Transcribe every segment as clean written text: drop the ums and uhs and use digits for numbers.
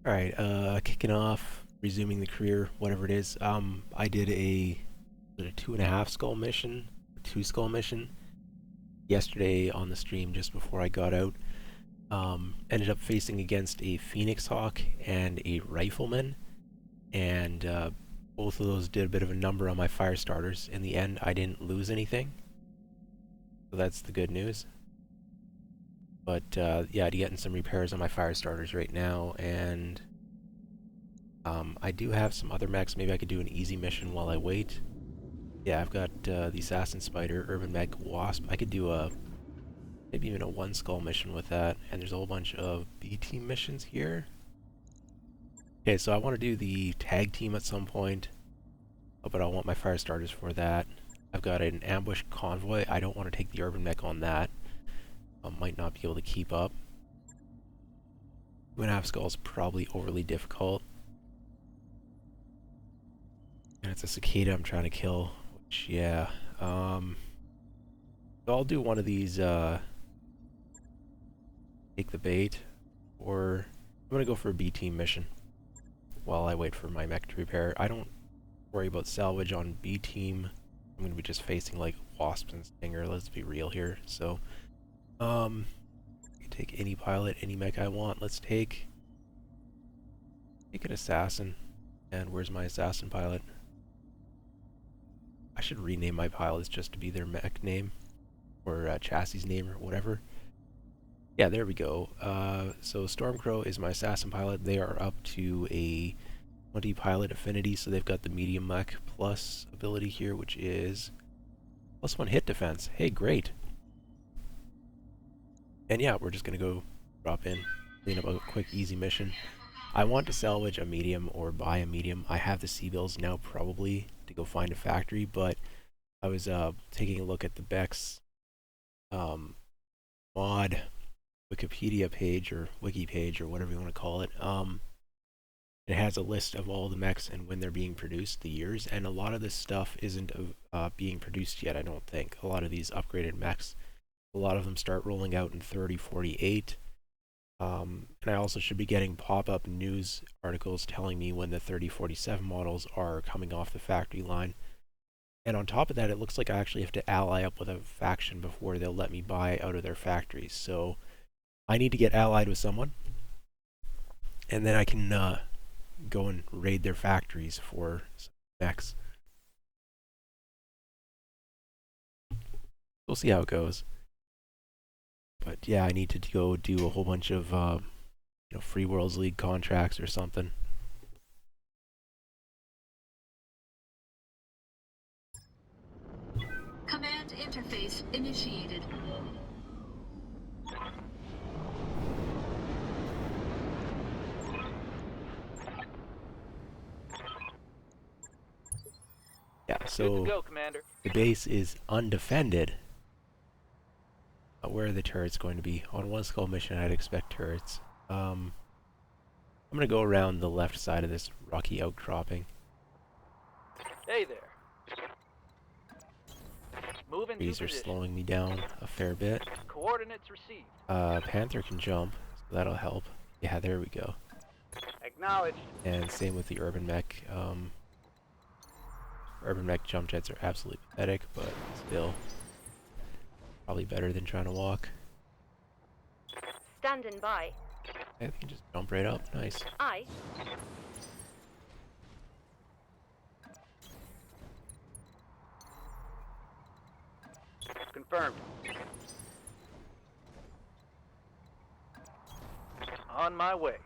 Alright, kicking off, resuming the career, whatever it is. I did a 2.5 skull mission, 2 skull mission, yesterday on the stream just before I got out. Ended up facing against a Phoenix Hawk and a Rifleman, and both of those did a bit of a number on my fire starters. In the end, I didn't lose anything, so that's the good news. But yeah, getting some repairs on my fire starters right now, and I do have some other mechs. Maybe I could do an easy mission while I wait. Yeah, I've got the Assassin Spider, Urban Mech Wasp. I could do maybe even a 1 skull mission with that, and there's a whole bunch of B team missions here. Okay, so I want to do the tag team at some point, but I want my fire starters for that. I've got an ambush convoy. I don't want to take the Urban Mech on that. I might not be able to keep up. 2.5 skulls probably overly difficult. And it's a cicada I'm trying to kill, which, yeah. So I'll do one of these, take the bait, or I'm going to go for a B team mission while I wait for my mech to repair. I don't worry about salvage on B team. I'm going to be just facing like Wasp and Stinger, let's be real here. So, I can take any pilot, any mech I want. Let's take an assassin. And where's my assassin pilot? I should rename my pilots just to be their mech name, or chassis name, or whatever. Yeah, there we go. So Stormcrow is my assassin pilot. They are up to a 20 pilot affinity, so they've got the medium mech plus ability here, which is +1 hit defense. Hey, great. And yeah, we're just gonna go drop in, clean up a quick, easy mission. I want to salvage a medium or buy a medium. I have the C-bills now probably to go find a factory, but I was taking a look at the BEX mod Wikipedia page, or wiki page, or whatever you want to call it. It has a list of all the mechs and when they're being produced, the years, and a lot of this stuff isn't being produced yet, I don't think. A lot of these upgraded mechs, a lot of them start rolling out in 3048. And I also should be getting pop-up news articles telling me when the 3047 models are coming off the factory line. And on top of that, it looks like I actually have to ally up with a faction before they'll let me buy out of their factories. So I need to get allied with someone, and then I can go and raid their factories for some mechs. We'll see how it goes. But yeah, I need to go do a whole bunch of Free Worlds League contracts or something. Command interface initiated. Yeah, so Good to go, Commander. The base is undefended. Where are the turrets going to be? On 1 skull mission, I'd expect turrets. I'm going to go around the left side of this rocky outcropping. Hey there. Move into Trees are position. slowing me down a fair bit. Coordinates received. Panther can jump, so that'll help. Yeah, there we go. Acknowledged. And same with the Urban Mech. Urban Mech jump jets are absolutely pathetic, but still probably better than trying to walk. Standing by. I can just jump right up. Nice. Aye. Confirmed. On my way.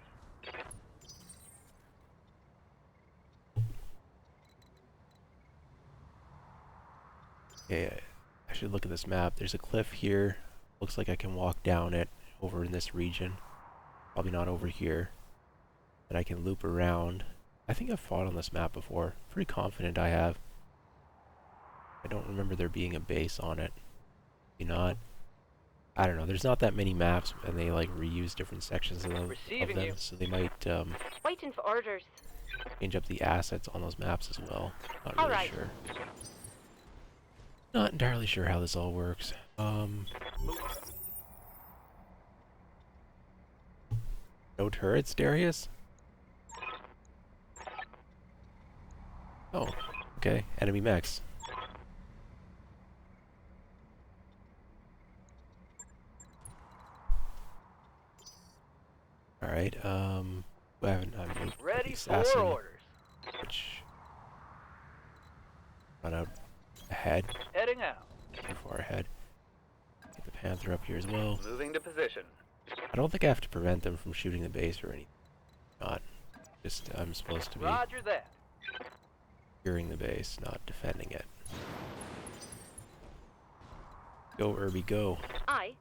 Okay, I should look at this map. There's a cliff here. Looks like I can walk down it over in this region. Probably not over here. And I can loop around. I think I've fought on this map before. Pretty confident I have. I don't remember there being a base on it. Maybe not. I don't know. There's not that many maps, and they like reuse different sections of them. So they might Waiting for orders. change up the assets on those maps as well. Not really Alright. sure. Not entirely sure how this all works. No turrets, Darius? Oh, okay. Enemy mechs. Alright, I haven't, I'm Ready the for assassin, orders. which run out ahead, Heading out. too far ahead. Get the Panther up here as well. Moving to position. I don't think I have to prevent them from shooting the base or anything. Not. Just, I'm supposed to be Roger that. securing the base, not defending it. Go, Irby, go. Aye.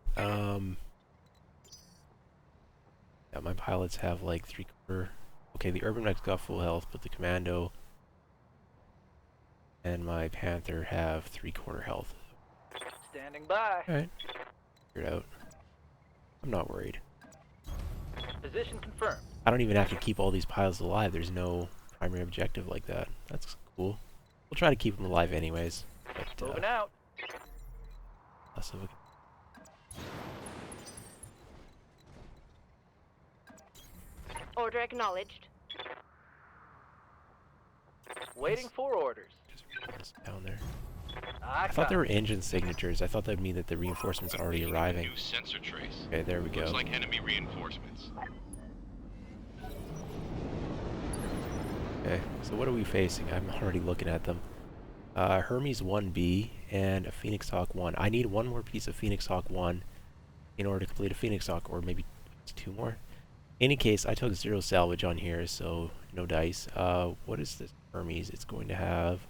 Yeah, my pilots have like 3/4. Okay, the Urban Mech's got full health, but the Commando and my Panther have 3/4 health. Standing by. Alright. Figure it out. I'm not worried. Position confirmed. I don't even have to keep all these pilots alive. There's no primary objective like that. That's cool. We'll try to keep them alive anyways. But, Moving out. less of a... Order acknowledged. Waiting for orders. Just put this down there. I I thought there were engine signatures. I thought that would mean that the reinforcements are already arriving. New sensor trace. Okay, there we go. Looks like enemy reinforcements. Okay, so what are we facing? I'm already looking at them. Hermes 1B and a Phoenix Hawk 1. I need one more piece of Phoenix Hawk 1 in order to complete a Phoenix Hawk, or maybe it's 2 more. In any case, I took 0 salvage on here, so no dice. What is this Hermes? It's going to have...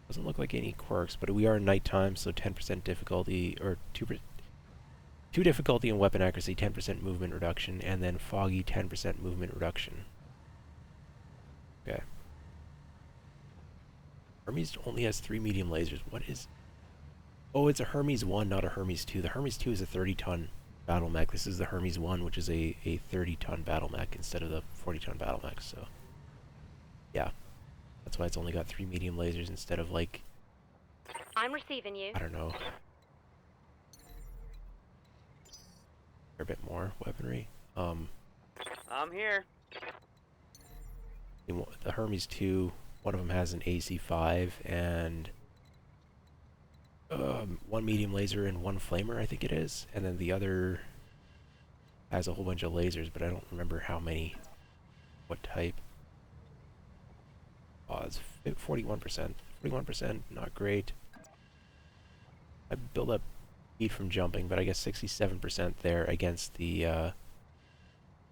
Doesn't look like any quirks, but we are in nighttime, so 10% difficulty, or 2 difficulty and weapon accuracy, 10% movement reduction, and then foggy 10% movement reduction. Okay. Hermes only has 3 medium lasers. What is... Oh, it's a Hermes 1, not a Hermes 2. The Hermes 2 is a 30-ton battle mech. This is the Hermes 1, which is a 30-ton battle mech instead of the 40-ton battle mech, so... Yeah. That's why it's only got 3 medium lasers instead of, like... I'm receiving you. I don't know. A bit more weaponry. I'm here. The Hermes 2, one of them has an AC5 and 1 medium laser and 1 flamer, I think it is. And then the other has a whole bunch of lasers, but I don't remember how many, what type. Oh, it's 41%. 41%, not great. I build up heat from jumping, but I guess 67% there against the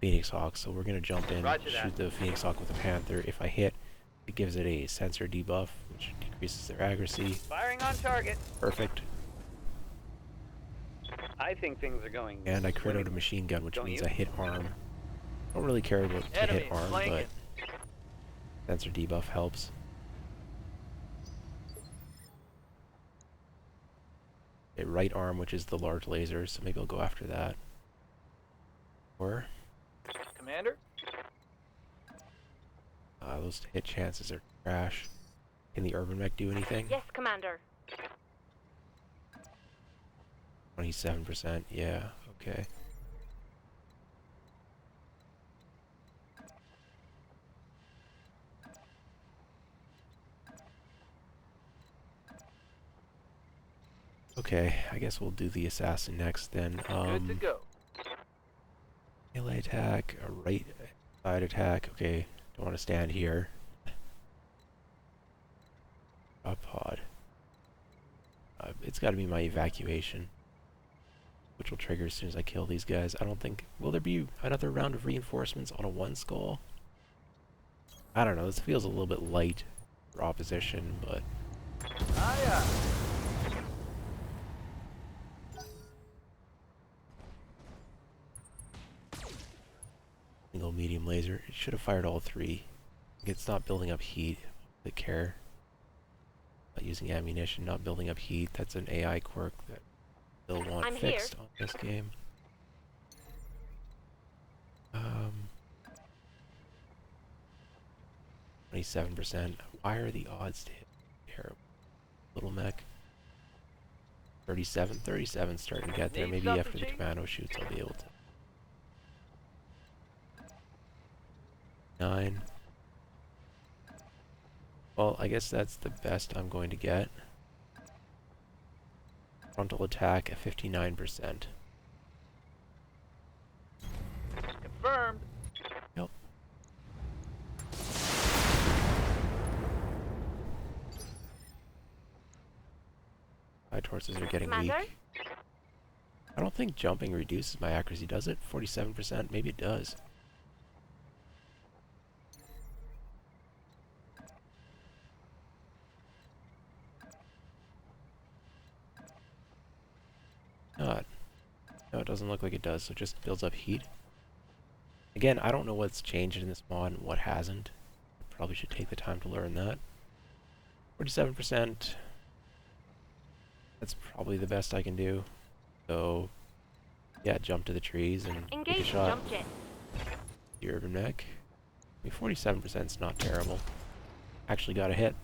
Phoenix Hawk, so we're going to jump in, shoot the Phoenix Hawk with the Panther. If I hit, it gives it a sensor debuff, which decreases their accuracy. Firing on target. Perfect. I think things are going. And I crit out a machine gun, which means you? I hit arm. Don't really care about to Enemy hit arm, flanking. but sensor debuff helps. A right arm, which is the large laser, so maybe I'll go after that. Or Commander. those hit chances are trash. Can the Urban Mech do anything? Yes, Commander. 27%, yeah, okay. Okay, I guess we'll do the assassin next then. Good to go. Melee attack, a right side attack. Okay, don't want to stand here. A pod. It's got to be my evacuation, which will trigger as soon as I kill these guys. I don't think... Will there be another round of reinforcements on a 1 skull? I don't know. This feels a little bit light for opposition, but... Aye, Single medium laser. It should have fired all 3. It's not building up heat. The care. Not using ammunition, not building up heat. That's an AI quirk that they'll want I'm fixed here. on this game. 27%. Why are the odds to hit terrible? Little mech. 37. 37 starting to get there. Need Maybe something, after the Chief? commando shoots I'll be able to. 9. Well, I guess that's the best I'm going to get. Frontal attack at 59%. Confirmed. Yep. Side torsos are getting Commander? weak. I don't think jumping reduces my accuracy, does it? 47%? Maybe it does. Not. No, it doesn't look like it does, so it just builds up heat. Again, I don't know what's changed in this mod and what hasn't. I probably should take the time to learn that. 47%. That's probably the best I can do. So, yeah, jump to the trees and take a Engage shot. jump jet. The urban mech. I mean, 47% is not terrible. Actually got a hit.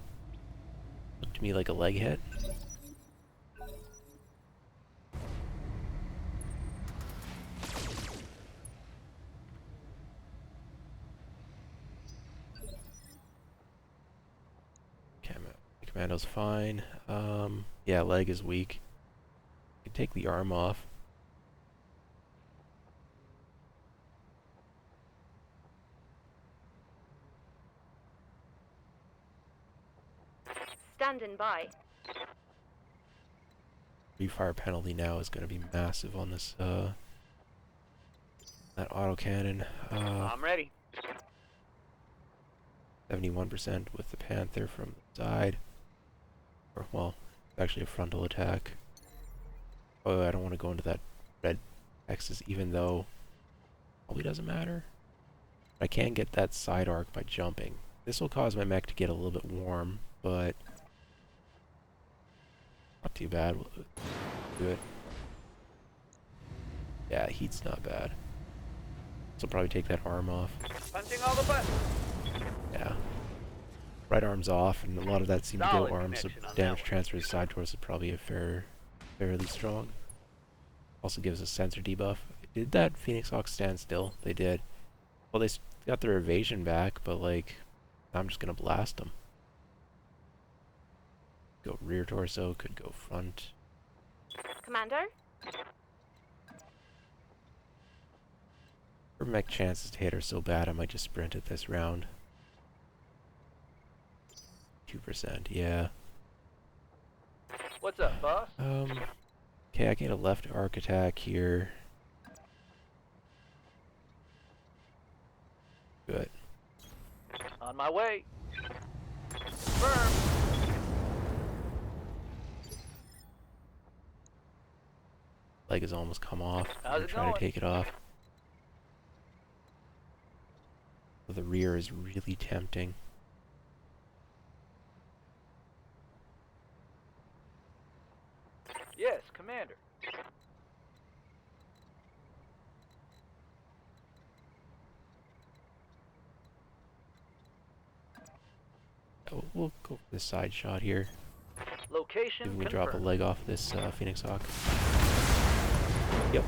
Looked to me like a leg hit. Commando's fine. Yeah, leg is weak. Can take the arm off. Standing by. Refire penalty now is going to be massive on this, that autocannon. I'm ready. 71% with the Panther from the side. Or, well, it's actually a frontal attack. Oh, I don't want to go into that red X's, even though probably doesn't matter. I can get that side arc by jumping. This will cause my mech to get a little bit warm, but not too bad. We'll do it. Yeah, heat's not bad. So I'll probably take that arm off. Punching all the buttons. Yeah. Right arm's off, and a lot of that seemed to go Solid arms, so connection on that damage one. transfer to side torso is probably a fairly strong. Also gives us sensor debuff. Did that Phoenix Hawk stand still? They did. Well, they got their evasion back, but like, I'm just gonna blast them. Go rear torso, could go front. Commander? Her mech chances to hit are so bad, I might just sprint it this round. 2%, yeah. What's up, boss? Okay, I get a left arc attack here. Good. On my way. Confirmed. Leg has almost come off. I'm How's gonna it try to going? take it off. So the rear is really tempting. Yes, Commander. Oh, we'll go for the side shot here. Location If we can confirmed. drop a leg off this Phoenix Hawk. Yep.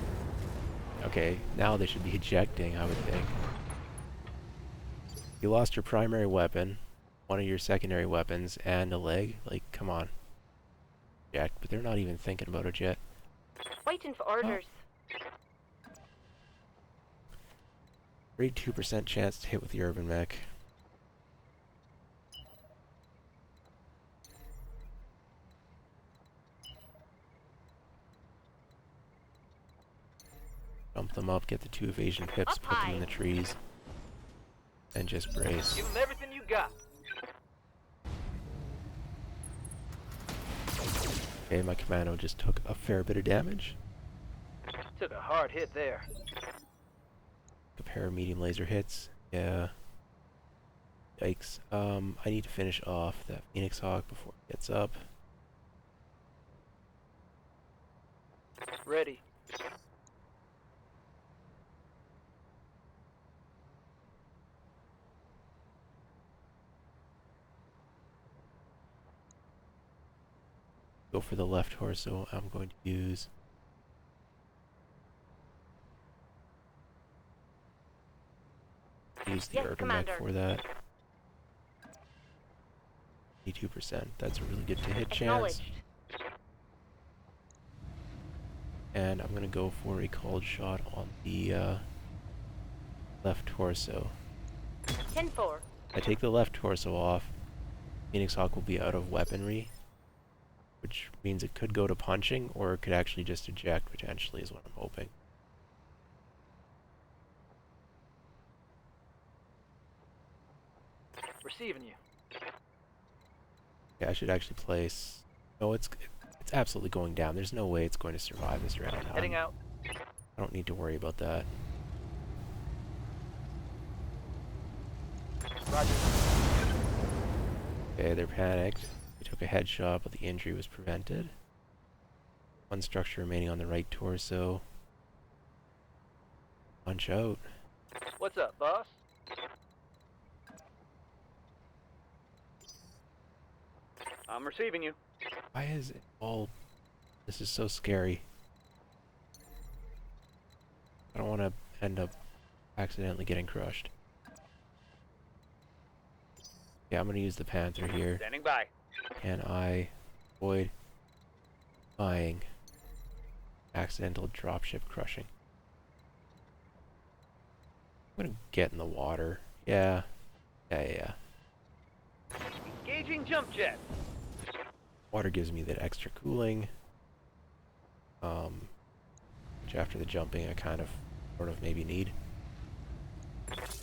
Okay, now they should be ejecting, I would think. You lost your primary weapon, one of your secondary weapons, and a leg. Like, come on. Eject, but they're not even thinking about a jet. Waiting for orders. 32% chance to hit with the urban mech. Jump them up, get the 2 evasion pips, Up put them in high. the trees, and just brace. Give them everything you got. Okay, my commando just took a fair bit of damage. Took a hard hit there. A pair of medium laser hits. Yeah. Yikes. I need to finish off that Phoenix Hawk before it gets up. Ready. Go for the left torso. I'm going to use the Yes, urban mech Commander. for that. 22%. That's a really good to hit chance. Acknowledged. And I'm going to go for a called shot on the left torso. 10-4. I take the left torso off. Phoenix Hawk will be out of weaponry, which means it could go to punching, or it could actually just eject, potentially, is what I'm hoping. Receiving you. Yeah, I should actually place... No, it's absolutely going down. There's no way it's going to survive this round. Heading out. I don't need to worry about that. Roger. Okay, they're panicked. They took a headshot, but the injury was prevented. One structure remaining on the right torso. Punch out. What's up, boss? I'm receiving you. Why is it all... This is so scary. I don't want to end up accidentally getting crushed. Yeah, I'm going to use the Panther here. Standing by. Can I avoid buying accidental dropship crushing? I'm going to get in the water. Yeah. Yeah. Engaging jump jet. Water gives me that extra cooling. Which after the jumping I kind of, sort of maybe need.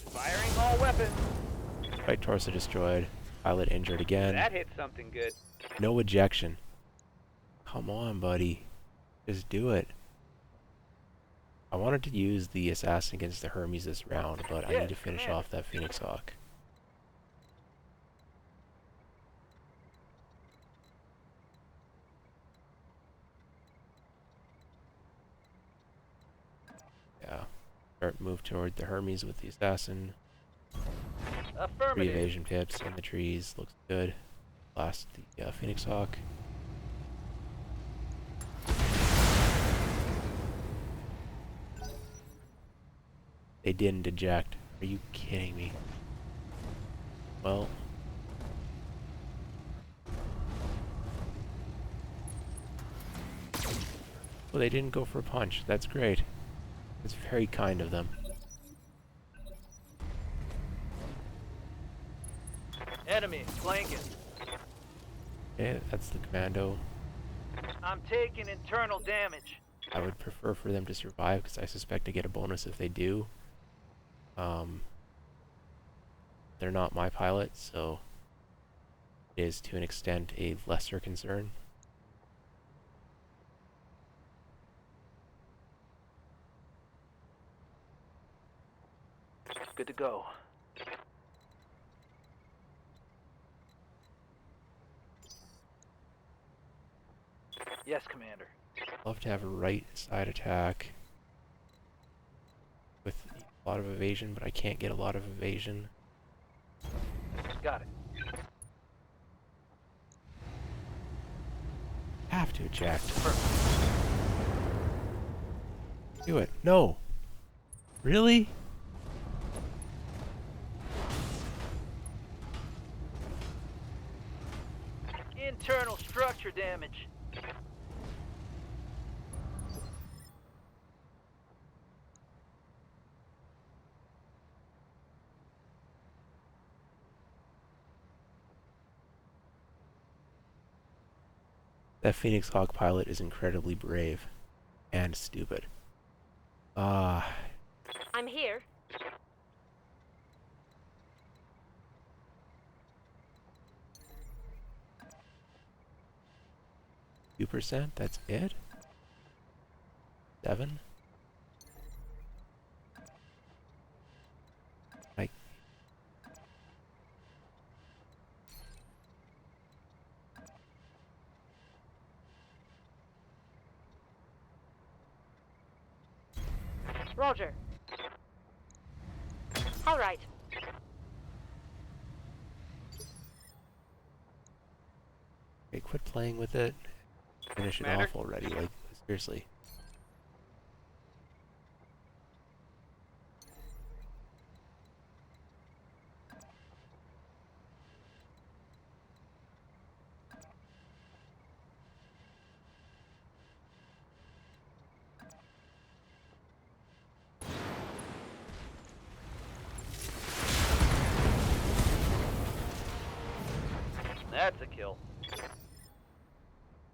Firing all weapons. Right torso destroyed. Pilot injured again. That hit something good. No ejection. Come on, buddy. Just do it. I wanted to use the assassin against the Hermes this round, but I need to finish off that Phoenix Hawk. Yeah. Start move toward the Hermes with the assassin. 3 Affirmative. evasion pips in the trees. Looks good. Blast the Phoenix Hawk. They didn't eject. Are you kidding me? Well. Well, they didn't go for a punch. That's great. It's very kind of them. Enemy flanking. Okay, that's the commando. I'm taking internal damage. I would prefer for them to survive because I suspect to get a bonus if they do. They're not my pilot, so it is to an extent a lesser concern. Good to go. Yes, Commander. Love to have a right side attack with a lot of evasion, but I can't get a lot of evasion. Got it. Have to eject. Perfect. Do it. No. Really? Internal structure damage. That Phoenix Hawk pilot is incredibly brave and stupid. I'm here. %. That's it? 7? Like, Roger. All right. okay, quit playing with it. Finish it Commander? off already. Like, seriously. That's a kill.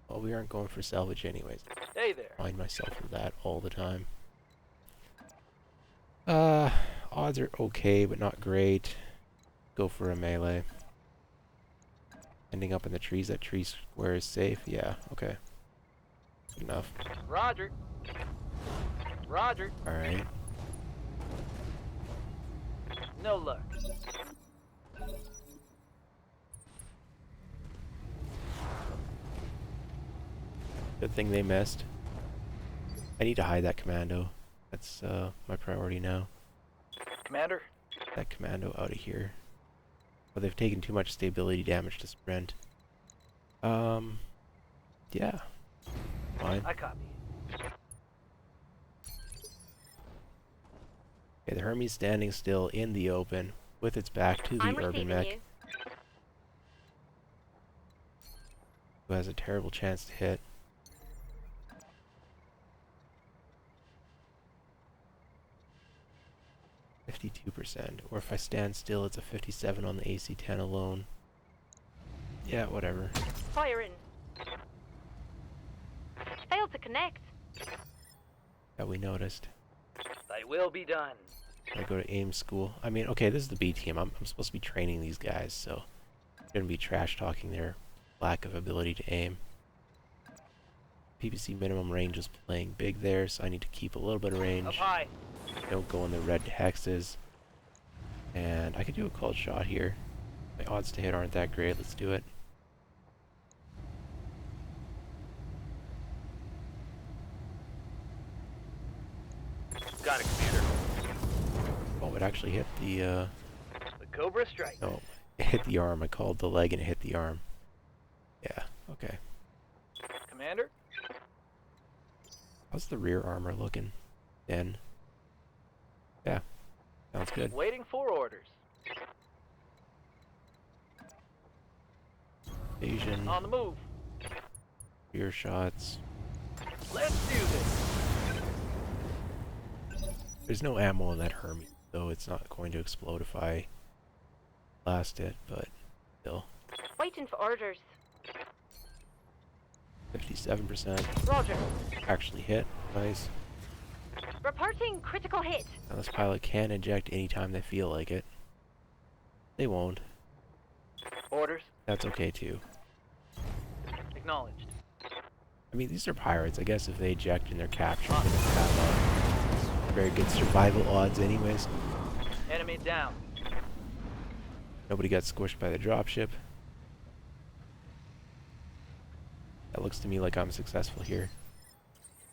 Well, we aren't going for salvage anyways. Hey there. Find myself for that all the time. Odds are okay, but not great. Go for a melee. Ending up in the trees, that tree square is safe. Yeah, okay. Good enough. Roger. Roger. Alright. No luck. Good thing they missed. I need to hide that commando. That's my priority now. Commander? That commando out of here. But they've taken too much stability damage to sprint. Yeah. Fine. I copy. Okay, the Hermes standing still in the open with its back to the I'm urban receiving mech, you. who has a terrible chance to hit. %, or if I stand still, it's a 57 on the AC-10 alone. Yeah, whatever. Fire in. Failed to connect. Yeah, we noticed. Thy will be done. I go to aim school. I mean, okay, this is the B team. I'm supposed to be training these guys, so I'm gonna be trash talking their lack of ability to aim. PPC minimum range is playing big there, so I need to keep a little bit of range. Up high. Don't go in the red hexes. And I could do a cold shot here. My odds to hit aren't that great. Let's do it. Got it, Commander. Oh, it actually hit the, The Cobra strike. no, it hit the arm. I called the leg and it hit the arm. Yeah, okay. Commander? How's the rear armor looking then? Yeah, sounds good. Waiting for orders. Evasion, On the move. rear shots. Let's do this. There's no ammo in that Hermes, so it's not going to explode if I blast it, but still. Waiting for orders. 57% Roger. actually hit. Nice. Reporting critical hit. Now this pilot can eject anytime they feel like it. They won't. Orders. That's okay too. Acknowledged. I mean, these are pirates. I guess if they eject and they're captured, then it's have very good survival odds anyways. Enemy down. Nobody got squished by the dropship. That looks to me like I'm successful here.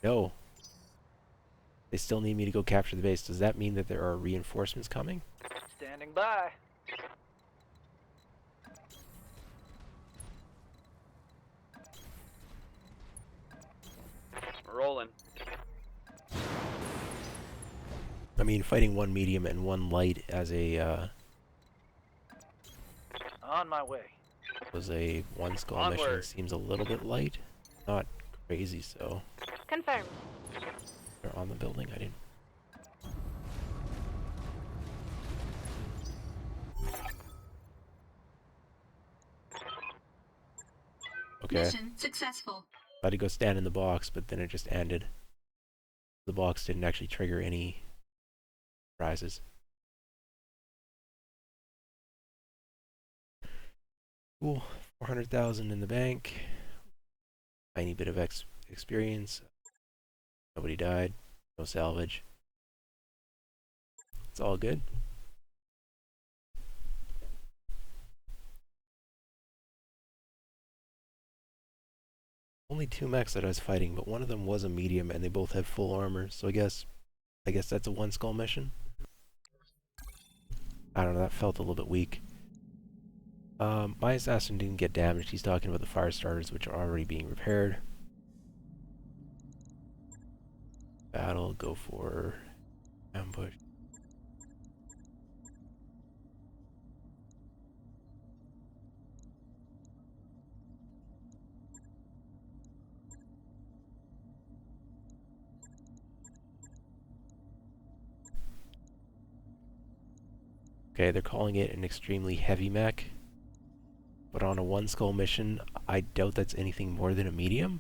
No. They still need me to go capture the base. Does that mean that there are reinforcements coming? Standing by. Rolling. I mean, fighting one medium and one light as a, On my way. was a one skull mission Onward. seems a little bit light. Not crazy, so. Confirmed. They're on the building. I didn't. Okay. Mission successful. I had to go stand in the box, but then it just ended. The box didn't actually trigger any prizes. Cool. 400,000 in the bank. Tiny bit of experience. Nobody died. No salvage. It's all good. Only 2 mechs that I was fighting, but one of them was a medium, and they both have full armor. So I guess that's a one skull mission. I don't know. That felt a little bit weak. My assassin didn't get damaged. He's talking about the fire starters, which are already being repaired. Battle, go for ambush. Okay, they're calling it an extremely heavy mech. What But on a 1 skull mission, I doubt that's anything more than a medium.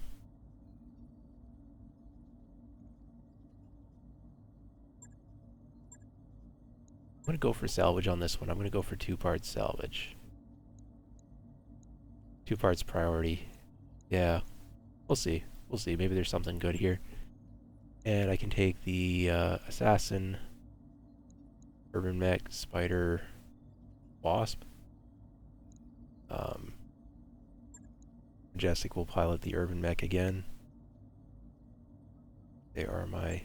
I'm going to go for salvage on this one. I'm going to go for 2 parts salvage. 2 parts priority. Yeah, we'll see. We'll see. Maybe there's something good here. And I can take the assassin, urban mech, spider, wasp. Majestic will pilot the urban mech again. They are my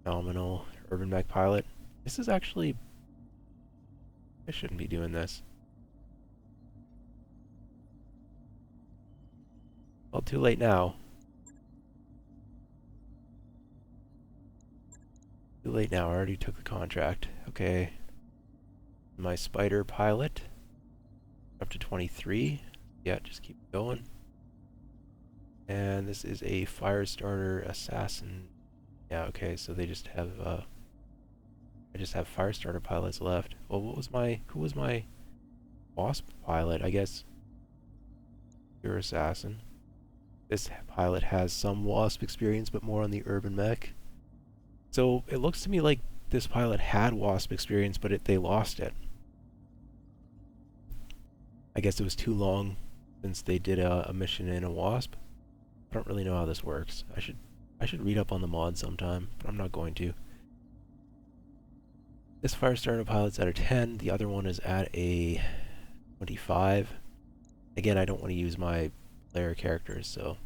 nominal urban mech pilot. This is actually... I shouldn't be doing this. Well, too late now. Too late now, I already took the contract. Okay. My spider pilot. Up to 23. Yeah, just keep going. And this is a fire starter assassin. Yeah, okay, so they just have, I just have fire starter pilots left. Well, who was my wasp pilot? I guess your assassin. This pilot has some wasp experience, but more on the urban mech. So it looks to me like this pilot had wasp experience, but they lost it. I guess it was too long since they did a mission in a wasp. I don't really know how this works. I should read up on the mod sometime, but I'm not going to. This fire starter pilot's at a 10. The other one is at a 25. Again, I don't want to use my player characters, so...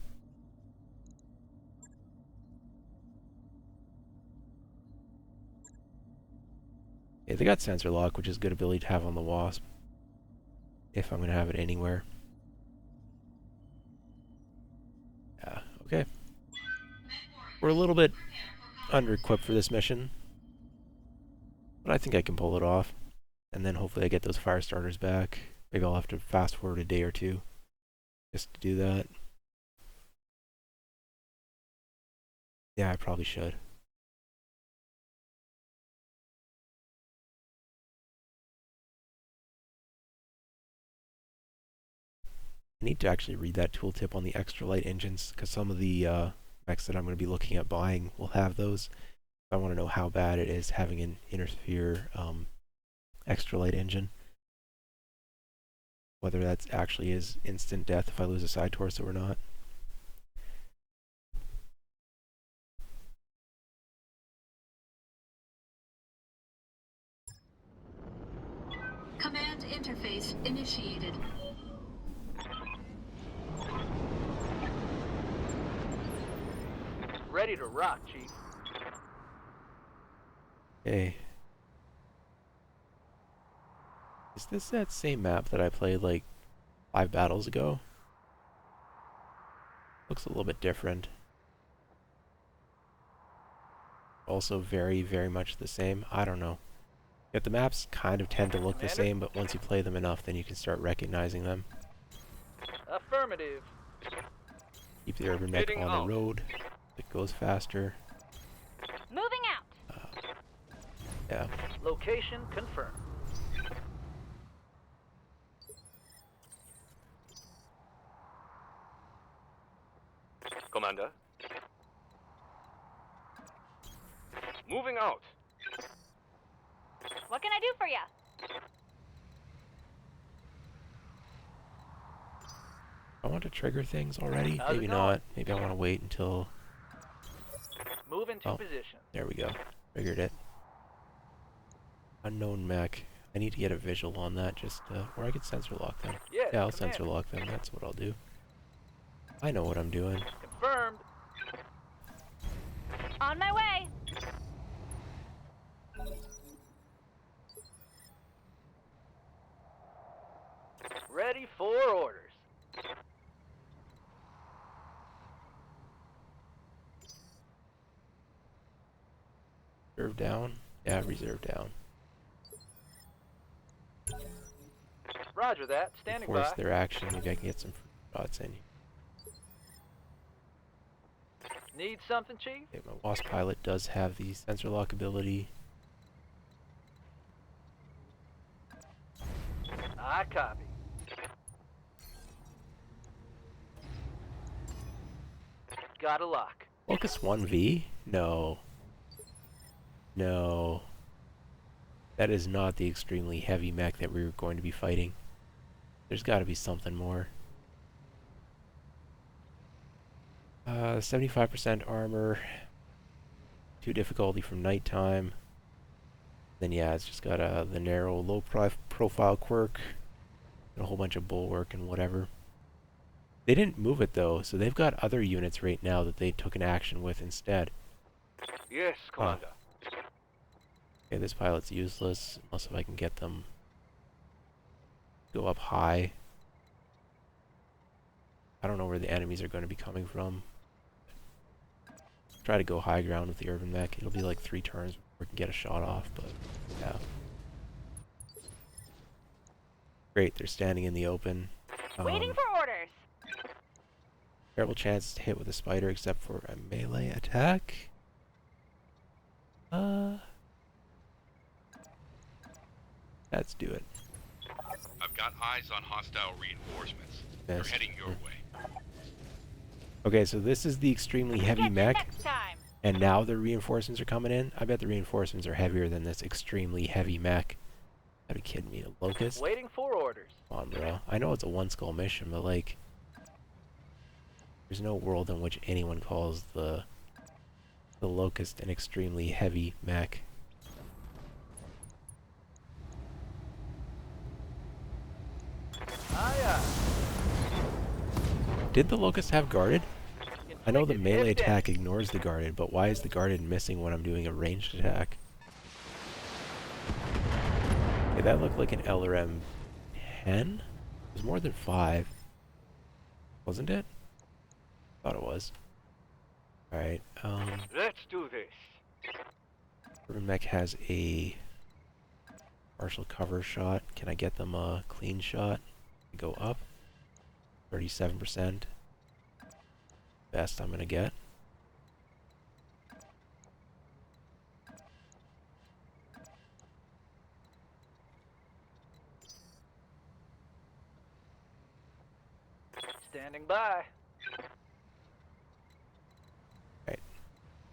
Yeah, they got sensor lock, which is a good ability to have on the wasp. If I'm going to have it anywhere. Yeah, okay. We're a little bit under-equipped for this mission. But I think I can pull it off. And then hopefully I get those fire starters back. Maybe I'll have to fast forward a day or two just to do that. Yeah, I probably should. I need to actually read that tooltip on the extra light engines, because some of the mechs that I'm going to be looking at buying will have those. I want to know how bad it is having an interfere extra light engine. Whether that actually is instant death if I lose a side torso or not. Command interface initiated. Ready to rock, Chief. Okay. Is this that same map that I played like 5 battles ago? Looks a little bit different. Also very, very much the same. I don't know. Yet the maps kind of tend to look the same, but once you play them enough, then you can start recognizing them. Affirmative. Keep the urban mech on the road. It goes faster. Moving out. Yeah. Location confirmed. Commander. Moving out. What can I do for you? I want to trigger things already. How's it Maybe going? not. Maybe I want to wait until... Move into Oh. position. There we go. Triggered it. Unknown mech. I need to get a visual on that just or I could sensor lock them. Yes, Yeah, I'll Commander. sensor lock them. That's what I'll do. I know what I'm doing. Confirmed. On my way. Ready for orders. Reserve down. Yeah, reserve down. Roger that. Standing Force by. their action. Maybe I can get some shots in. Need something, Chief? Okay, my Wasp pilot does have the sensor lock ability. I copy. got a lock. Locust 1v? No. No. That is not the extremely heavy mech that we were going to be fighting. There's got to be something more. 75% armor. 2 difficulty from nighttime. Then yeah, it's just got the narrow, low profile quirk. And a whole bunch of bulwark and whatever. They didn't move it though, so they've got other units right now that they took an action with instead. Yes, Commander. Okay, this pilot's useless, unless if I can get them go up high. I don't know where the enemies are going to be coming from. Try to go high ground with the urban mech. It'll be like 3 turns before we can get a shot off, but yeah. Great, they're standing in the open. Waiting for orders. Terrible chances to hit with a spider except for a melee attack. Let's do it. I've got eyes on hostile reinforcements. They're Missed. heading your way. Okay, so this is the extremely heavy Catch you mech, next time. and now the reinforcements are coming in. I bet the reinforcements are heavier than this extremely heavy mech. Gotta be kidding me, a locust? Waiting for orders. Come on, bro. I know it's a 1 skull mission, but like, there's no world in which anyone calls the locust an extremely heavy mech. Aye, Did the locust have guarded? I know the Inflicted melee hit attack damage. ignores the guarded, but why is the guarded missing when I'm doing a ranged attack? Okay, that looked like an LRM 10? It was more than 5. Wasn't it? Thought it was. Alright, Let's do this. Urban Mech has a partial cover shot. Can I get them a clean shot? Go up. 37%. Best I'm gonna get. Standing by.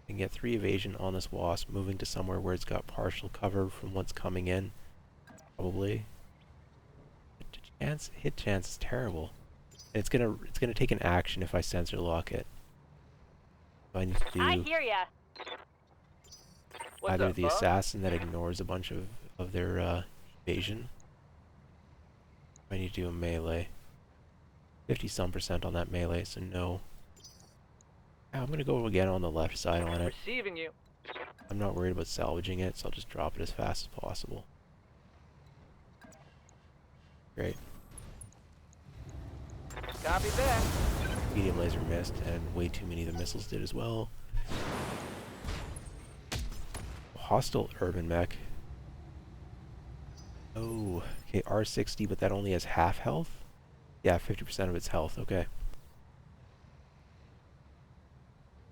Can get 3 evasion on this wasp, moving to somewhere where it's got partial cover from what's coming in. Probably. Hit chance is terrible. And it's gonna take an action if I sensor lock it. So I need to I do hear ya. What's either up, the Bob? assassin that ignores a bunch of their evasion. I need to do a melee. 50-some% on that melee, so no. I'm gonna go again on the left side on it. Receiving you. I'm not worried about salvaging it, so I'll just drop it as fast as possible. Great. Copy that. Medium laser missed, and way too many of the missiles did as well. Hostile urban mech. Oh, okay, R60, but that only has half health? Yeah, 50% of its health, okay.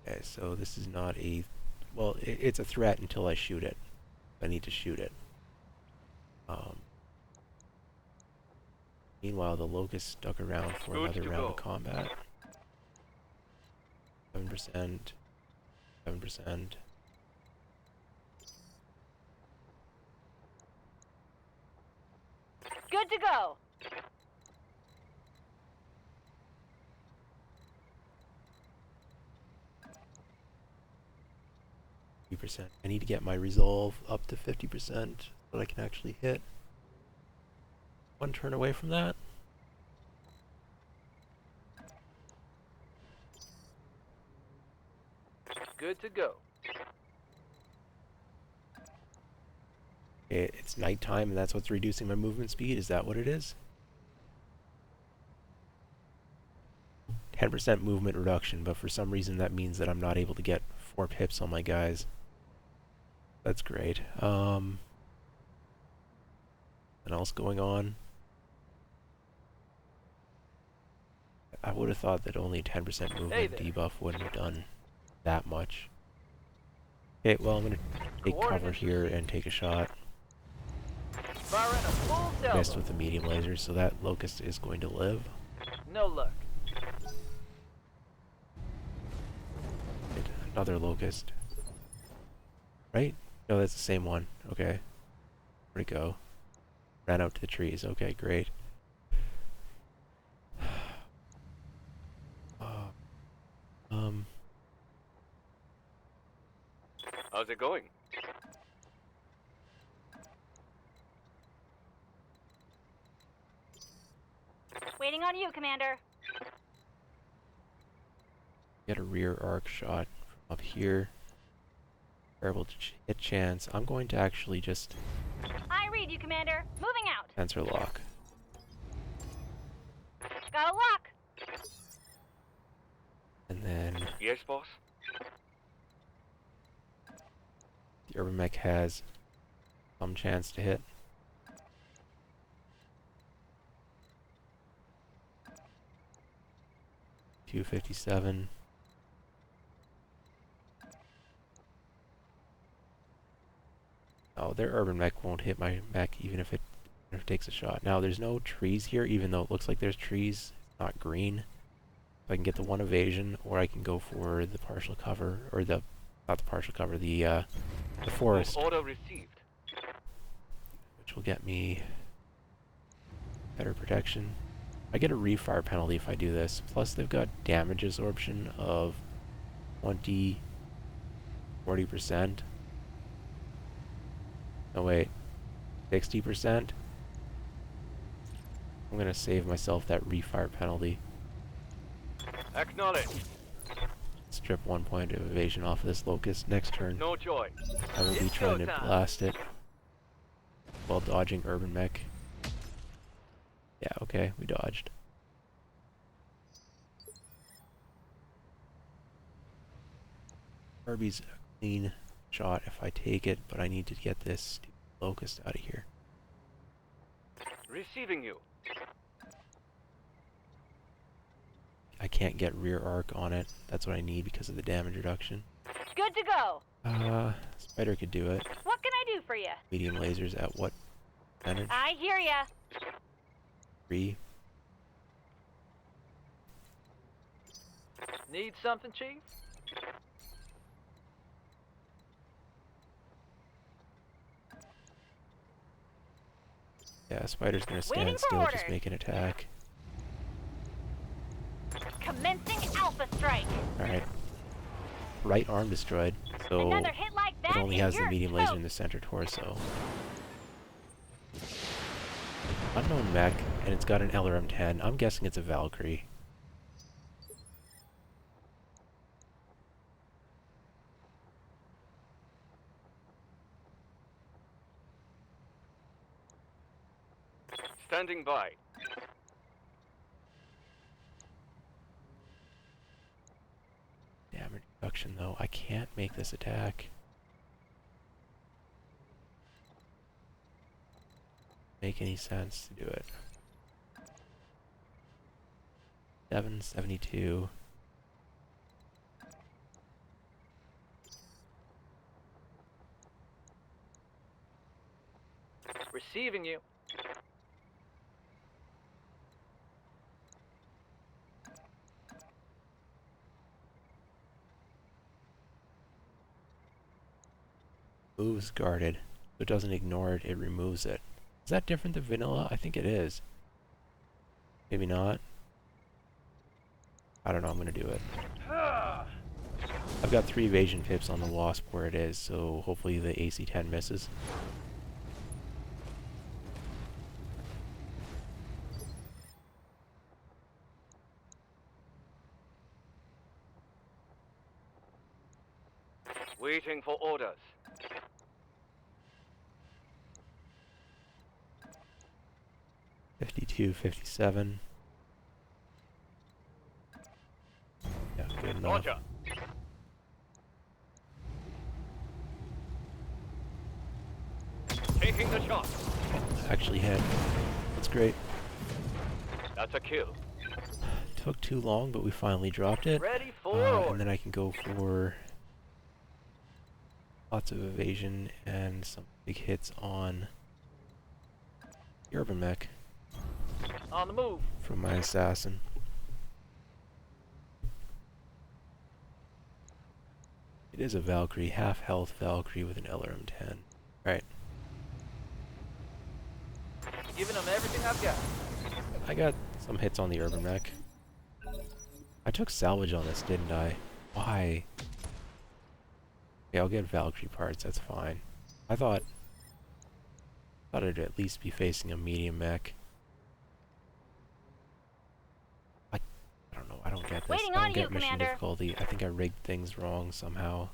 Okay, so this is not a... Well, it's a threat until I shoot it. I need to shoot it. Meanwhile, the locust stuck around for Good another to round go. of combat. 7%. 7%. Good to go. %. I need to get my resolve up to 50% so that I can actually hit. 1 turn away from that. Good to go. It's nighttime and that's what's reducing my movement speed. Is that what it is? 10% movement reduction, but for some reason that means that I'm not able to get 4 pips on my guys. That's great. What else going on? I would have thought that only 10% movement there. debuff wouldn't have done that much. Okay, well I'm gonna take cover Coordinates here received. and take a shot. Firing a full Missed salvo. with the medium laser, so that locust is going to live. No luck. Another locust. Right? No, that's the same one. Okay. Where'd it go? Ran out to the trees. Okay, great. Um, How's it going? Waiting on you, Commander. get a rear arc shot from up here. Terrible hit chance. I'm going to actually just I read you, Commander. Moving out. sensor lock. Got a lock. And then Yes, boss. the urban mech has some chance to hit. $257. Oh, their urban mech won't hit my mech even if it takes a shot. Now there's no trees here, even though it looks like there's trees. It's not green. So I can get the one evasion, or I can go for the partial cover, or the not the partial cover, the forest, Order received. which will get me better protection. I get a refire penalty if I do this. Plus they've got damage absorption of 40%. No wait, 60%. I'm gonna save myself that refire penalty. Acknowledge. Strip 1 point of evasion off of this locust. Next turn, No joy. I will be It's trying to showtime. blast it while dodging urban mech. Yeah, okay, we dodged. Kirby's a clean shot if I take it, but I need to get this stupid locust out of here. Receiving you. I can't get rear arc on it. That's what I need because of the damage reduction. Good to go. Spider could do it. What can I do for you? Medium lasers at what percentage? I hear ya. 3. Need something, Chief? Yeah, Spider's gonna Waiting stand for still, just orders. make an attack. Commencing Alpha Strike. Alright. Right arm destroyed, so Another hit like that it only and has the you're medium laser toast. in the center torso. Unknown mech, and it's got an LRM-10. I'm guessing it's a Valkyrie. Standing by. Damage reduction, though. I can't make this attack. Make any sense to do it. 772. Receiving you. Moves guarded. So it doesn't ignore it, it removes it. Is that different than vanilla? I think it is. Maybe not. I don't know, I'm gonna do it. I've got 3 evasion pips on the Wasp where it is, so hopefully the AC-10 misses. Waiting for orders. $52, $57. Yeah, good enough. Roger. Taking the shot. Actually hit. That's great. That's a kill. Took too long, but we finally dropped it. Ready for And orders. then I can go for lots of evasion and some big hits on the urban mech On the move. from my assassin. It is a Valkyrie, half health Valkyrie with an LRM-10. Right. Giving them everything I've got. I got some hits on the urban mech. I took salvage on this, didn't I? Why? Okay, I'll get Valkyrie parts, that's fine. I thought it'd at least be facing a medium mech. I don't know, I don't get this. Waiting I on don't get you, mission Commander. difficulty. I think I rigged things wrong somehow.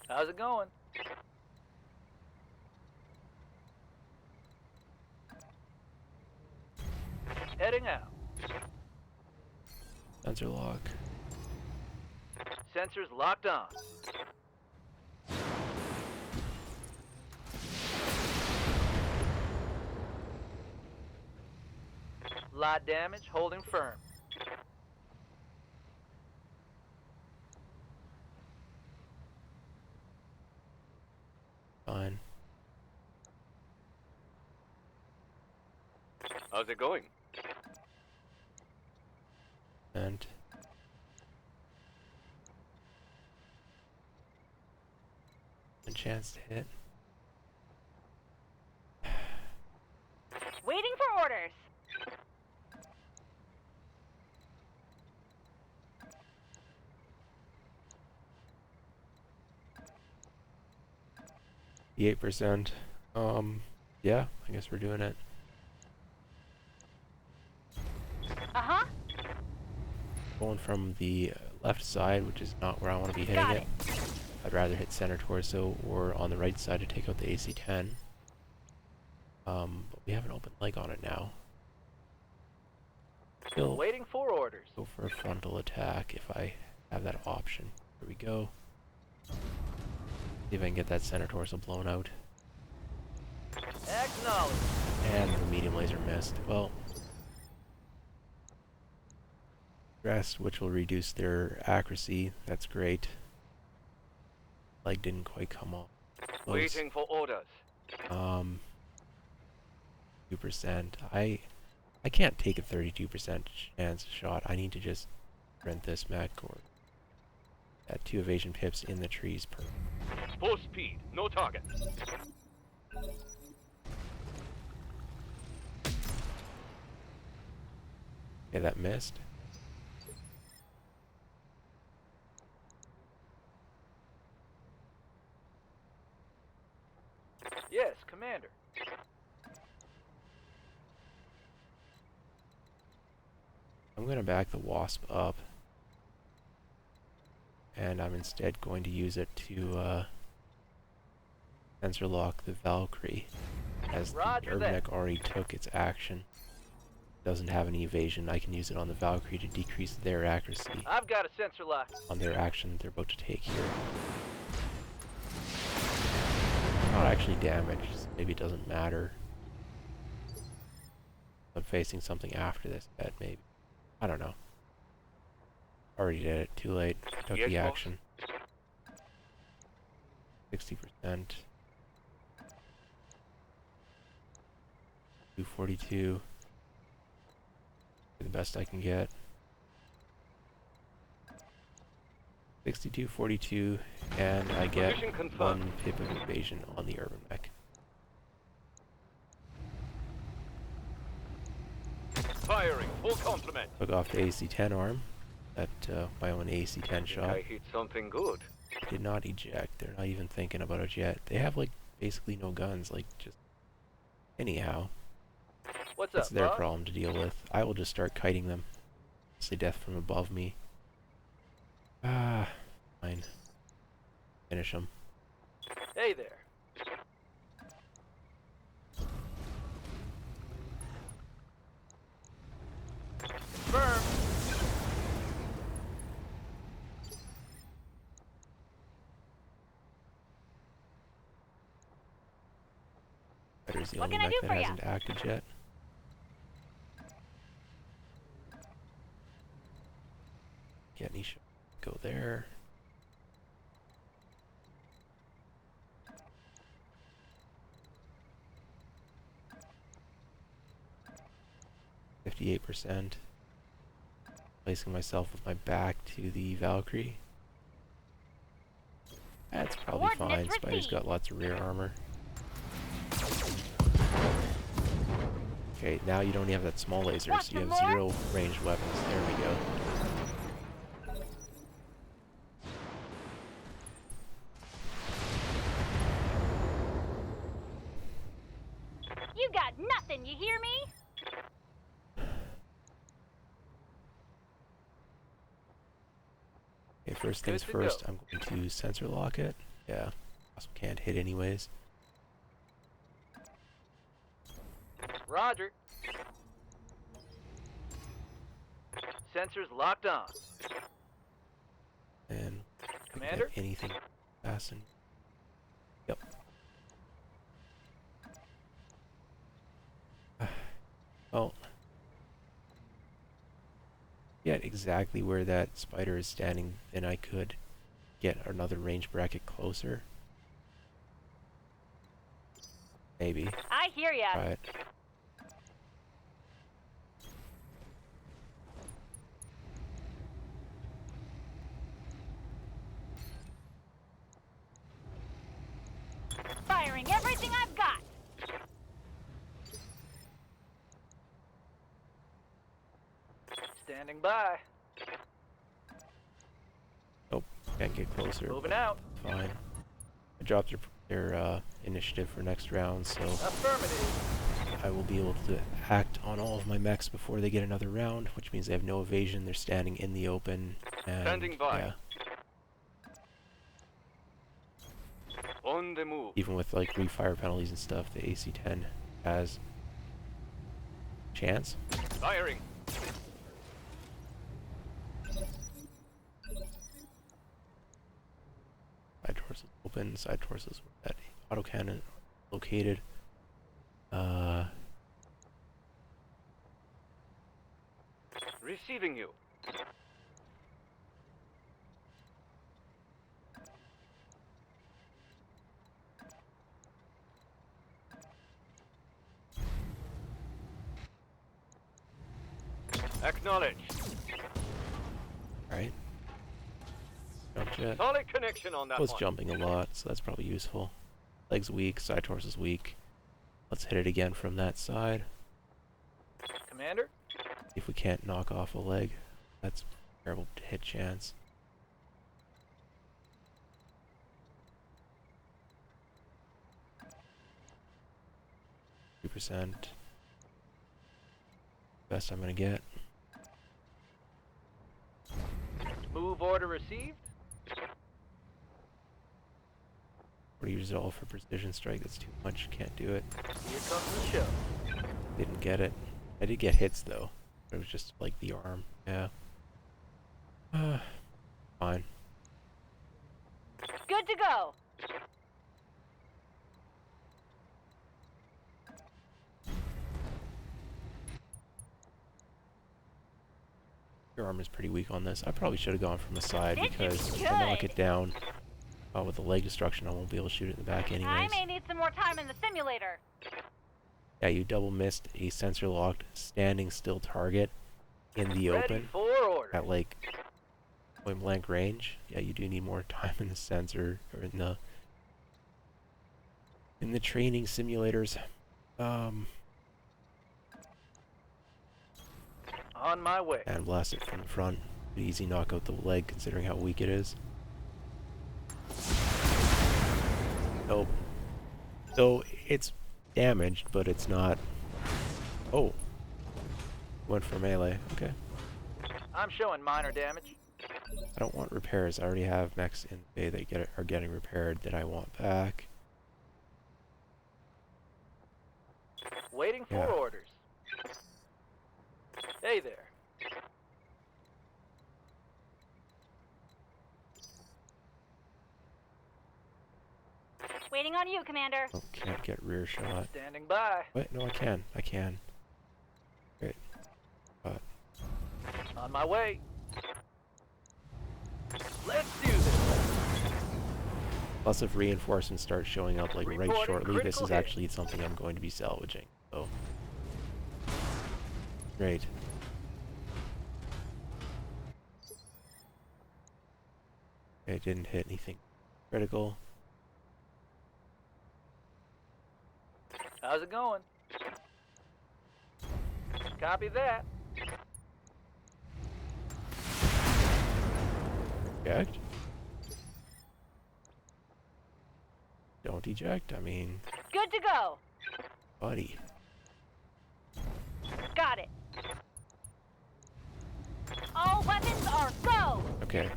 How's it going? Heading out. Sensor lock. Sensors locked on. Light damage, holding firm. Fine. How's it going? And a chance to hit. Waiting for orders. The 8%. Yeah, I guess we're doing it. Uh-huh. Going from the left side, which is not where I want to be hitting Got it. I'd rather hit center torso or on the right side to take out the AC-10. But we have an open leg on it now. Still Waiting for orders. go for a frontal attack if I have that option. Here we go. See if I can get that center torso blown out. Acknowledge. And the medium laser missed. Well, rest, which will reduce their accuracy. That's great. Leg didn't quite come off. Close. Waiting for orders. 2%. I can't take a 32% chance shot. I need to just rent this mech or at 2 evasion pips in the trees per. Full speed, no target. Okay, that missed. Yes, Commander. I'm gonna back the Wasp up. And I'm instead going to use it to sensor lock the Valkyrie. As the Roger urban that. mech already took its action. Doesn't have any evasion. I can use it on the Valkyrie to decrease their accuracy I've got a sensor lock. on their action they're about to take here. Not actually damaged, so maybe it doesn't matter. I'm facing something after this bet, maybe. I don't know. Already did it. Too late. Took Yes, the boss. action. 60%. 242. The best I can get. 6242, and I get Position confirmed. 1 pip of evasion on the urban mech. Firing, full complement. Took off the AC-10 arm. That my own AC-10 shot. I hit something good. Did not eject. They're not even thinking about it yet. They have like basically no guns. Like just anyhow. What's It's up, their boss? problem to deal with. I will just start kiting them. Say death from above me. Ah, fine. Finish them. Hey there. Confirm. Better's the What only can I mech do that for ya? hasn't acted yet. Get any shot. Go there. %. placing myself with my back to the Valkyrie. That's probably fine. Coordinates Spider's received. got lots of rear armor. Okay, now you don't have that small laser, Want so you some have more? 0 ranged weapons. There we go. You got nothing, you hear me? Okay, first things Good to first, go. I'm going to sensor lock it. Yeah, also can't hit anyways. Roger. Sensors locked on. And Commander? anything fasten. Yep. Well, get exactly where that spider is standing, then I could get another range bracket closer. Maybe. I hear ya. Try it. Firing everything I've got. Standing by. Oh, can't get closer. Moving out. Fine. I dropped their initiative for next round, so Affirmative. I will be able to act on all of my mechs before they get another round, which means they have no evasion. They're standing in the open. And, Standing by. yeah, On the move. even with like refire penalties and stuff, the AC-10 has chance. Firing. Side torsos open. Side torsos where that autocannon located. Receiving you. Acknowledge. Alright. Jump jet. Solid connection on that Was one. jumping a lot, so that's probably useful. Legs weak, side torso's weak. Let's hit it again from that side. Commander? If we can't knock off a leg, that's a terrible hit chance. %. Best I'm gonna get. Move order received. 40 resolve for precision strike, that's too much, can't do it. Here comes the show. Didn't get it. I did get hits though. It was just like the arm. Yeah. Fine. Good to go. Your arm is pretty weak on this. I probably should have gone from the side This because is if I knock good. it down with the leg destruction, I won't be able to shoot it in the back I anyways. may need some more time in the simulator. Yeah, you double missed a sensor locked standing still target in the Ready open for order. at like point blank range. Yeah, you do need more time in the sensor or in the training simulators. On my way. And blast it from the front. Pretty easy knock out the leg considering how weak it is. Nope. So it's damaged, but it's not. Oh, went for melee. Okay. I'm showing minor damage. I don't want repairs. I already have mechs in bay that are getting repaired that I want back. Waiting for Yeah. orders. Hey there. Waiting on you, Commander. Oh, can't get rear shot. Standing by. Wait, no, I can. I can. Great. On my way. Let's do this. Plus, if reinforcements start showing up like right Reporting shortly, this critical is hit. actually something I'm going to be salvaging. So, great. It didn't hit anything critical. How's it going? Copy that. Eject? Don't eject, I mean, Good to go. buddy. Got it. All weapons are go. Okay.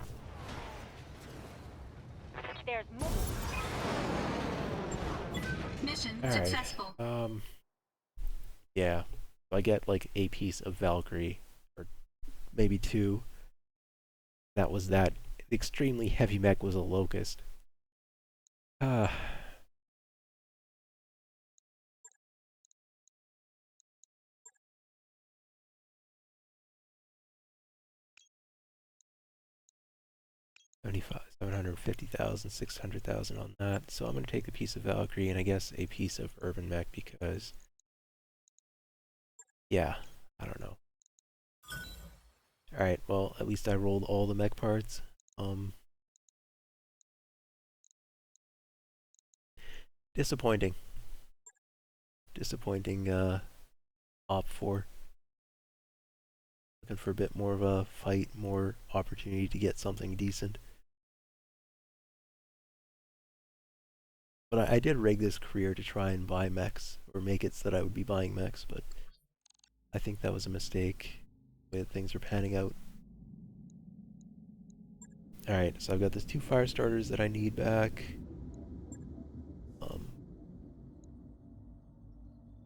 There's more. Mission Alright. successful. Yeah. I get like a piece of Valkyrie, or maybe two. That was that. The extremely heavy mech was a Locust. Ah. $75, 750,000, 600,000 on that. So I'm going to take the piece of Valkyrie and I guess a piece of Urban Mech because, yeah, I don't know. Alright, well, at least I rolled all the mech parts. Disappointing. Disappointing, Op 4. Looking for a bit more of a fight, more opportunity to get something decent. But I did rig this career to try and buy mechs, or make it so that I would be buying mechs, but I think that was a mistake, the way that things are panning out. Alright, so I've got these 2 fire starters that I need back.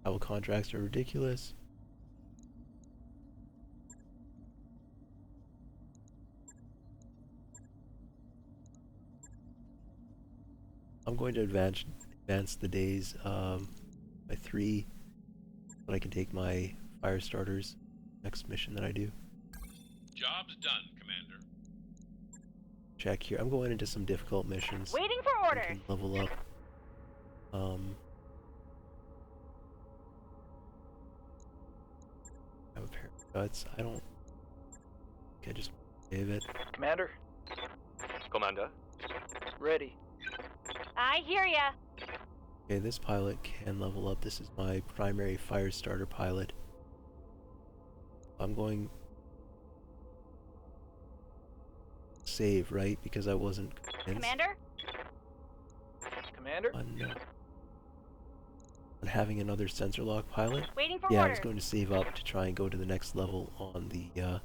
Travel contracts are ridiculous. I'm going to advance the days by 3, but I can take my fire starters next mission that I do. Job's done, Commander. Check here. I'm going into some difficult missions. Waiting for I orders. can level up. I have a pair of guts. I don't. Okay, just save it. Commander, Commander. ready. I hear ya. Okay, this pilot can level up. This is my primary fire starter pilot. I'm going save, right? Because I wasn't convinced Commander? Commander, on having another sensor lock pilot. Waiting for Yeah, I orders. was going to save up to try and go to the next level on the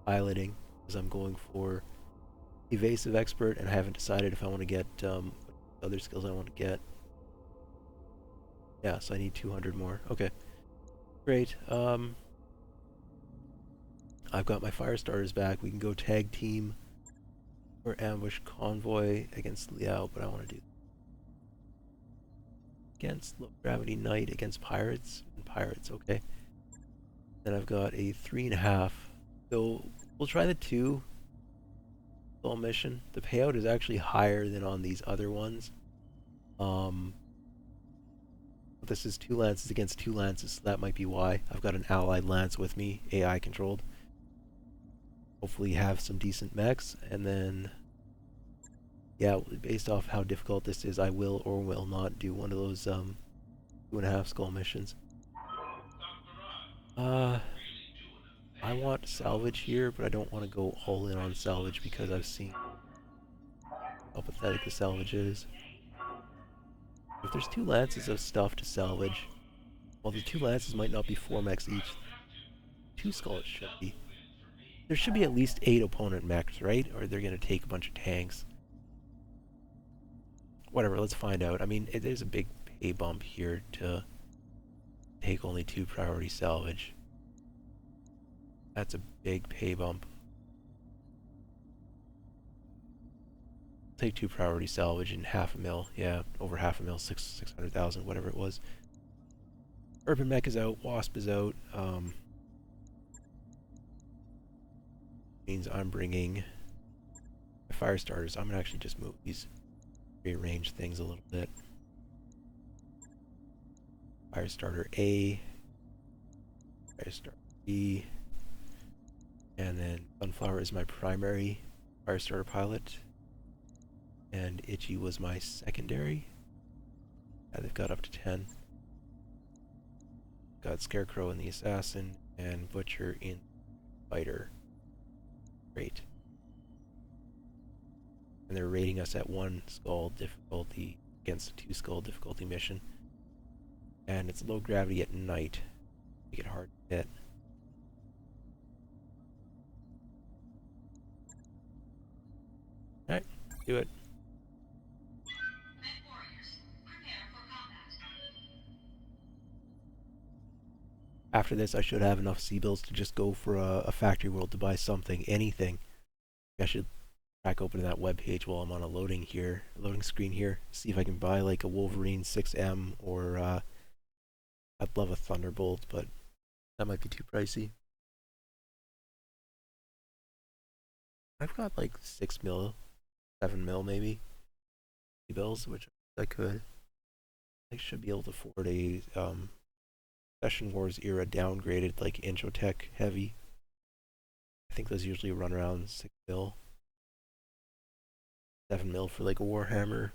piloting, because I'm going for evasive expert, and I haven't decided if I want to get other skills I want to get. Yeah, so I need 200 more. Okay, great. I've got my fire starters back. We can go tag team or ambush convoy against Liao, but I want to do against low gravity knight against pirates and pirates. Okay. Then I've got a 3.5. So we'll try the 2 full mission. The payout is actually higher than on these other ones. This is 2 lances against 2 lances, so that might be why. I've got an allied lance with me, AI controlled. Hopefully have some decent mechs, and then yeah, based off how difficult this is, I will or will not do one of those 2.5 skull missions. I want salvage here, but I don't want to go all in on salvage because I've seen how pathetic the salvage is. If there's 2 lances of stuff to salvage, well, the 2 lances might not be 4 mechs each. 2 skulls should be. There should be at least 8 opponent mechs, right? Or they're gonna take a bunch of tanks. Whatever, let's find out. I mean, there's a big pay bump here to take only 2 priority salvage. That's a big pay bump. Take 2 priority salvage and 500,000. Yeah, over 500,000, 600,000, whatever it was. Urban Mech is out. Wasp is out. Means I'm bringing my fire starters. I'm gonna actually just move these, rearrange things a little bit. Fire starter A, fire starter B, and then Sunflower is my primary fire starter pilot. and Itchy was my secondary. Yeah, they've got up to 10. Got Scarecrow in the Assassin, and Butcher in Fighter. Great. And they're rating us at 1 skull difficulty against a 2 skull difficulty mission. And it's low gravity at night. Make it hard to hit. Alright, do it. After this, I should have enough C-bills to just go for a factory world to buy something, anything. I should crack open that web page while I'm on a loading screen here. See if I can buy like a Wolverine 6M or I'd love a Thunderbolt, but that might be too pricey. I've got like 6 mil, 7 mil maybe C-bills, which I could. I should be able to afford a Session Wars era downgraded like Inchotech heavy. I think those usually run around 6 mil. 7 mil for like a Warhammer.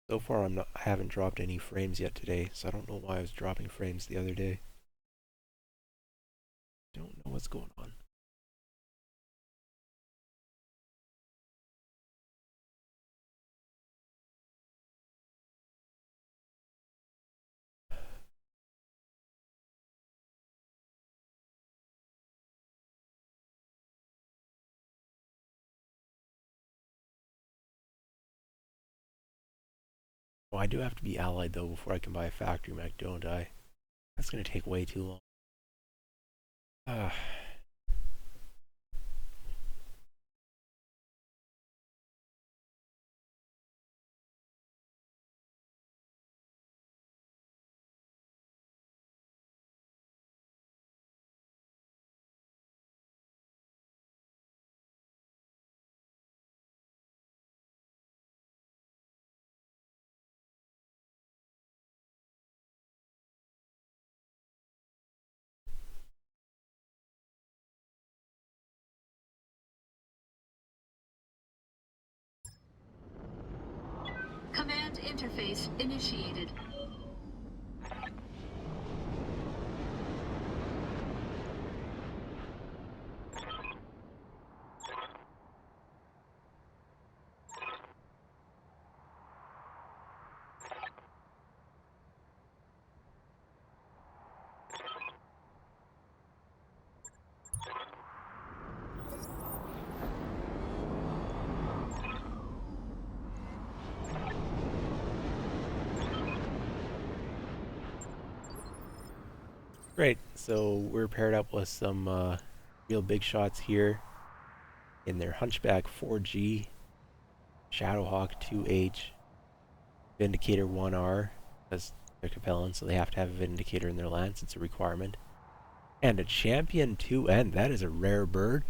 So far I haven't dropped any frames yet today, so I don't know why I was dropping frames the other day. Don't know what's going on. Oh, I do have to be allied though before I can buy a factory mech, don't I? That's gonna take way too long. Command interface initiated. Great, so we're paired up with some real big shots here in their Hunchback 4G, Shadowhawk 2H, Vindicator 1R, because they're Capellan, so they have to have a Vindicator in their lance, it's a requirement. And a Champion 2N, that is a rare bird.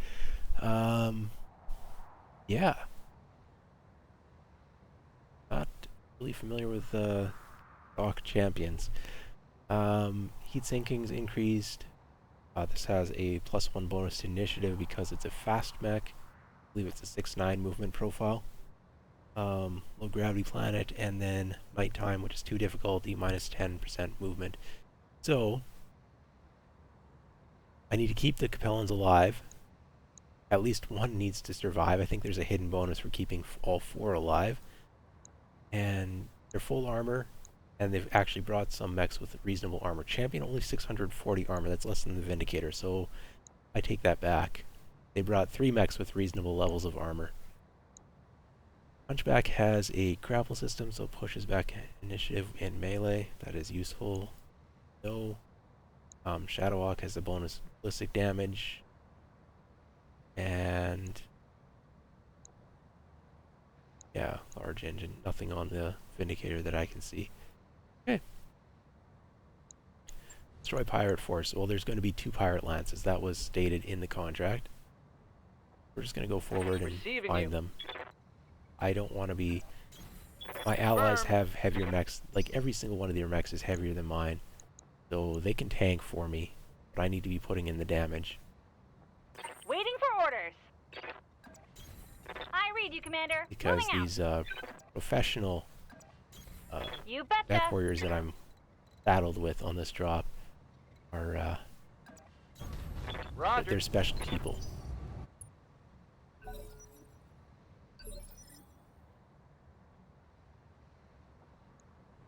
Yeah. Not really familiar with stock champions. Heat sinking's increased. This has a +1 bonus to initiative because it's a fast mech. I believe it's a 6/9 movement profile. Low gravity planet, and then nighttime, which is 2 difficulty, -10% movement. So I need to keep the Capellans alive. At least one needs to survive. I think there's a hidden bonus for keeping all 4 alive. And they're full armor, and they've actually brought some mechs with reasonable armor. Champion only 640 armor, that's less than the Vindicator, so I take that back. They brought 3 mechs with reasonable levels of armor. Hunchback has a grapple system, so pushes back initiative in melee. That is useful. No. Shadowhawk has a bonus ballistic damage. And yeah, large engine. Nothing on the Vindicator that I can see. Okay. Destroy pirate force. Well, there's going to be 2 pirate lances. That was stated in the contract. We're just going to go forward and find them. I don't want to be... My allies have heavier mechs. Like, every single one of their mechs is heavier than mine. So they can tank for me, but I need to be putting in the damage. Waiting for orders. I read you, Commander. Because Moving these professional out. You betcha. mech warriors that I'm saddled with on this drop are Roger. they're special people.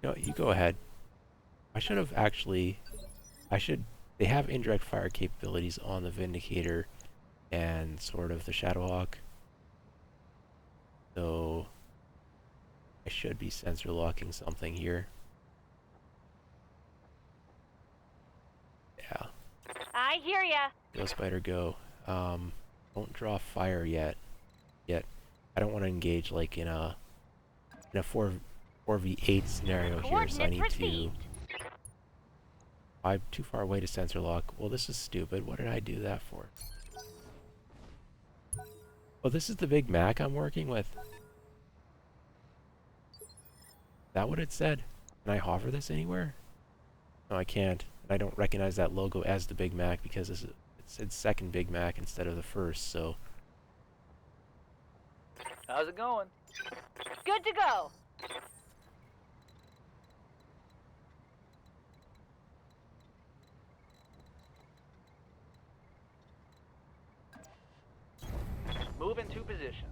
No, you go ahead. I should have actually... They have indirect fire capabilities on the Vindicator and sort of the Shadowhawk. So... I should be sensor locking something here. Yeah. I hear ya. Go, Spider, go. Don't draw fire yet. I don't want to engage like in a 4v8 scenario here, so I need Received. to... I'm too far away to sensor lock. Well, this is stupid. What did I do that for? Oh, this is the Big Mac I'm working with. Is that what it said? Can I hover this anywhere? No, I can't. And I don't recognize that logo as the Big Mac because it said second Big Mac instead of the first, so... How's it going? Good to go. Move into position.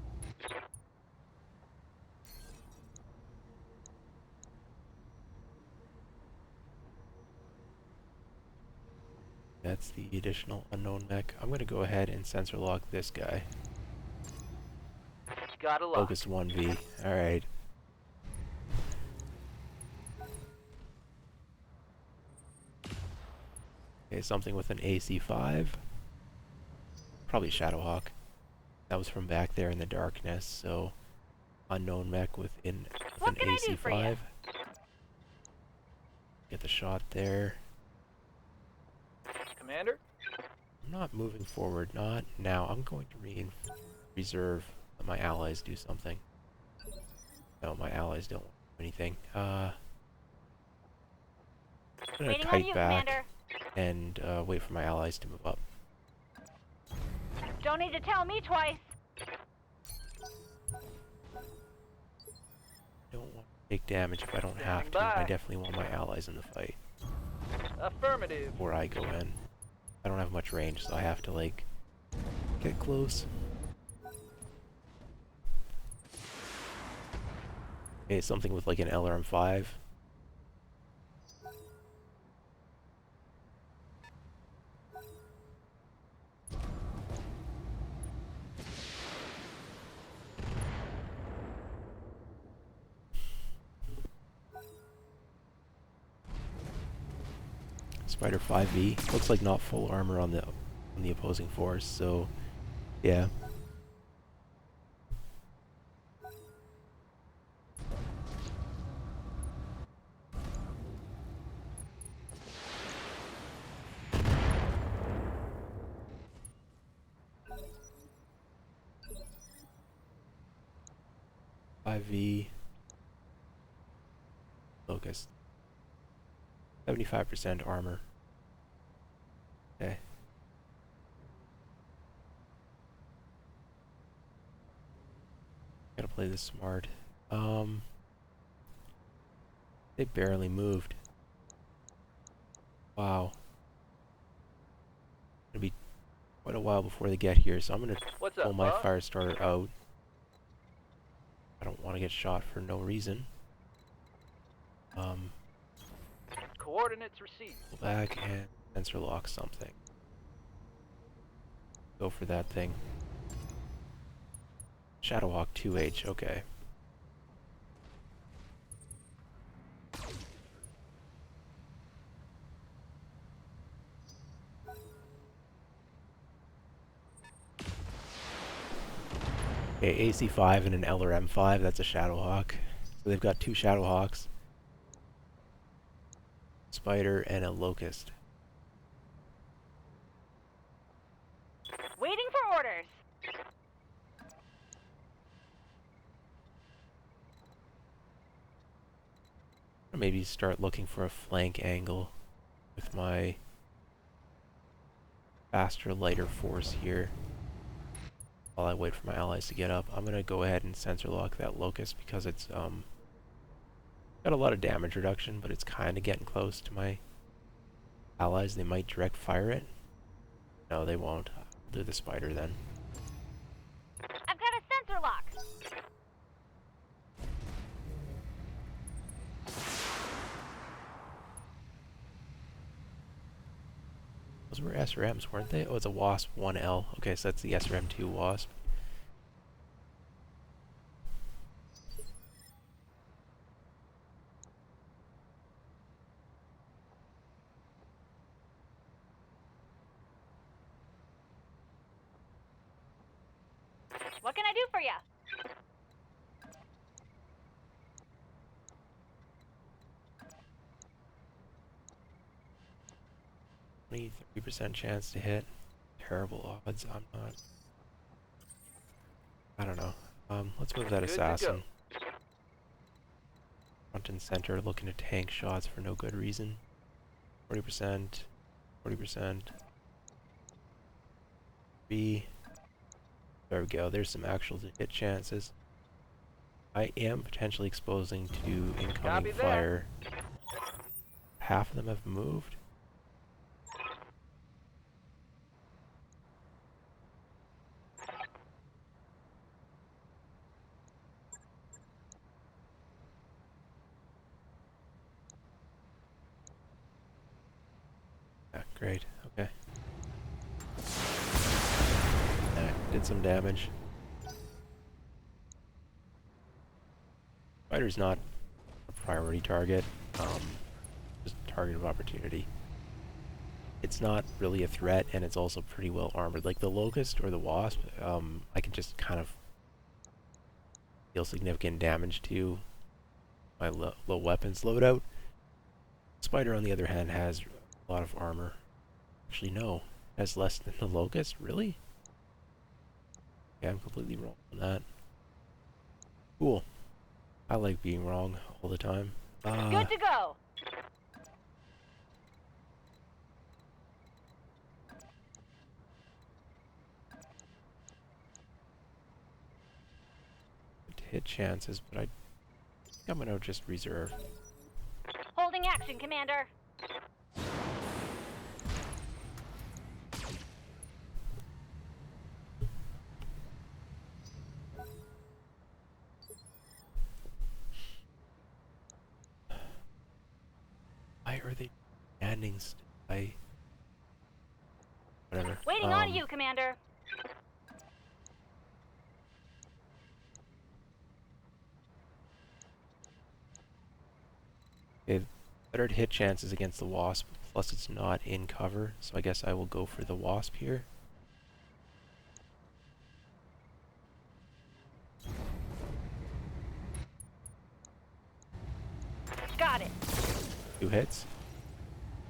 That's the additional unknown mech. I'm gonna go ahead and sensor lock this guy. Got a lock. Focus 1V. Alright. Okay, something with an AC5. Probably Shadowhawk. That was from back there in the darkness, so... Unknown mech with an What can I do for AC5. you? Get the shot there. Commander? I'm not moving forward, not now. I'm going to reserve, let my allies do something. No, my allies don't want to do anything. I'm gonna Waiting on kite you, back Commander. and wait for my allies to move up. Don't need to tell me twice. Don't want to take damage if I don't have to. I definitely want my allies in the fight Affirmative. before I go in. I don't have much range, so I have to, like, get close. Okay, something with, like, an LRM-5. Spider 5V. Looks like not full armor on the opposing force, so yeah. V Locust. 75% armor. Okay. Gotta play this smart. They barely moved. Wow. It'll be quite a while before they get here, so I'm gonna What's pull up, my boss? fire starter out. I don't want to get shot for no reason. Coordinates received. Pull back and sensor lock something. Go for that thing. Shadowhawk 2H, okay. Okay, AC5 and an LRM5, that's a Shadowhawk. So they've got two Shadowhawks. Spider and a Locust. Waiting for orders. I'll maybe start looking for a flank angle with my faster, lighter force here while I wait for my allies to get up. I'm gonna go ahead and sensor lock that locust because it's got a lot of damage reduction, but it's kind of getting close to my allies. They might direct fire it. No, they won't. I'll do the spider then. I've got a sensor lock. Those were SRMs, weren't they? Oh, it's a Wasp 1L. Okay, so that's the SRM2 Wasp. What can I do for you? 30% chance to hit. Terrible odds. I'm not. I don't know. Let's move that Good to assassin. Front and center, looking to tank shots for no good reason. 40%. 40%. B. There we go. There's some actual hit chances. I am potentially exposing to incoming Copy that. fire. Half of them have moved. Yeah, great. Okay. Did some damage. Spider's not a priority target. Just a target of opportunity. It's not really a threat, and it's also pretty well armored. Like the Locust or the Wasp, I can just kind of deal significant damage to my low weapons loadout. Spider, on the other hand, has a lot of armor. Actually, no. Has less than the Locust? Really? Yeah, I'm completely wrong on that. Cool. I like being wrong all the time. Good to go. Hit chances, but I think I'm gonna just reserve. Holding action, Commander. Why are they standing still? Whatever. Waiting on you, Commander. Okay, better hit chances against the Wasp, plus it's not in cover, so I guess I will go for the Wasp here. Got it. 2 hits.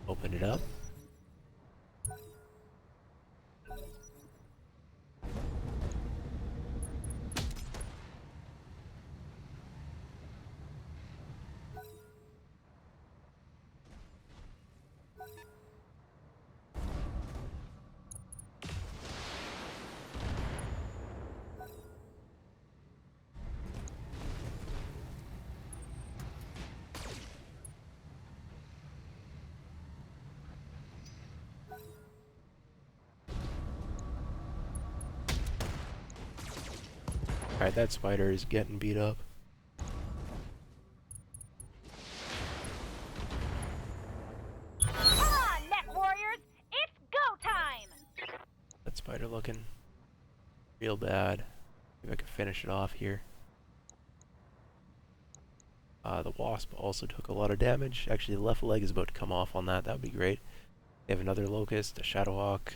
Open it up. Alright, that spider is getting beat up. Come on, Neck Warriors. It's go time. That spider looking real bad. Maybe I could finish it off here. The Wasp also took a lot of damage. Actually, the left leg is about to come off on that. That would be great. They have another Locust, a Shadowhawk.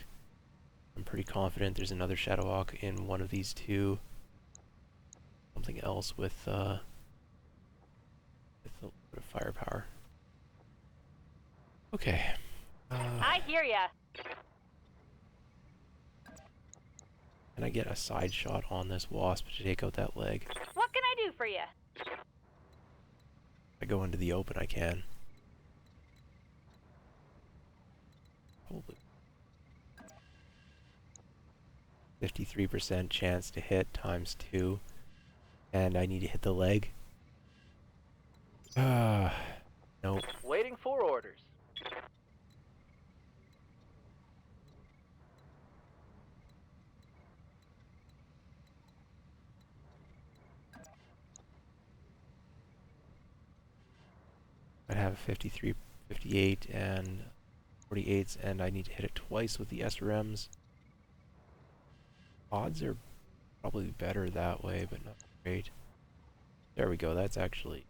I'm pretty confident there's another Shadowhawk in one of these two. Something else with a little bit of firepower. Okay. I hear ya. Can I get a side shot on this Wasp to take out that leg? What can I do for you? I go into the open, I can. Probably 53% chance to hit times 2, and I need to hit the leg. Nope. Waiting for orders. I have 53, 58, and 48s, and I need to hit it twice with the SRMs. Odds are probably better that way, but not great. There we go, that's actually...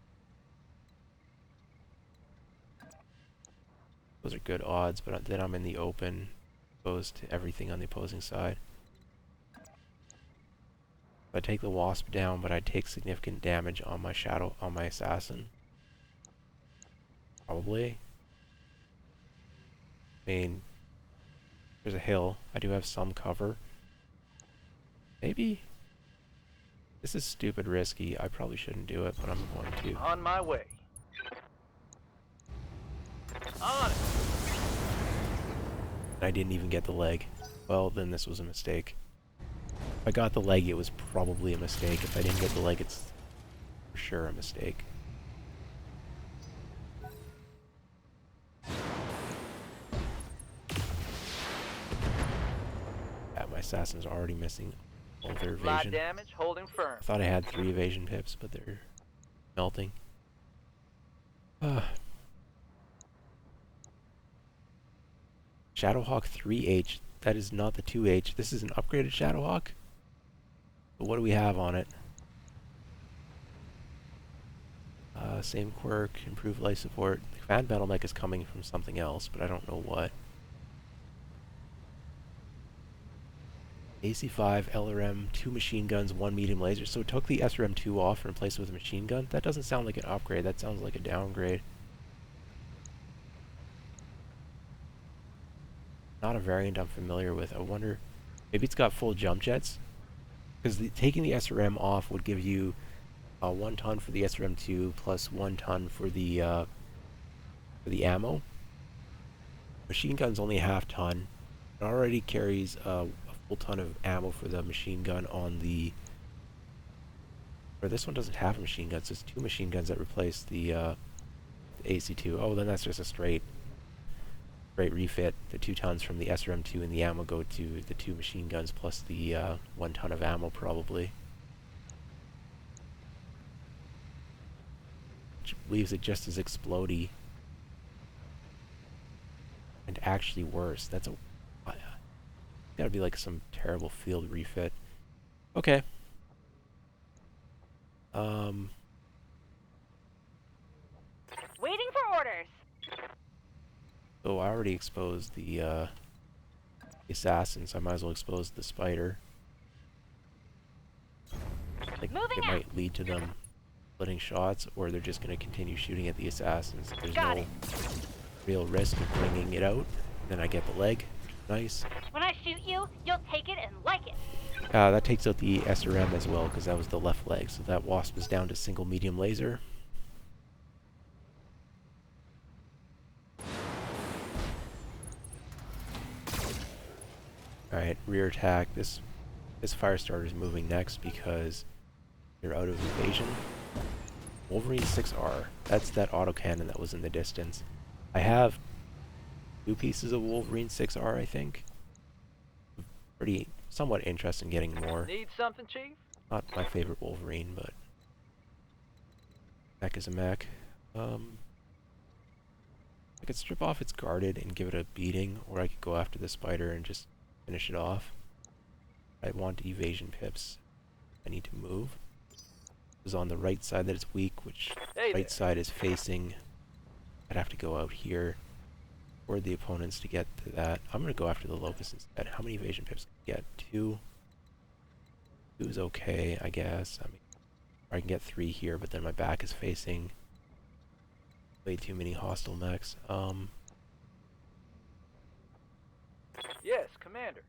Those are good odds, but then I'm in the open, exposed to everything on the opposing side. I take the Wasp down, but I take significant damage on my Shadow, on my Assassin. Probably. I mean, there's a hill. I do have some cover. Maybe? This is stupid risky. I probably shouldn't do it, but I'm going to. On my way. On it. I didn't even get the leg. Well, then this was a mistake. If I got the leg, it was probably a mistake. If I didn't get the leg, it's for sure a mistake. Yeah, my Assassin's already missing all their Light evasion. damage, holding firm. I thought I had 3 evasion pips, but they're melting. Shadowhawk 3H. That is not the 2H. This is an upgraded Shadowhawk. But what do we have on it? Same quirk, improved life support. The Fan Battletech is coming from something else, but I don't know what. AC5, LRM, 2 machine guns, 1 medium laser. So it took the SRM2 off and replaced it with a machine gun? That doesn't sound like an upgrade. That sounds like a downgrade. Not a variant I'm familiar with. I wonder, maybe it's got full jump jets? Because taking the SRM off would give you 1 ton for the SRM2 plus 1 ton for the ammo. Machine gun's only a half ton. It already carries a full ton of ammo for the machine gun on the... Or this one doesn't have a machine gun, so it's 2 machine guns that replace the AC2. Oh, then that's just a straight refit. The 2 tons from the SRM2 and the ammo go to the 2 machine guns plus the 1 ton of ammo probably. Which leaves it just as explodey. And actually worse. That's a... gotta be like some terrible field refit. Okay. Waiting for orders. So I already exposed the assassin, so I might as well expose the spider. Like, Moving it out. might lead to them splitting shots, or they're just going to continue shooting at the assassins. There's Got no it. real risk of bringing it out. Then I get the leg. Nice. When I shoot you, you'll take it and like it. That takes out the SRM as well, because that was the left leg. So that Wasp is down to single medium laser. Alright, rear attack. This fire starter is moving next because they're out of evasion. Wolverine 6R. That's that autocannon that was in the distance. I have 2 pieces of Wolverine 6R, I think. Pretty, somewhat interested in getting more. Need something, Chief? Not my favorite Wolverine, but mech is a mech. I could strip off its guarded and give it a beating, or I could go after the spider and just finish it off. I want evasion pips. I need to move. It was on the right side that it's weak, which Hey right there. side is facing. I'd have to go out here for the opponents to get to that. I'm going to go after the locust instead. How many evasion pips can I get? 2. 2 is okay, I guess. I mean, or I can get 3 here, but then my back is facing way too many hostile mechs. Yes, Commander.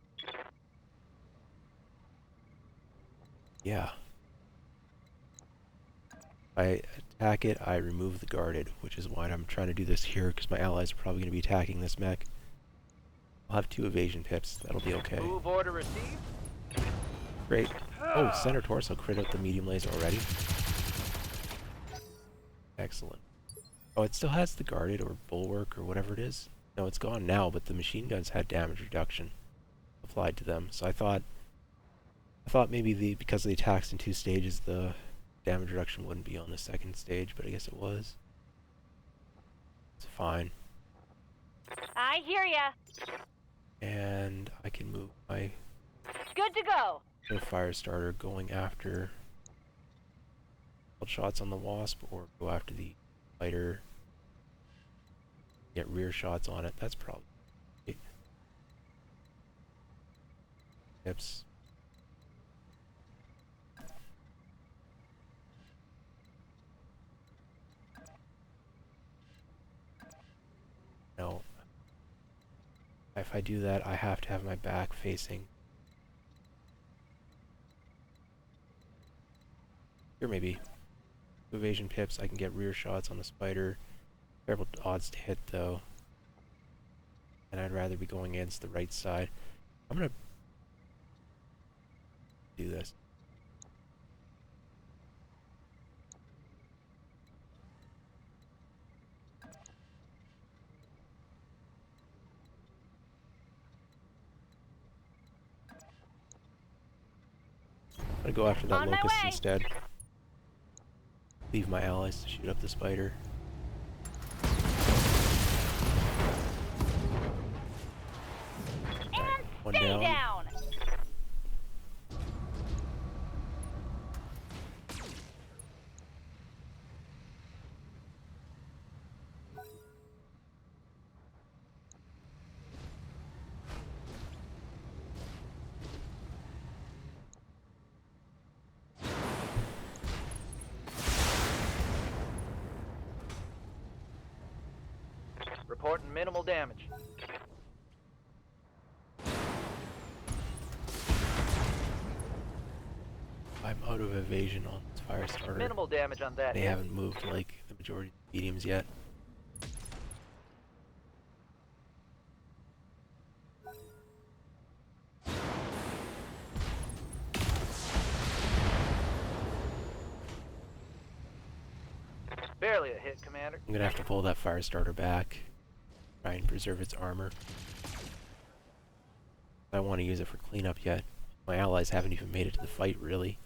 Yeah. I attack it, I remove the guarded, which is why I'm trying to do this here, because my allies are probably going to be attacking this mech. I'll have 2 evasion pips. That'll be okay. Move order received. Great. Oh, center torso crit out the medium laser already. Excellent. Oh, it still has the guarded or bulwark or whatever it is. No, it's gone now, but the machine guns had damage reduction applied to them. So I thought maybe because the attacks in 2 stages, the damage reduction wouldn't be on the 2nd stage, but I guess it was. It's fine. I hear ya. And I can move my Good to go. fire starter going after shots on the wasp, or go after the fighter, get rear shots on it. That's probably it. Tips. No. If I do that, I have to have my back facing. Here maybe. Evasion pips, I can get rear shots on the spider. Terrible odds to hit though. And I'd rather be going against the right side. I'm gonna do this. I'm gonna go after that On my locust way. instead. Leave my allies to shoot up the spider. And One stay down. down. Reporting minimal damage. I'm out of evasion on this fire starter. Minimal damage on that They hit. haven't moved like the majority of the mediums yet. Barely a hit, Commander. I'm gonna have to pull that fire starter back. Try and preserve its armor. I don't want to use it for cleanup yet. My allies haven't even made it to the fight, really.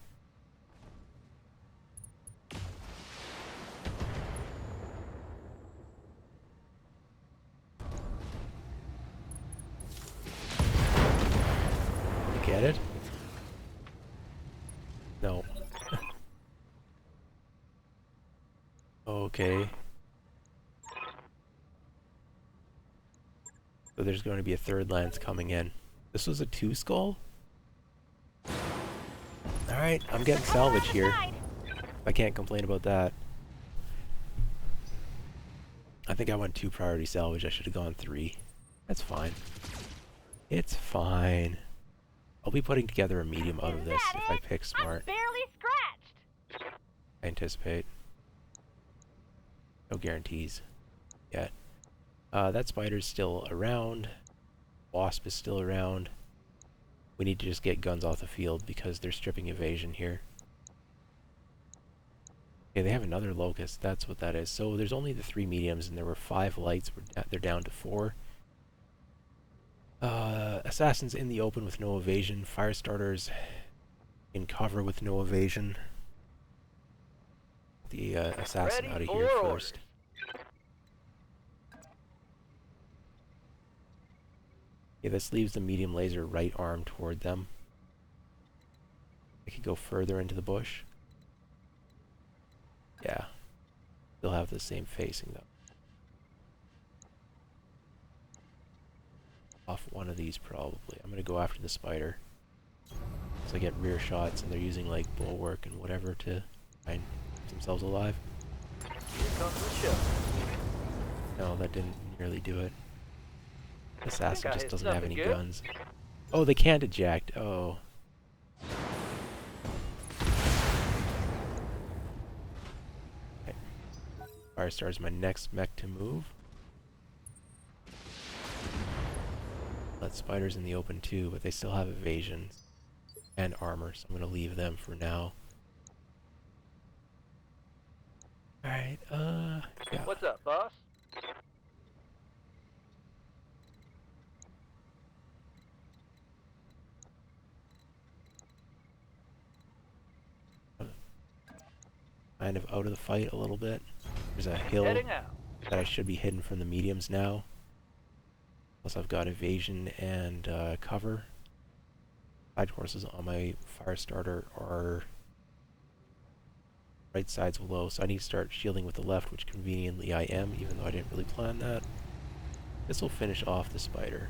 You get it? No. Okay. So there's going to be a 3rd lance coming in. This was a 2 skull? Alright, I'm getting salvage here. I can't complain about that. I think I went 2 priority salvage. I should have gone 3. That's fine. It's fine. I'll be putting together a medium out of this if I pick smart. I'm barely scratched. I anticipate. No guarantees yet. That spider's still around. Wasp is still around. We need to just get guns off the field because they're stripping evasion here. Okay, they have another locust. That's what that is. So there's only the 3 mediums, and there were 5 lights. They're down to 4. Assassins in the open with no evasion. Fire starters in cover with no evasion. The assassin Ready out of for here orders. first. Okay, this leaves the medium laser right arm toward them. I could go further into the bush. Yeah. They'll have the same facing though. Off one of these probably. I'm gonna go after the spider. So I get rear shots and they're using like bulwark and whatever to try and keep themselves alive. Here comes the show. No, that didn't nearly do it. Assassin I just hit doesn't have something any good. guns. Oh, they can't eject. Oh. Firestar is my next mech to move. Let spiders in the open too, but they still have evasion and armor, so I'm gonna leave them for now. Alright, yeah. What's up, boss? Kind of out of the fight a little bit. There's a hill Heading out. that I should be hidden from the mediums now. Plus I've got evasion and cover. Side horses on my fire starter are right sides below, so I need to start shielding with the left, which conveniently I am, even though I didn't really plan that. This will finish off the spider.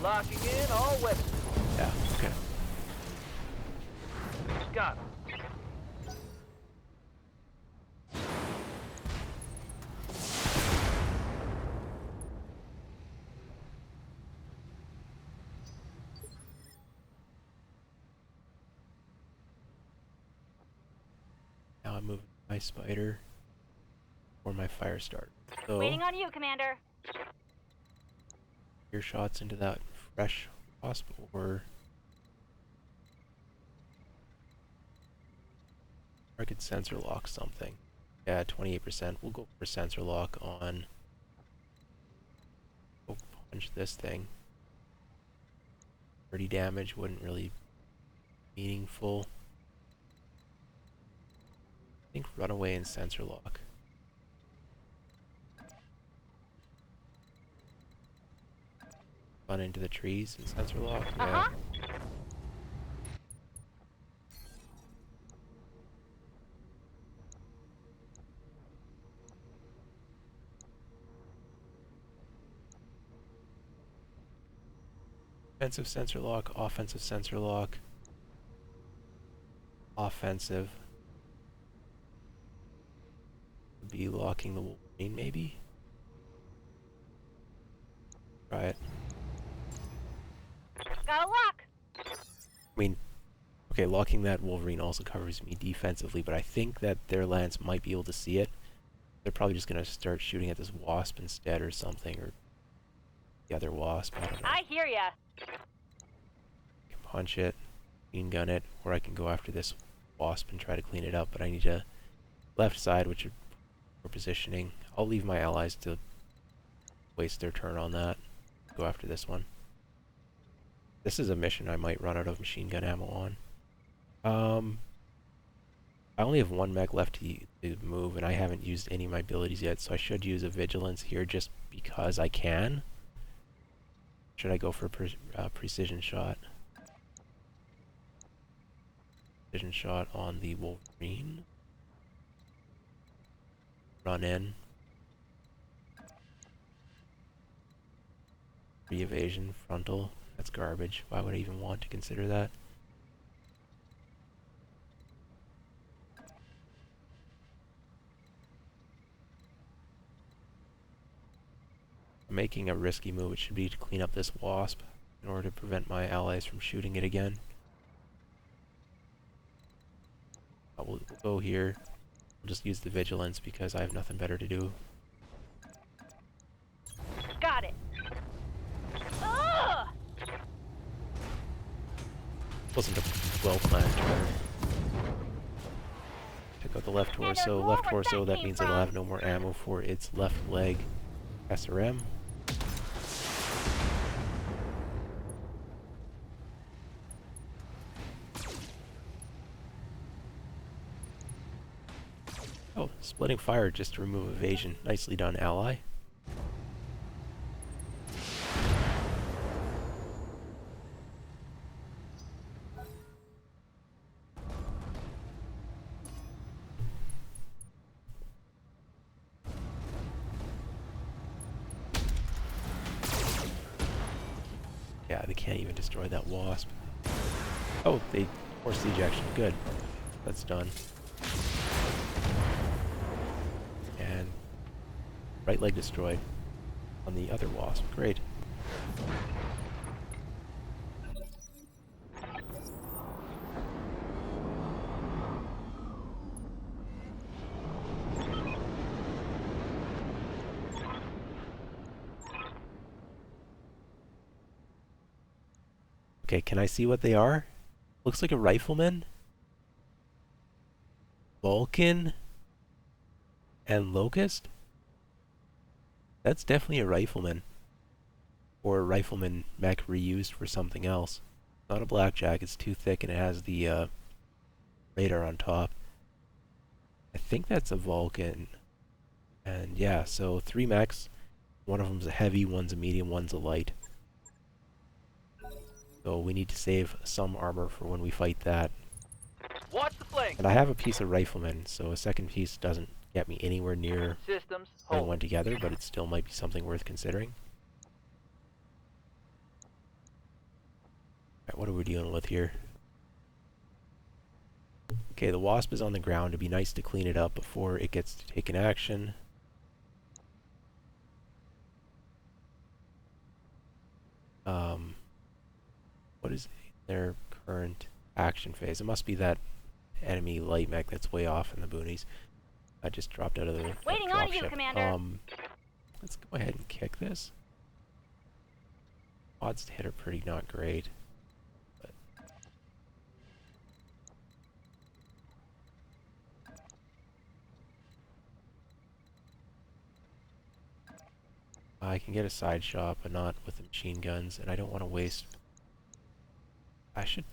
Locking in all weapons. Yeah, okay. Got him. Now I'm moving my spider or my fire starter. So Waiting on you, Commander. your shots into that fresh wasp, or I could sensor lock something. Yeah, 28%. We'll go for sensor lock on. Go punch this thing. 30 damage wouldn't really be meaningful. I think runaway and sensor lock. Run into the trees and sensor lock. Yeah. Uh-huh. Defensive sensor lock, offensive sensor lock. Offensive. Would be locking the Wolverine, maybe? Try it. Got a lock. I mean, okay, locking that Wolverine also covers me defensively, but I think that their lance might be able to see it. They're probably just gonna start shooting at this wasp instead or something, or the other wasp, I don't know. I hear ya. I can punch it, machine gun it, or I can go after this wasp and try to clean it up, but I need to left side, which is for positioning. I'll leave my allies to waste their turn on that. Go after this one. This is a mission I might run out of machine gun ammo on. I only have one mech left to move, and I haven't used any of my abilities yet, so I should use a vigilance here just because I can. Should I go for precision shot? Precision shot on the Wolverine. Run in. Free evasion, frontal. That's garbage. Why would I even want to consider that? I'm making a risky move. It should be to clean up this wasp in order to prevent my allies from shooting it again. We'll go here. I'll just use the vigilance because I have nothing better to do. Got it. Ugh! Wasn't a well-planned turn. Took out the left torso. more Left where torso, that that came means it'll from. have no more ammo for its left leg. SRM. Oh, splitting fire just to remove evasion. Nicely done, ally. Yeah, they can't even destroy that wasp. Oh, they forced the ejection. Good. That's done. And right leg destroyed on the other wasp. Great. Okay, can I see what they are? Looks like a rifleman. Vulcan. And Locust? That's definitely a rifleman. Or a rifleman mech reused for something else. Not a blackjack, it's too thick and it has the radar on top. I think that's a Vulcan. And yeah, so 3 mechs. One of them's a heavy, one's a medium, one's a light. So we need to save some armor for when we fight that. Watch the flank. And I have a piece of rifleman, so a second piece doesn't get me anywhere near Systems, putting hold. one together, but it still might be something worth considering. Alright, what are we dealing with here? Okay, the Wasp is on the ground. It'd be nice to clean it up before it gets to take an action. What is their current action phase? It must be that enemy light mech that's way off in the boonies. I just dropped out of the Waiting on you, dropship. Commander. Let's go ahead and kick this. Odds to hit are pretty not great. But I can get a side shot, but not with the machine guns, and I don't want to waste. I should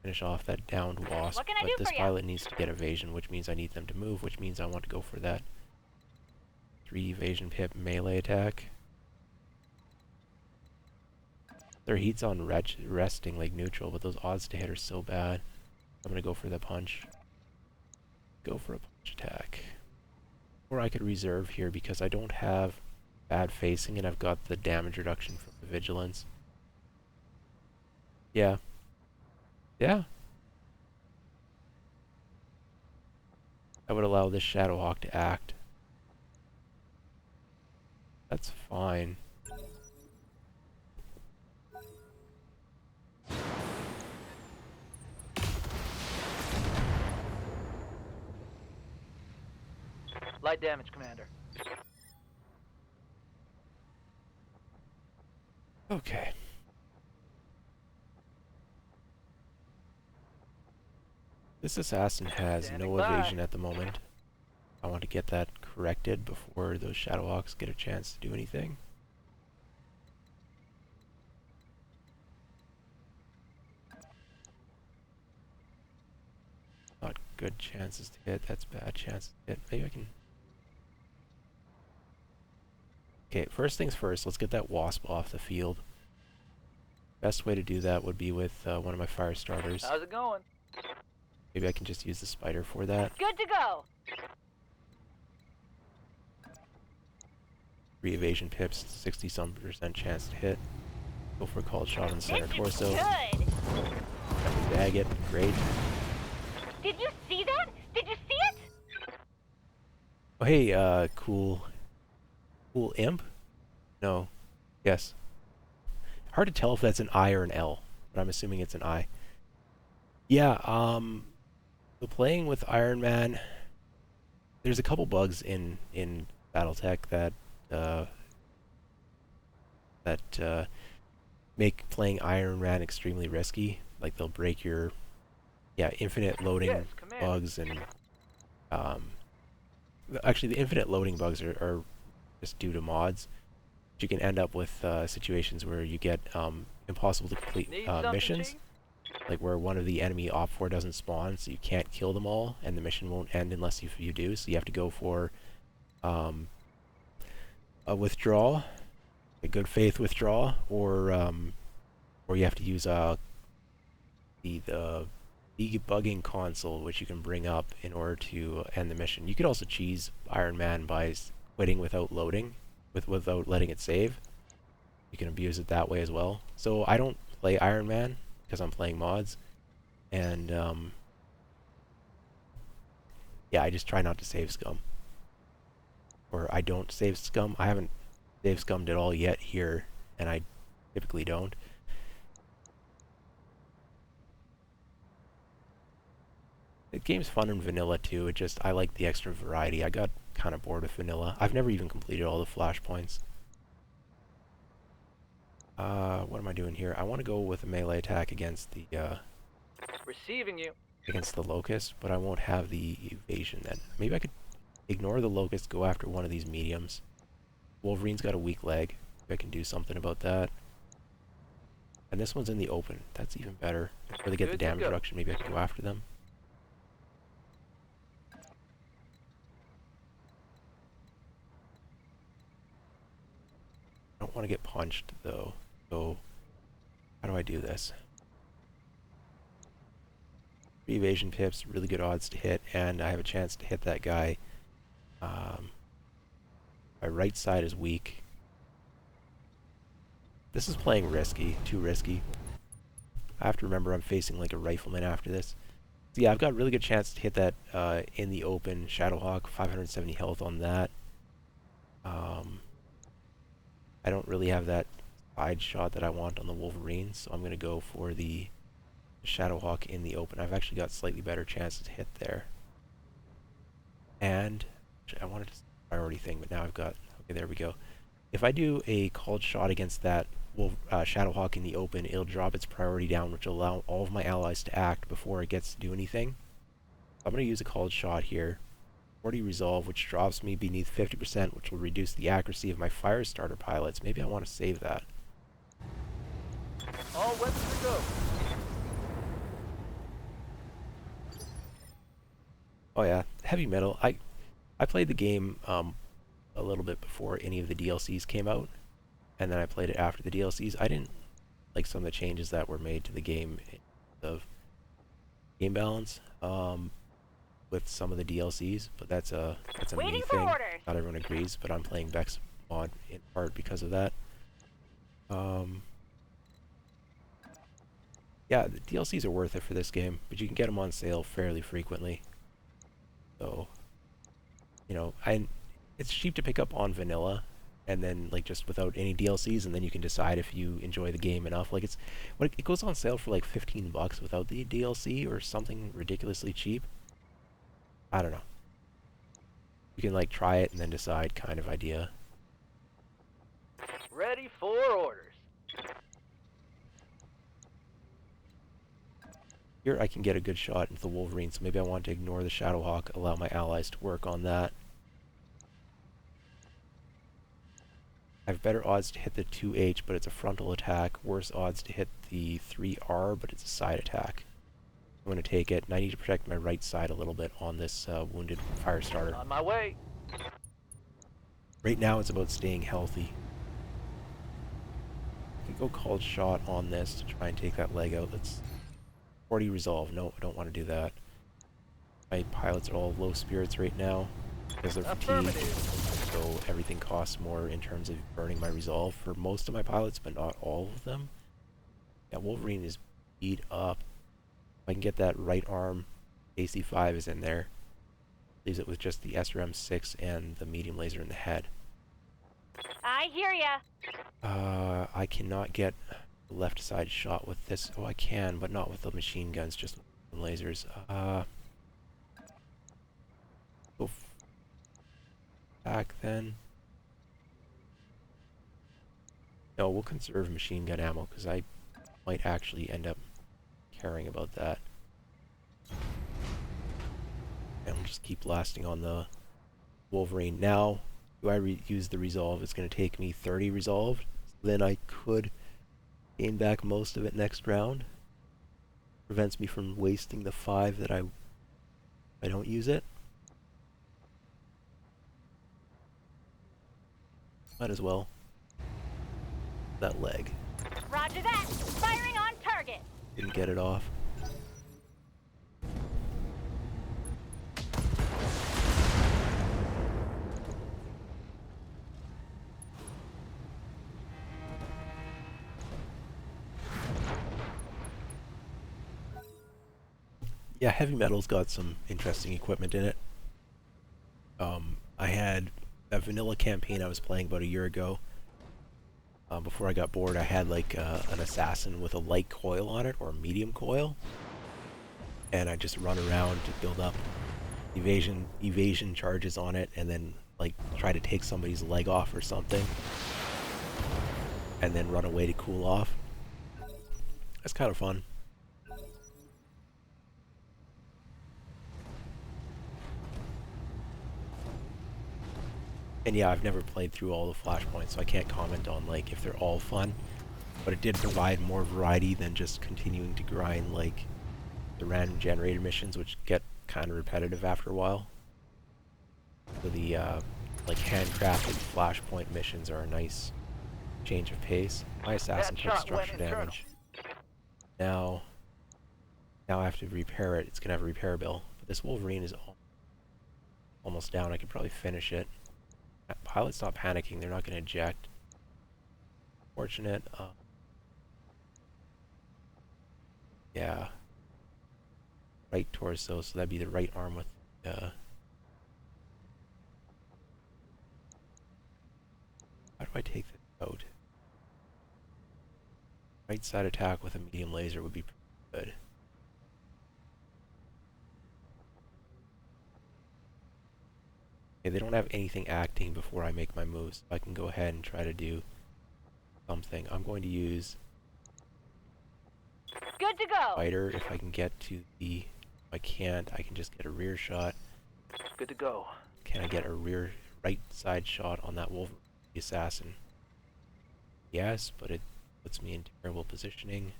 finish off that downed Wasp, What can I but do this for ya? pilot needs to get evasion, which means I need them to move, which means I want to go for that 3 evasion pip melee attack. Their heat's on resting like neutral, but those odds to hit are so bad. I'm gonna go for the punch. Go for a punch attack. Or I could reserve here because I don't have bad facing and I've got the damage reduction from the vigilance. Yeah. Yeah. I would allow this Shadowhawk to act. That's fine. Light damage, Commander. Okay. This assassin has Standing no by. evasion at the moment. I want to get that corrected before those Shadowhawks get a chance to do anything. Not good chances to hit, that's bad chances to hit. Maybe I can... Okay, first things first, let's get that Wasp off the field. Best way to do that would be with one of my fire starters. How's it going? Maybe I can just use the spider for that. Good to go. 3 evasion pips, 60-some% chance to hit. Go for a called shot on the center This is torso. good. Bag it, great. Did you see that? Did you see it? Oh hey, cool imp? No. Yes. Hard to tell if that's an I or an L, but I'm assuming it's an I. Yeah, so playing with Iron Man, there's a couple bugs in Battletech that make playing Iron Man extremely risky. Like they'll break your infinite loading Yes, Commander. bugs and actually the infinite loading bugs are just due to mods. You can end up with situations where you get impossible to complete Need something, missions. Chief? Like where one of the enemy op 4 doesn't spawn, so you can't kill them all, and the mission won't end unless you do. So you have to go for a withdrawal, a good faith withdrawal, or you have to use the debugging console, which you can bring up in order to end the mission. You could also cheese Iron Man by quitting without loading, without letting it save. You can abuse it that way as well. So I don't play Iron Man because I'm playing mods, and yeah, I just try not to save scum, or I don't save scum. I haven't save scummed at all yet here, and I typically don't. The game's fun in vanilla too. I like the extra variety. I got kind of bored with vanilla. I've never even completed all the flashpoints. What am I doing here? I want to go with a melee attack against the Receiving you. locust, but I won't have the evasion then. Maybe I could ignore the locust, go after one of these mediums. Wolverine's got a weak leg. Maybe I can do something about that. And this one's in the open. That's even better. Before they get the Good to damage go. reduction, maybe I can go after them. I don't want to get punched though. So how do I do this? 3 evasion pips, really good odds to hit, and I have a chance to hit that guy. My right side is weak. This is playing risky, too risky. I have to remember I'm facing like a rifleman after this. So yeah, I've got a really good chance to hit that in the open Shadowhawk, 570 health on that. I don't really have that side shot that I want on the Wolverine, so I'm going to go for the Shadowhawk in the open. I've actually got slightly better chances to hit there. And I wanted to priority thing, but now I've got, okay, there we go. If I do a called shot against that Shadowhawk in the open, it'll drop its priority down, which will allow all of my allies to act before it gets to do anything. I'm going to use a called shot here. 40 resolve, which drops me beneath 50%, which will reduce the accuracy of my fire starter pilots. Maybe I want to save that. All weapons to go. Oh yeah, heavy metal. I played the game a little bit before any of the DLCs came out, and then I played it after the DLCs. I didn't like some of the changes that were made to the game of game balance with some of the DLCs, but that's a me Waiting for thing. orders. Not everyone agrees, but I'm playing BEX mod in part because of that. Yeah, the DLCs are worth it for this game, but you can get them on sale fairly frequently. So, you know, it's cheap to pick up on vanilla, and then like just without any DLCs, and then you can decide if you enjoy the game enough. Like it goes on sale for like $15 without the DLC or something ridiculously cheap. I don't know. You can like try it and then decide, kind of idea. Ready for orders. Here I can get a good shot into the Wolverine, so maybe I want to ignore the Shadowhawk, allow my allies to work on that. I have better odds to hit the 2H, but it's a frontal attack. Worse odds to hit the 3R, but it's a side attack. I'm going to take it, and I need to protect my right side a little bit on this wounded fire starter. On my way. Right now it's about staying healthy. I can go called shot on this to try and take that leg out. That's 40 resolve. No, I don't want to do that. My pilots are all low spirits right now because they're fatigued, so everything costs more in terms of burning my resolve for most of my pilots, but not all of them. Yeah, Wolverine is beat up. If I can get that right arm, AC5 is in there. Leaves it with just the SRM-6 and the medium laser in the head. I hear ya. I cannot get the left side shot with this. Oh, I can, but not with the machine guns, just with lasers. Go back then. No, we'll conserve machine gun ammo because I might actually end up caring about that. And we'll just keep blasting on the Wolverine. Now, do I use the resolve? It's going to take me 30 resolved. Then I could gain back most of it next round. Prevents me from wasting the 5 that I don't use it. Might as well. That leg. Roger that. Firing on target. Didn't get it off. Yeah, heavy metal's got some interesting equipment in it. I had a vanilla campaign I was playing about a year ago. Before I got bored, I had like an assassin with a light coil on it, or a medium coil. And I just run around to build up evasion charges on it, and then like try to take somebody's leg off or something. and then run away to cool off. That's kind of fun. And yeah, I've never played through all the flashpoints, so I can't comment on like if they're all fun. But it did provide more variety than just continuing to grind like the random generator missions, which get kind of repetitive after a while. So the like handcrafted flashpoint missions are a nice change of pace. My assassin took structure damage. Now I have to repair it. It's gonna have a repair bill. But this Wolverine is almost down. I could probably finish it. Pilot's not panicking. They're not gonna eject. Fortunate. Yeah. Right torso, so that'd be the right arm with how do I take this out? Right side attack with a medium laser would be pretty good. Okay, they don't have anything acting before I make my moves, so I can go ahead and try to do something. I'm going to use Good to go. fighter if I can get to the... If I can't, I can just get a rear shot. Good to go. Can I get a rear right side shot on that Wolverine assassin? Yes, but it puts me in terrible positioning.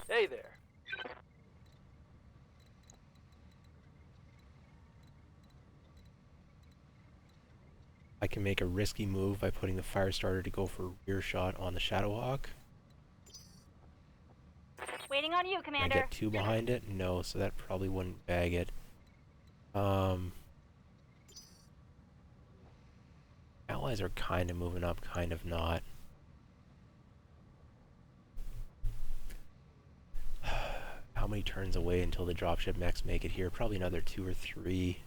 Hey there. I can make a risky move by putting the fire starter to go for a rear shot on the Shadowhawk. Waiting on you, Can I Commander. get two behind it? No, so that probably wouldn't bag it. Allies are kind of moving up, kind of not. How many turns away until the dropship mechs make it here? Probably another 2 or 3.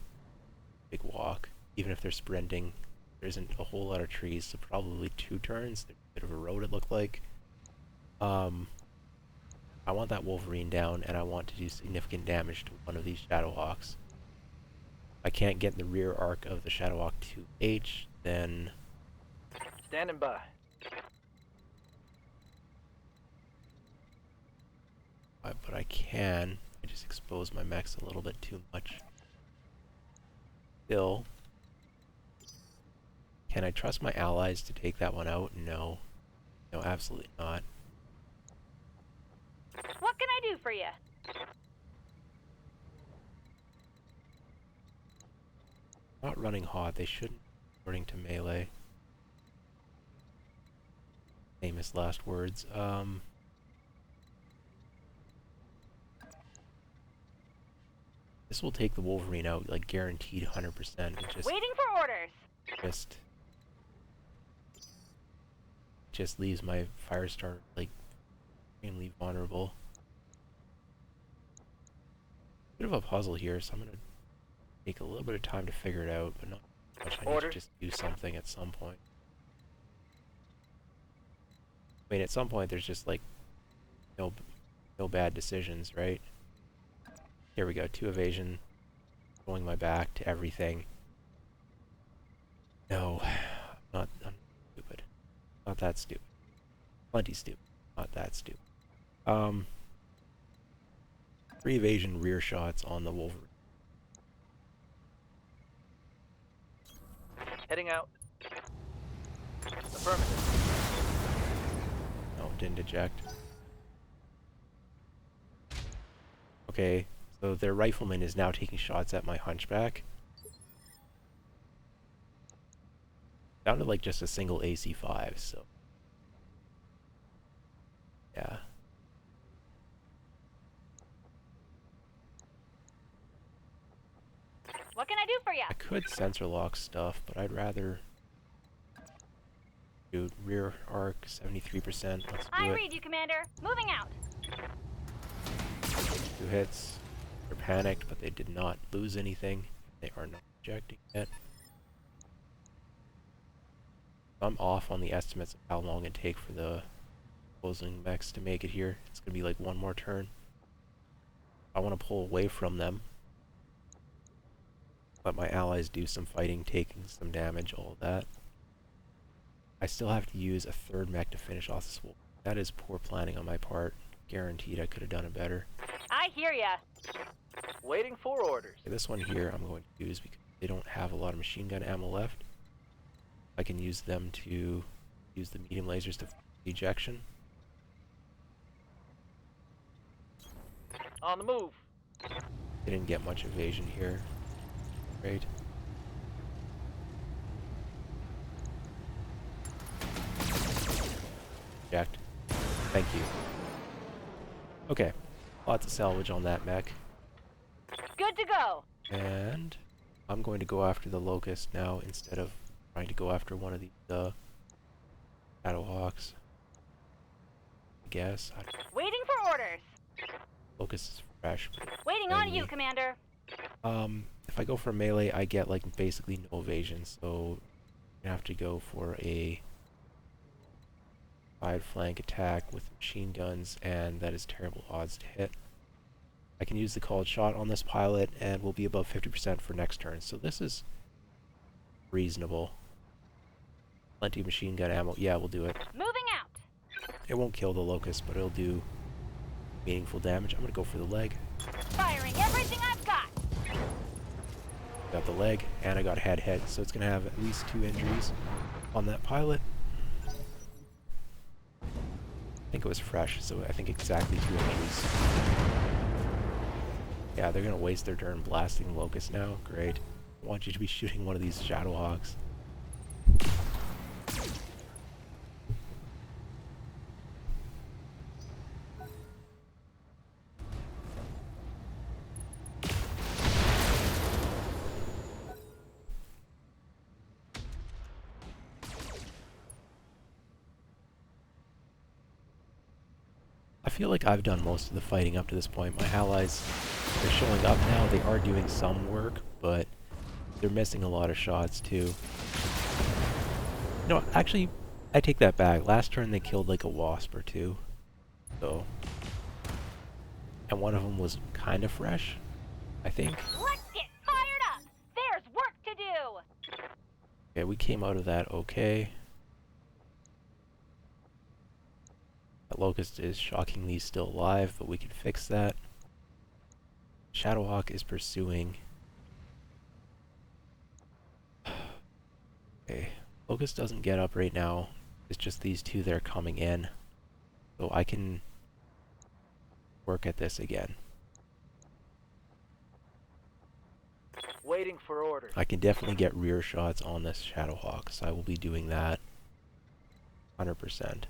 Big walk. Even if they're sprinting, there isn't a whole lot of trees, so probably 2 turns. There's a bit of a road, it looked like. I want that Wolverine down, and I want to do significant damage to one of these Shadowhawks. If I can't get the rear arc of the Shadowhawk to H, then... Standing by. But I can. I just expose my mechs a little bit too much. Still. Can I trust my allies to take that one out? No. No, absolutely not. What can I do for you? Not running hot. They shouldn't be resorting to melee. Famous last words. This will take the Wolverine out, like guaranteed 100%. It Waiting for orders. just leaves my Firestar like extremely vulnerable. Bit of a puzzle here, so I'm gonna take a little bit of time to figure it out, but not much. I need to just do something at some point. I mean, at some point there's just like no bad decisions, right? Here we go, 2 evasion, going my back to everything. No, I'm stupid. Not that stupid. Plenty stupid. Not that stupid. 3 evasion rear shots on the Wolverine. Heading out. Affirmative. No, didn't eject. Okay, so their rifleman is now taking shots at my hunchback. Sounded like just a single AC-5, so... yeah. What can I do for you? I could sensor lock stuff, but I'd rather... do rear arc, 73%. Let's do I it. read you, Commander. Moving out. 2 hits. They're panicked, but they did not lose anything. They are not ejecting yet. I'm off on the estimates of how long it take for the opposing mechs to make it here. It's gonna be like 1 more turn. I want to pull away from them. let my allies do some fighting, taking some damage, all of that. I still have to use a third mech to finish off this wolf. That is poor planning on my part. Guaranteed I could have done it better. I hear ya. Waiting for orders. Okay, this one here I'm going to use because they don't have a lot of machine gun ammo left. I can use them to use the medium lasers to ejection. On the move. Didn't get much evasion here. Great. Eject. Thank you. Okay. Lots of salvage on that mech. Good to go. And I'm going to go after the Locust now instead of trying to go after one of these Shadowhawks. I guess. Waiting for orders. Locust is fresh. Waiting on you, Commander. If I go for melee, I get like basically no evasion, so I have to go for a side flank attack with machine guns, and that is terrible odds to hit. I can use the called shot on this pilot, and we'll be above 50% for next turn, so this is reasonable. Plenty of machine gun ammo. Yeah, we'll do it. Moving out. It won't kill the Locust, but it'll do meaningful damage. I'm gonna go for the leg. Firing everything I've got. Got the leg, and I got head, so it's gonna have at least 2 injuries on that pilot. I think it was fresh, so I think exactly 2 injuries. Yeah, they're gonna waste their turn blasting Locust now. Great. I want you to be shooting one of these Shadowhawks. I feel like I've done most of the fighting up to this point. My allies are showing up now. They are doing some work, but they're missing a lot of shots too. No, actually, I take that back. Last turn they killed like a wasp or two. So, and one of them was kind of fresh, I think. Let's get fired up. There's work to do. Okay, we came out of that okay. That Locust is shockingly still alive, but we can fix that. Shadowhawk is pursuing. Okay, Locust doesn't get up right now. It's just these two that are coming in. So I can work at this again. Waiting for orders. I can definitely get rear shots on this Shadowhawk, so I will be doing that 100%.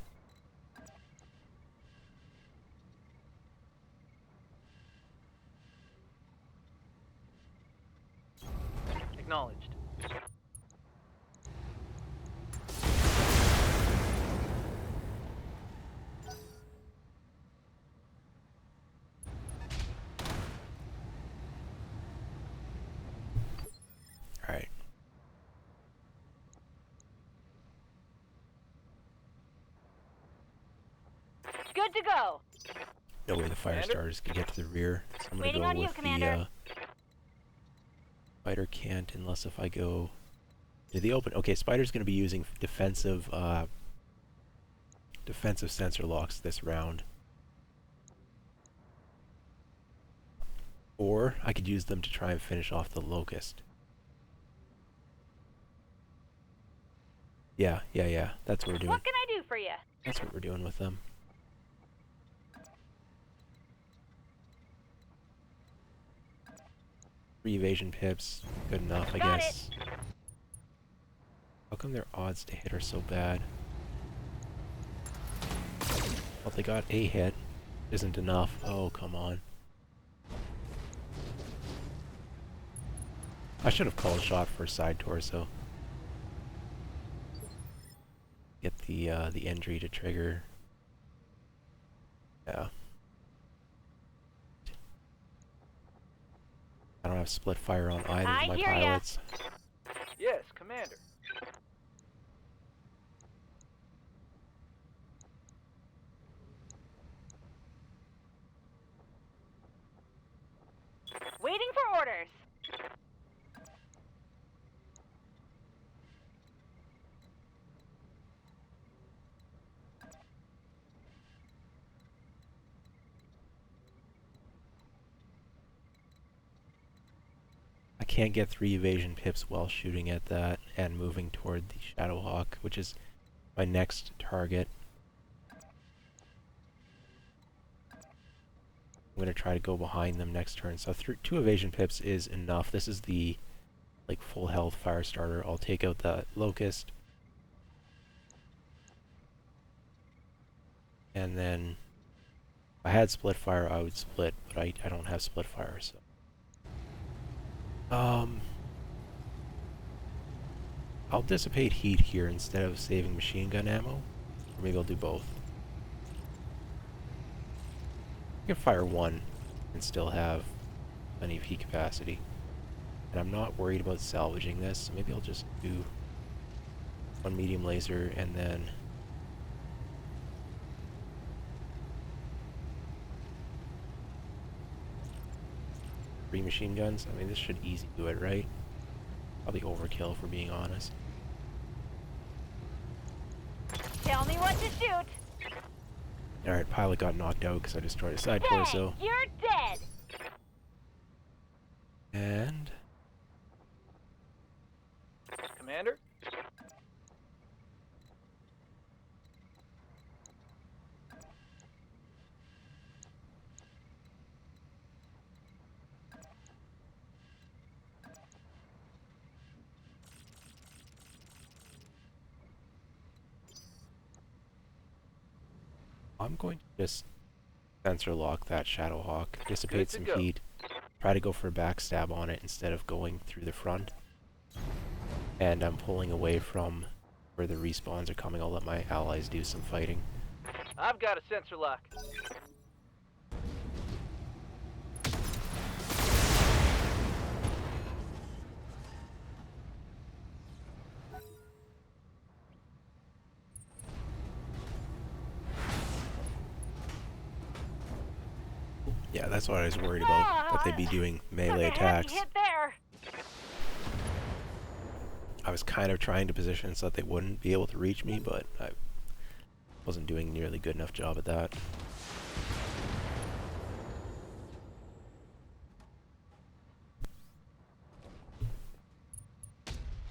Acknowledged. Alright. Good to go. No way the fire Commander? starters can get to the rear. So I'm gonna Waiting go on you, with Commander. the Spider can't unless if I go to the open. Okay, Spider's gonna be using defensive sensor locks this round. Or I could use them to try and finish off the Locust. Yeah. That's what we're doing. What can I do for you? That's what we're doing with them. Three evasion pips, good enough, I Got guess. How come their odds to hit are so bad? Well, they got a hit. Isn't enough. Oh, come on. I should have called a shot for side torso. Get the injury to trigger. Yeah. I don't have split fire on either I of my hear ya. pilots. Yes, Commander. Waiting for orders. can't get 3 evasion pips while shooting at that and moving toward the Shadowhawk, which is my next target. I'm going to try to go behind them next turn. So 2 evasion pips is enough. This is the like full health fire starter. I'll take out the Locust. And then if I had split fire, I would split, but I don't have split fire, so. I'll dissipate heat here instead of saving machine gun ammo. Or maybe I'll do both. I can fire 1 and still have plenty of heat capacity. And I'm not worried about salvaging this, so maybe I'll just do 1 medium laser and then 3 machine guns. I mean, this should easy do it, right? Probably overkill, if we're being honest. Tell me what to shoot. Alright, pilot got knocked out because I destroyed a side torso. You're dead. And Commander? I'm going to just sensor lock that Shadowhawk, dissipate Good some to go. heat, try to go for a backstab on it instead of going through the front. And I'm pulling away from where the respawns are coming. I'll let my allies do some fighting. I've got a sensor lock. Yeah, that's what I was worried about, that they'd be doing melee attacks. Hit there. I was kind of trying to position so that they wouldn't be able to reach me, but I wasn't doing a nearly good enough job at that.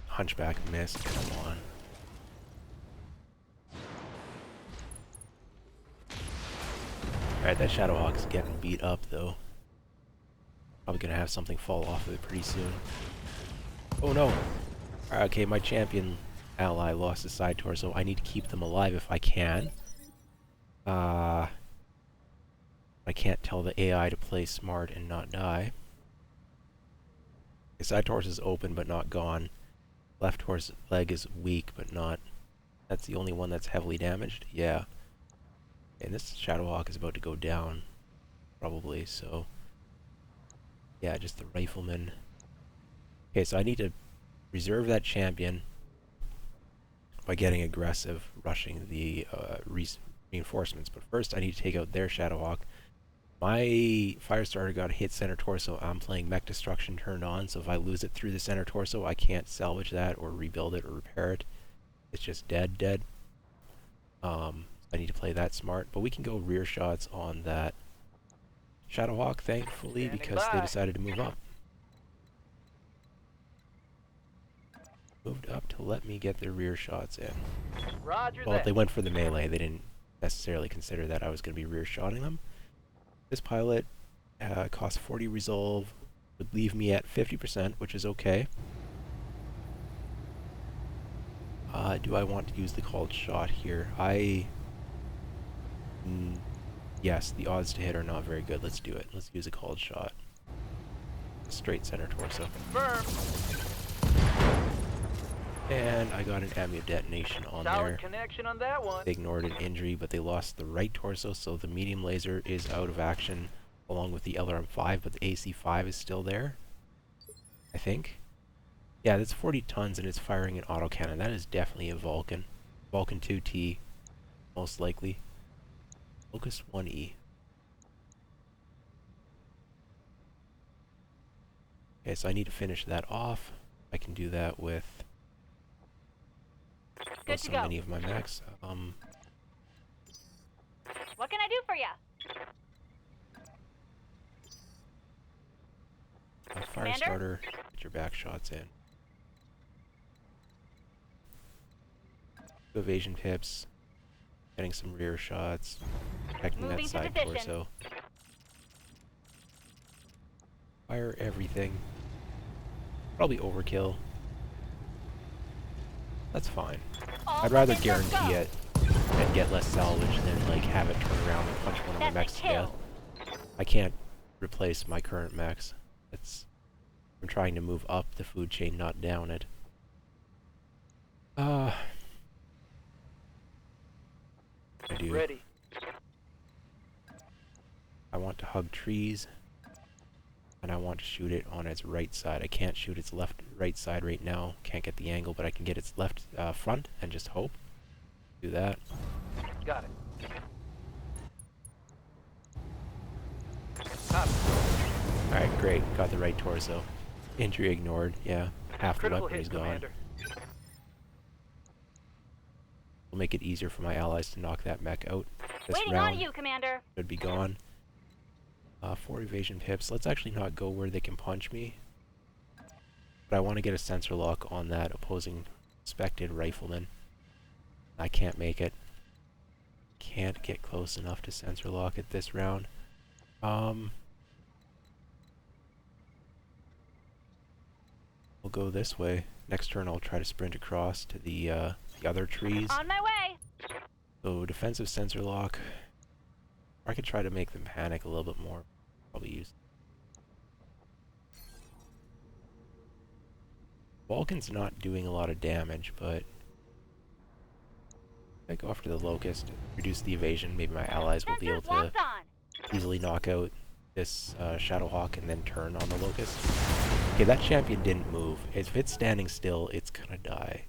Hunchback missed, come on. Alright, that Shadowhawk is getting beat up though. Probably gonna have something fall off of it pretty soon. Oh no! Alright, okay, my champion ally lost his side torso. I need to keep them alive if I can. I can't tell the AI to play smart and not die. His side torso is open but not gone. Left horse leg is weak but not... That's the only one that's heavily damaged? Yeah. And this Shadowhawk is about to go down, probably, so... Yeah, just the rifleman. Okay, so I need to reserve that champion by getting aggressive, rushing the reinforcements. But first I need to take out their Shadowhawk. My Firestarter got a hit center torso. I'm playing mech destruction turned on, so if I lose it through the center torso, I can't salvage that or rebuild it or repair it. It's just dead. I need to play that smart, but we can go rear shots on that Shadowhawk, thankfully, Standing because they by. decided to move up. Moved up to let me get their rear shots in. Roger Well, if that. they went for the melee, they didn't necessarily consider that I was going to be rear shotting them. This pilot cost 40 resolve, would leave me at 50%, which is okay. Do I want to use the called shot here? Yes, the odds to hit are not very good. Let's do it. Let's use a called shot. Straight center torso. Confirmed. And I got an ammo detonation on there. Solid connection on that one. They ignored an injury, but they lost the right torso, so the medium laser is out of action along with the LRM-5, but the AC-5 is still there, I think. Yeah, that's 40 tons and it's firing an autocannon. That is definitely a Vulcan. Vulcan 2T, most likely. Locust 1E. Okay, so I need to finish that off. I can do that with Good to so go. many of my mechs. What can I do for you? Firestarter Get your back shots in. Evasion pips. Getting some rear shots. Protecting that Moving to side position. torso. Fire everything. Probably overkill. That's fine. All I'd rather weapons, let's guarantee go. it and get less salvage than like have it turn around and punch one of the That's a mechs to death. kill. I can't replace my current mechs. I'm trying to move up the food chain, not down it. I do. Ready. I want to hug trees, and I want to shoot it on its right side. I can't shoot its right side right now. Can't get the angle, but I can get its left front and just hope. Do that. Got it. Copy. Alright, great. Got the right torso. Injury ignored. Yeah, half the Critical weapon is hit, gone. Commander. Will make it easier for my allies to knock that mech out. This Waiting round on you, Commander. should be gone. 4 evasion pips. Let's actually not go where they can punch me. But I want to get a sensor lock on that opposing suspected rifleman. I can't make it. Can't get close enough to sensor lock it this round. We'll go this way. Next turn I'll try to sprint across to the other trees. On my way. So defensive sensor lock. Or I could try to make them panic a little bit more. Probably use. Vulcan's not doing a lot of damage, but if I go after the locust, reduce the evasion, maybe my allies will be able Sensors to locked on. easily knock out this Shadowhawk and then turn on the locust. Okay, that champion didn't move. If it's standing still, it's gonna die.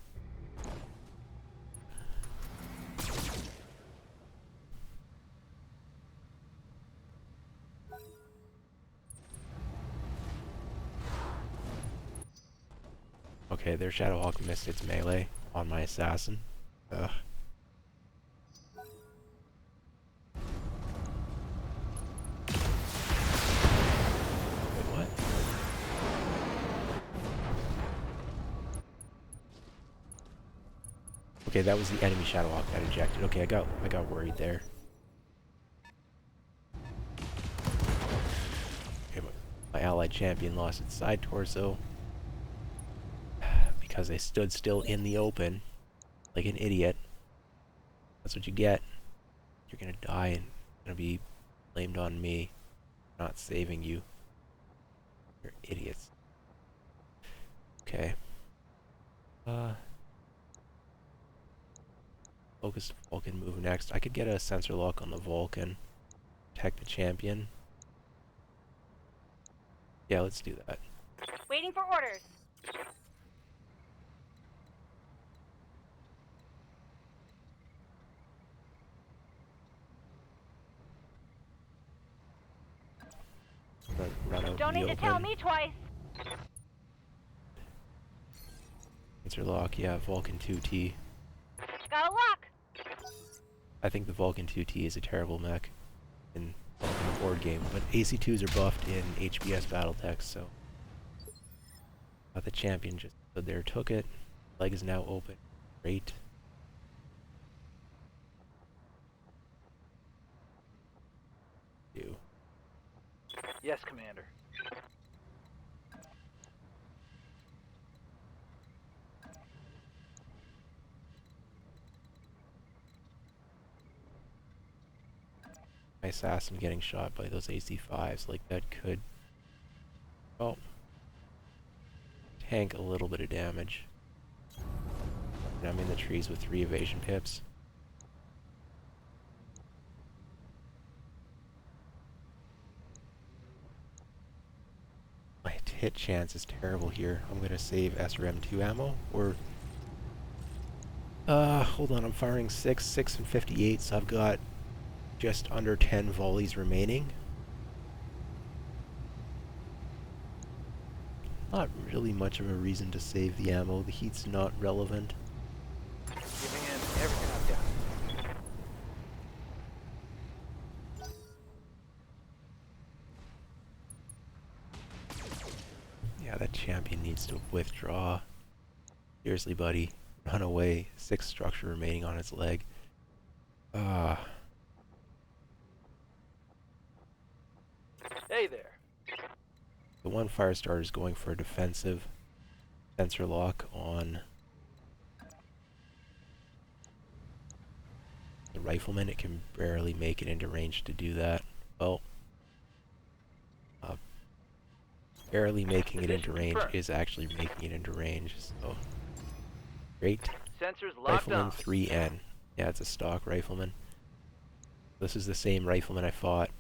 Okay, their Shadowhawk missed its melee on my assassin. Ugh. Wait, what? Okay, that was the enemy Shadowhawk that ejected. Okay, I got worried there. Okay, my allied champion lost its side torso because they stood still in the open like an idiot. That's what you get. You're gonna die and it's gonna be blamed on me for not saving you. You're idiots. Okay. Focus Vulcan move next. I could get a sensor lock on the Vulcan. Protect the champion. Yeah, let's do that. Waiting for orders. Run out Don't in need the to tell open. me twice. Sensor lock, yeah, Vulcan 2T. Got a lock. I think the Vulcan 2T is a terrible mech in the board game, but AC2s are buffed in HBS Battletech, so the champion just stood there, took it. Leg is now open. Great. Do. Yes, Commander. My assassin getting shot by those AC5s, like that could, well, tank a little bit of damage. And I'm in the trees with 3 evasion pips. My hit chance is terrible here. I'm gonna save SRM2 ammo, or hold on, I'm firing 6 and 58, so I've got just under 10 volleys remaining. Not really much of a reason to save the ammo. The heat's not relevant. Giving in everything I've got. Yeah, that champion needs to withdraw. Seriously, buddy. Run away. 6 structure remaining on its leg. Hey there. The one fire starter is going for a defensive sensor lock on the rifleman. It can barely make it into range to do that. Well, barely making it into range is actually making it into range. So great. Sensors locked Rifleman on. 3N. Yeah, it's a stock rifleman. This is the same rifleman I fought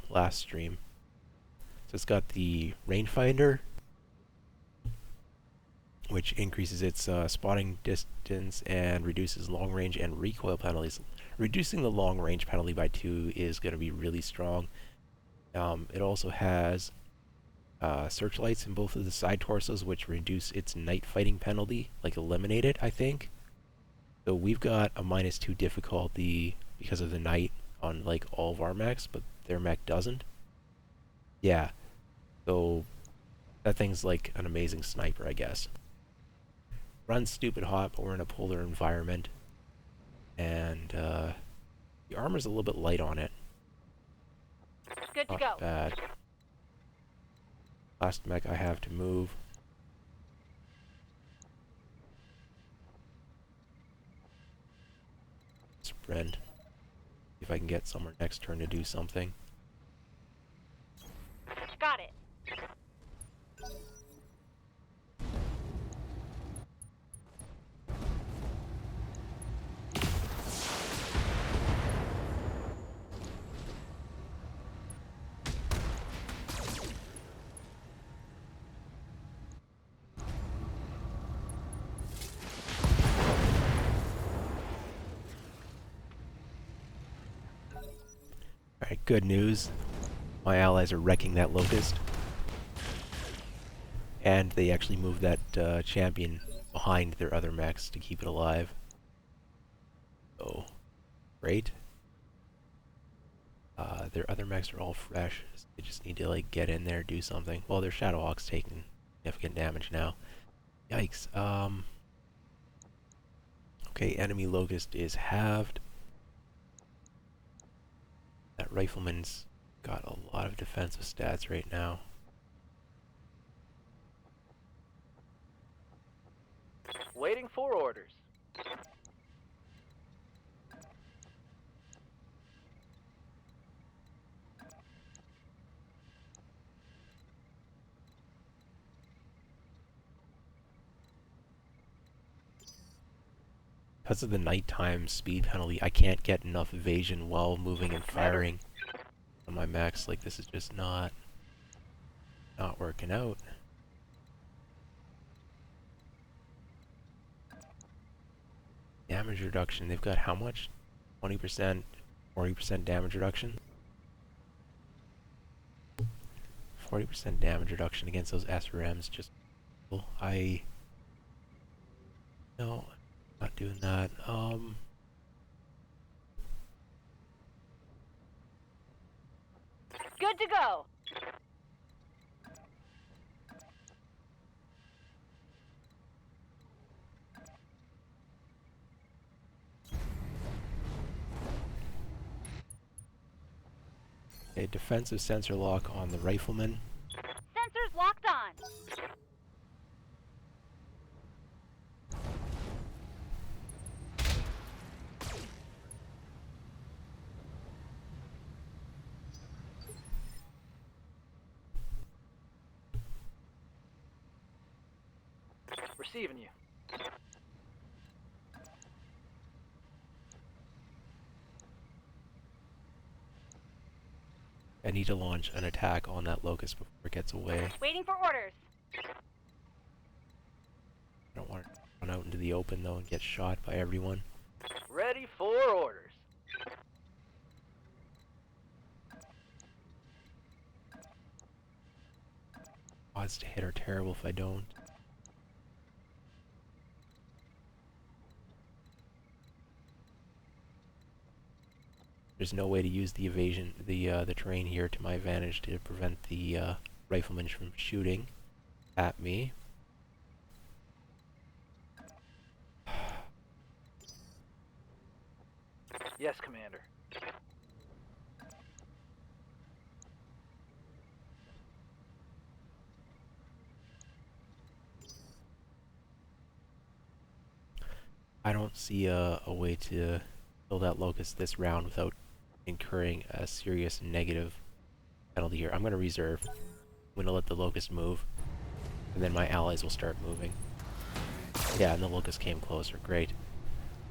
last stream. So it's got the rangefinder, which increases its spotting distance and reduces long range and recoil penalties. Reducing the long range penalty by 2 is going to be really strong. It also has searchlights in both of the side torsos, which reduce its night fighting penalty, like eliminate it, I think. So we've got a -2 difficulty because of the night on like all of our mechs, but their mech doesn't. Yeah, so that thing's like an amazing sniper, I guess. Runs stupid hot, but we're in a polar environment, and the armor's a little bit light on it. Good to Not go. bad. Last mech I have to move. Sprint. See if I can get somewhere next turn to do something. Got it. Alright, good news. My allies are wrecking that Locust. And they actually moved that champion behind their other mechs to keep it alive. So, great. Their other mechs are all fresh. So they just need to like get in there, do something. Well, their Shadowhawk's taking significant damage now. Yikes. Okay, enemy Locust is halved. That rifleman's got a lot of defensive stats right now. Waiting for orders. Because of the nighttime speed penalty, I can't get enough evasion while moving and firing on my max. Like, this is just not working out. Damage reduction, they've got how much? 20%, 40% damage reduction? 40% damage reduction against those SRMs, just... No, not doing that. Good to go. A defensive sensor lock on the rifleman. Sensors locked on. Receiving you. I need to launch an attack on that Locust before it gets away. Waiting for orders. I don't want to run out into the open though and get shot by everyone. Ready for orders. Odds to hit are terrible if I don't. There's no way to use the evasion, the terrain here to my advantage to prevent the riflemen from shooting. at me. Yes, Commander. I don't see a way to kill that locust this round without incurring a serious negative penalty here. I'm going to reserve. I'm going to let the locust move, and then my allies will start moving. Yeah, and the locust came closer. Great.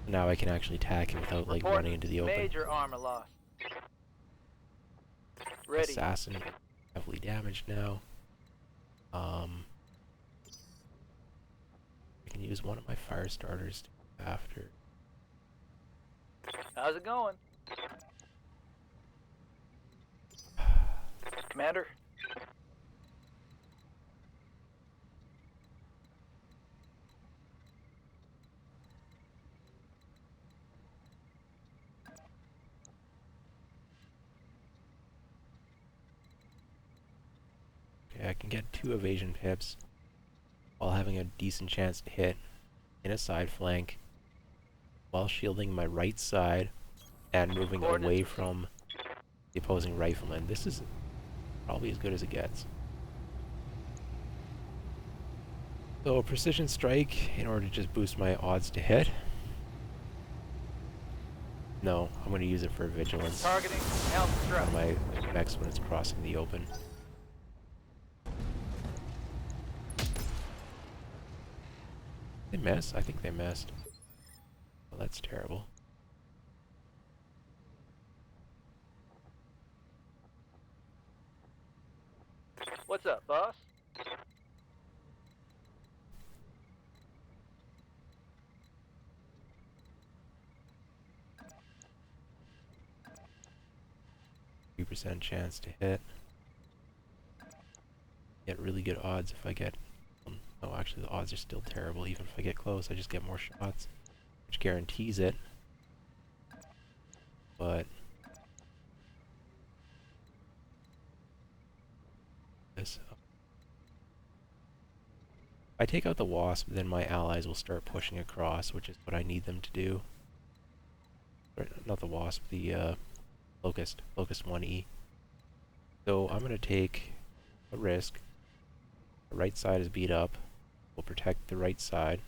Now I can actually attack him without like running into the open. Major armor loss. Ready. Assassin heavily damaged now. I can use one of my fire starters after. How's it going? Commander? Okay, I can get 2 evasion pips while having a decent chance to hit in a side flank while shielding my right side and moving away from the opposing rifleman. This is probably as good as it gets. So precision strike in order to just boost my odds to hit. No, I'm going to use it for vigilance Targeting Alpha on Strike. my BEX when it's crossing the open. They miss? I think they missed. Well, that's terrible. What's up, boss? %3 chance to hit. Get really good odds if I get... oh, actually the odds are still terrible. Even if I get close, I just get more shots, which guarantees it. But... this... if I take out the wasp, then my allies will start pushing across, which is what I need them to do. Or, not the wasp, the locust 1E. So I'm going to take a risk. The right side is beat up. We'll protect the right side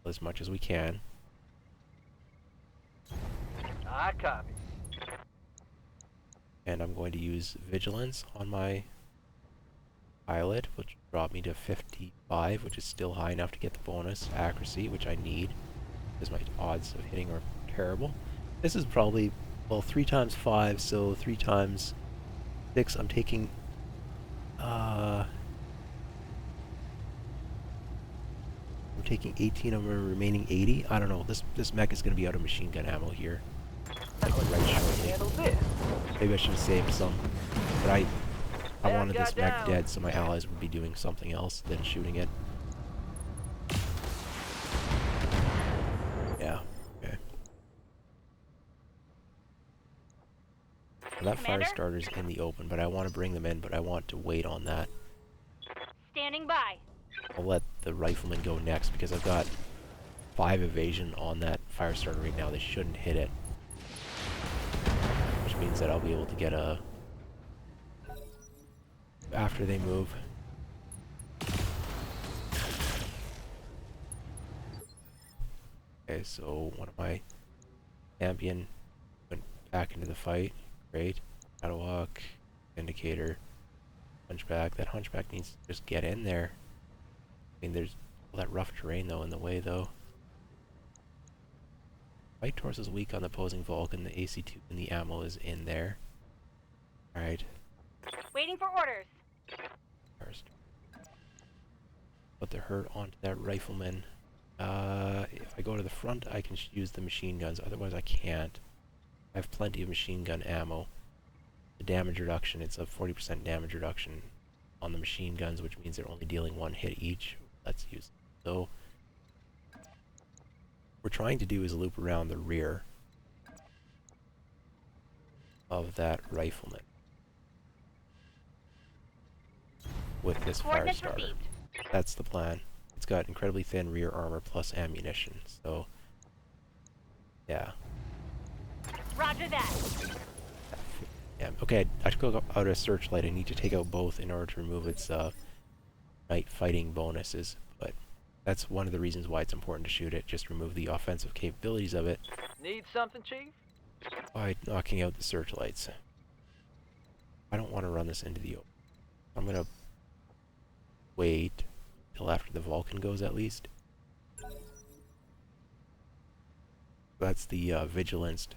as much as we can. I copy. And I'm going to use vigilance on my pilot, which brought me to 55, which is still high enough to get the bonus accuracy, which I need, because my odds of hitting are terrible. This is probably, well, 3 times 5, so 3 times 6. I'm taking, I'm taking 18 of my remaining 80. I don't know. This mech is going to be out of machine gun ammo here. Like right shortly. Handle this. Maybe I should have saved some, but I Bad wanted guy this mech down. dead, so my allies would be doing something else than shooting it. Yeah. Okay. Well, that fire Commander? starter's in the open, but I want to bring them in, but I want to wait on that. Standing by. I'll let the rifleman go next because I've got 5 evasion on that fire starter right now. They shouldn't hit it. Which means that I'll be able to get a... after they move. Okay, so one of my champion went back into the fight. Great. Catawalk, Indicator, Hunchback. That Hunchback needs to just get in there. I mean, there's all that rough terrain though in the way though. Right torso is weak on the opposing Vulcan. The AC2 and the ammo is in there. Alright. Waiting for orders. First. Put the hurt onto that rifleman. If I go to the front, I can use the machine guns. Otherwise, I can't. I have plenty of machine gun ammo. The damage reduction, it's a 40% damage reduction on the machine guns, which means they're only dealing 1 hit each. Let's use them. So, what we're trying to do is loop around the rear of that rifleman with this fire Coordinates starter. received. That's the plan. It's got incredibly thin rear armor plus ammunition, so yeah. Roger that. Yeah. Okay, I took out a searchlight. I need to take out both in order to remove its night fighting bonuses, but that's one of the reasons why it's important to shoot it. Just remove the offensive capabilities of it Need something, Chief? by knocking out the searchlights. I don't want to run this into the open. I'm gonna wait till after the Vulcan goes at least. That's the Vigilance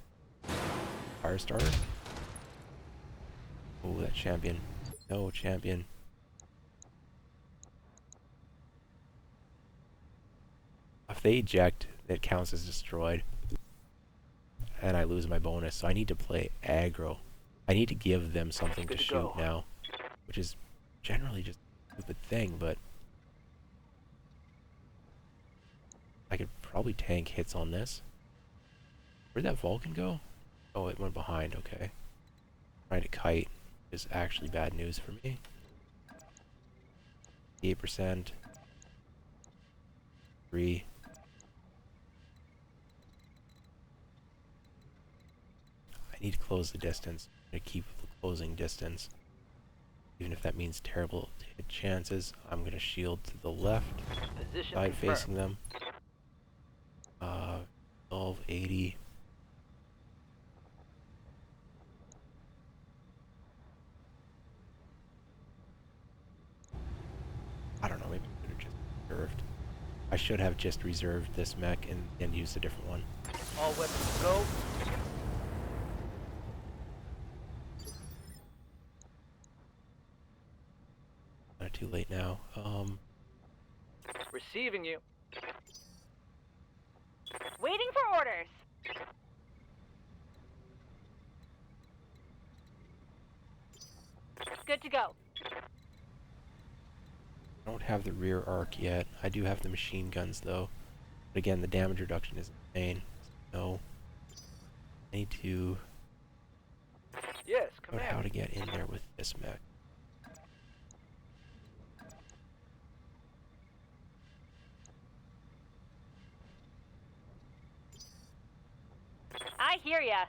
fire starter. Oh, that champion. No, champion. If they eject, it counts as destroyed. And I lose my bonus, so I need to play aggro. I need to give them something to shoot now, which is generally just a stupid thing, but I could probably tank hits on this. Where'd that Vulcan go? Oh, it went behind, okay. Trying to kite is actually bad news for me. 8%. 3. I need to close the distance. I'm gonna keep the closing distance. Even if that means terrible hit chances, I'm gonna shield to the left Position side confirmed. facing them. 1280. I don't know, maybe I could have just reserved. I should have just reserved this mech and used a different one. All weapons go. Too late now. Receiving you. Waiting for orders. Good to go. I don't have the rear arc yet. I do have the machine guns though. But again, the damage reduction is insane. So I need to Yes, figure out how command. to get in there with this mech. I hear ya.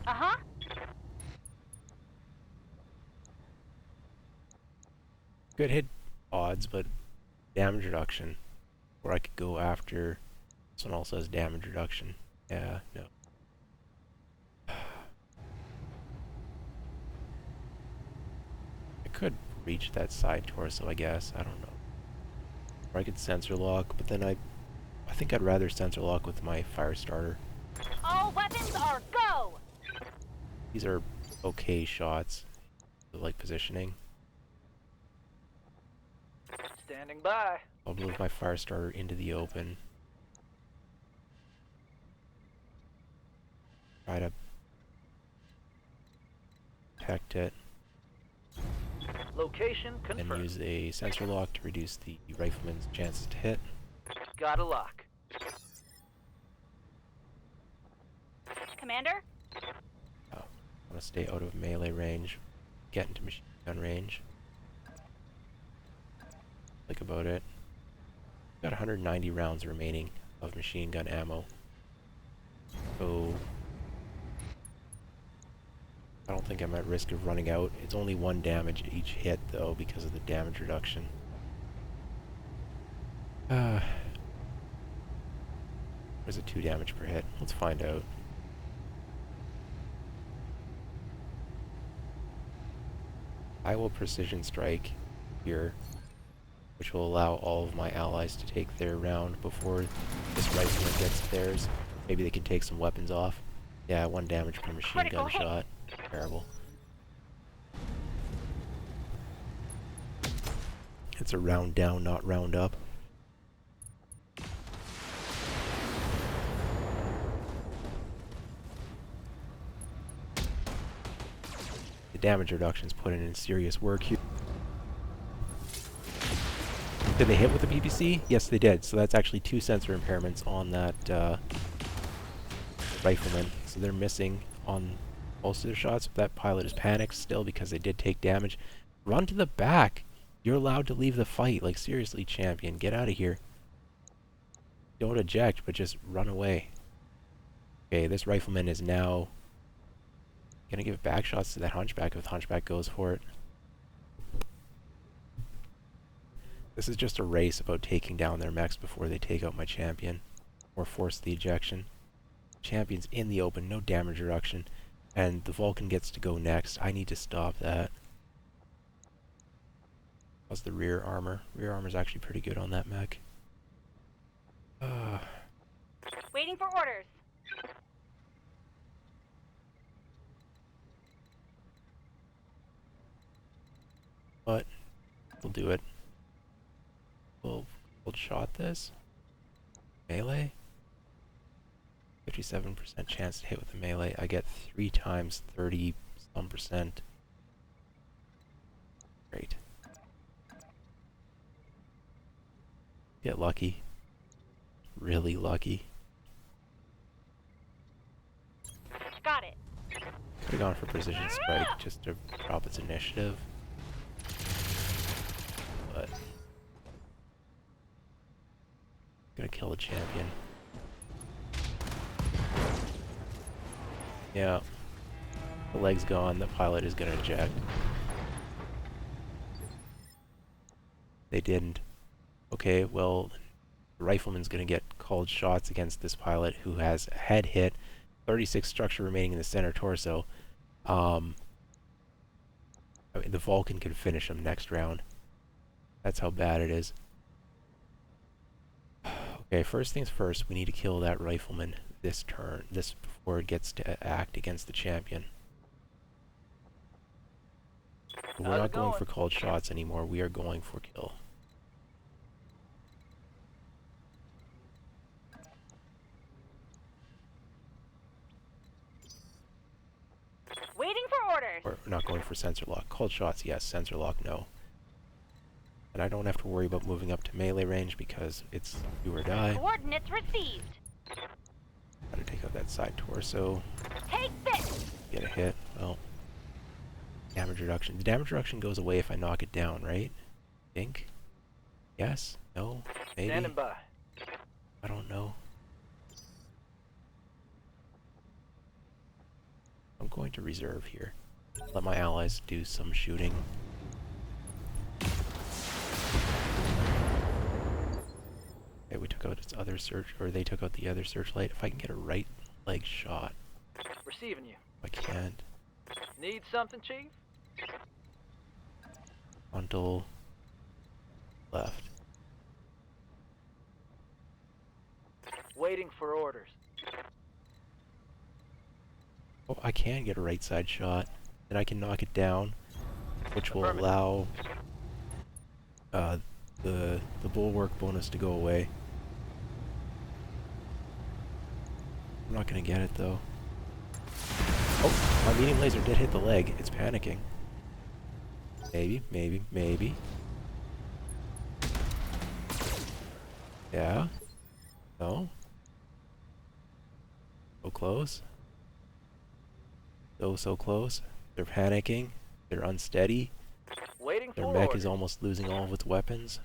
Uh-huh. Good hit odds, but damage reduction. Or I could go after this one also has damage reduction. Yeah, no. I could reach that side torso, I guess. I don't know. Or I could sensor lock, but then I think I'd rather sensor lock with my fire starter. All weapons are go. These are okay shots. I like positioning. Standing by. I'll move my fire starter into the open. Try to protect it. Location And confirmed. use a sensor lock to reduce the rifleman's chances to hit. Got a lock. Commander? I want to stay out of melee range, get into machine gun range. Think about it. Got 190 rounds remaining of machine gun ammo. So I don't think I'm at risk of running out. It's only 1 damage each hit though because of the damage reduction. There's a 2 damage per hit. Let's find out. I will precision strike here, which will allow all of my allies to take their round before this rifleman gets theirs. Maybe they can take some weapons off. Yeah, 1 damage per machine Critical gun hit. shot. Terrible. It's a round down, not round up. The damage reductions put in serious work here. Did they hit with the PPC? Yes, they did. So that's actually 2 sensor impairments on that rifleman. So they're missing on most of their shots. That pilot is panicked still because they did take damage. Run to the back. You're allowed to leave the fight. Like, seriously, champion, get out of here. Don't eject, but just run away. Okay, this rifleman is now gonna give back shots to that hunchback if the hunchback goes for it. This is just a race about taking down their mechs before they take out my champion. Or force the ejection. Champion's in the open, no damage reduction. And the Vulcan gets to go next. I need to stop that. How's the rear armor? Rear armor's actually pretty good on that mech. Waiting for orders. But we'll do it. We'll shot this. Melee. 57% chance to hit with the melee. I get 3 times 30 some percent. Great. Get lucky. Really lucky. Got it. Could have gone for precision strike just to drop its initiative. But gonna kill the champion. Yeah. The leg's gone, the pilot is gonna eject. They didn't. Okay, well, the rifleman's gonna get called shots against this pilot who has a head hit, 36 structure remaining in the center torso. I mean, the Vulcan could finish him next round. That's how bad it is. Okay, first things first, we need to kill that rifleman this turn, before it gets to act against the champion. We're not going for called shots anymore, we are going for kill. Waiting for orders. We're not going for sensor lock. Called shots, yes. Sensor lock, no. And I don't have to worry about moving up to melee range because it's do or die. Coordinates received. Gotta take out that side torso. Take this. Get a hit. Well, damage reduction. The damage reduction goes away if I knock it down, right? Think? Yes? No? Maybe? Standing by. I don't know. I'm going to reserve here. Let my allies do some shooting. Okay, we took out its other search, or they took out the other searchlight. If I can get a right leg shot. Receiving you. I can't. Need something, Chief? Frontal. Left. Waiting for orders. Oh, I can get a right side shot. Then I can knock it down, which will allow the bulwark bonus to go away. I'm not gonna get it though. Oh, my medium laser did hit the leg. It's panicking. Maybe, maybe, maybe. Yeah. No. So close. So close. They're panicking. They're unsteady. Waiting Their for mech orders. is almost losing all of its weapons.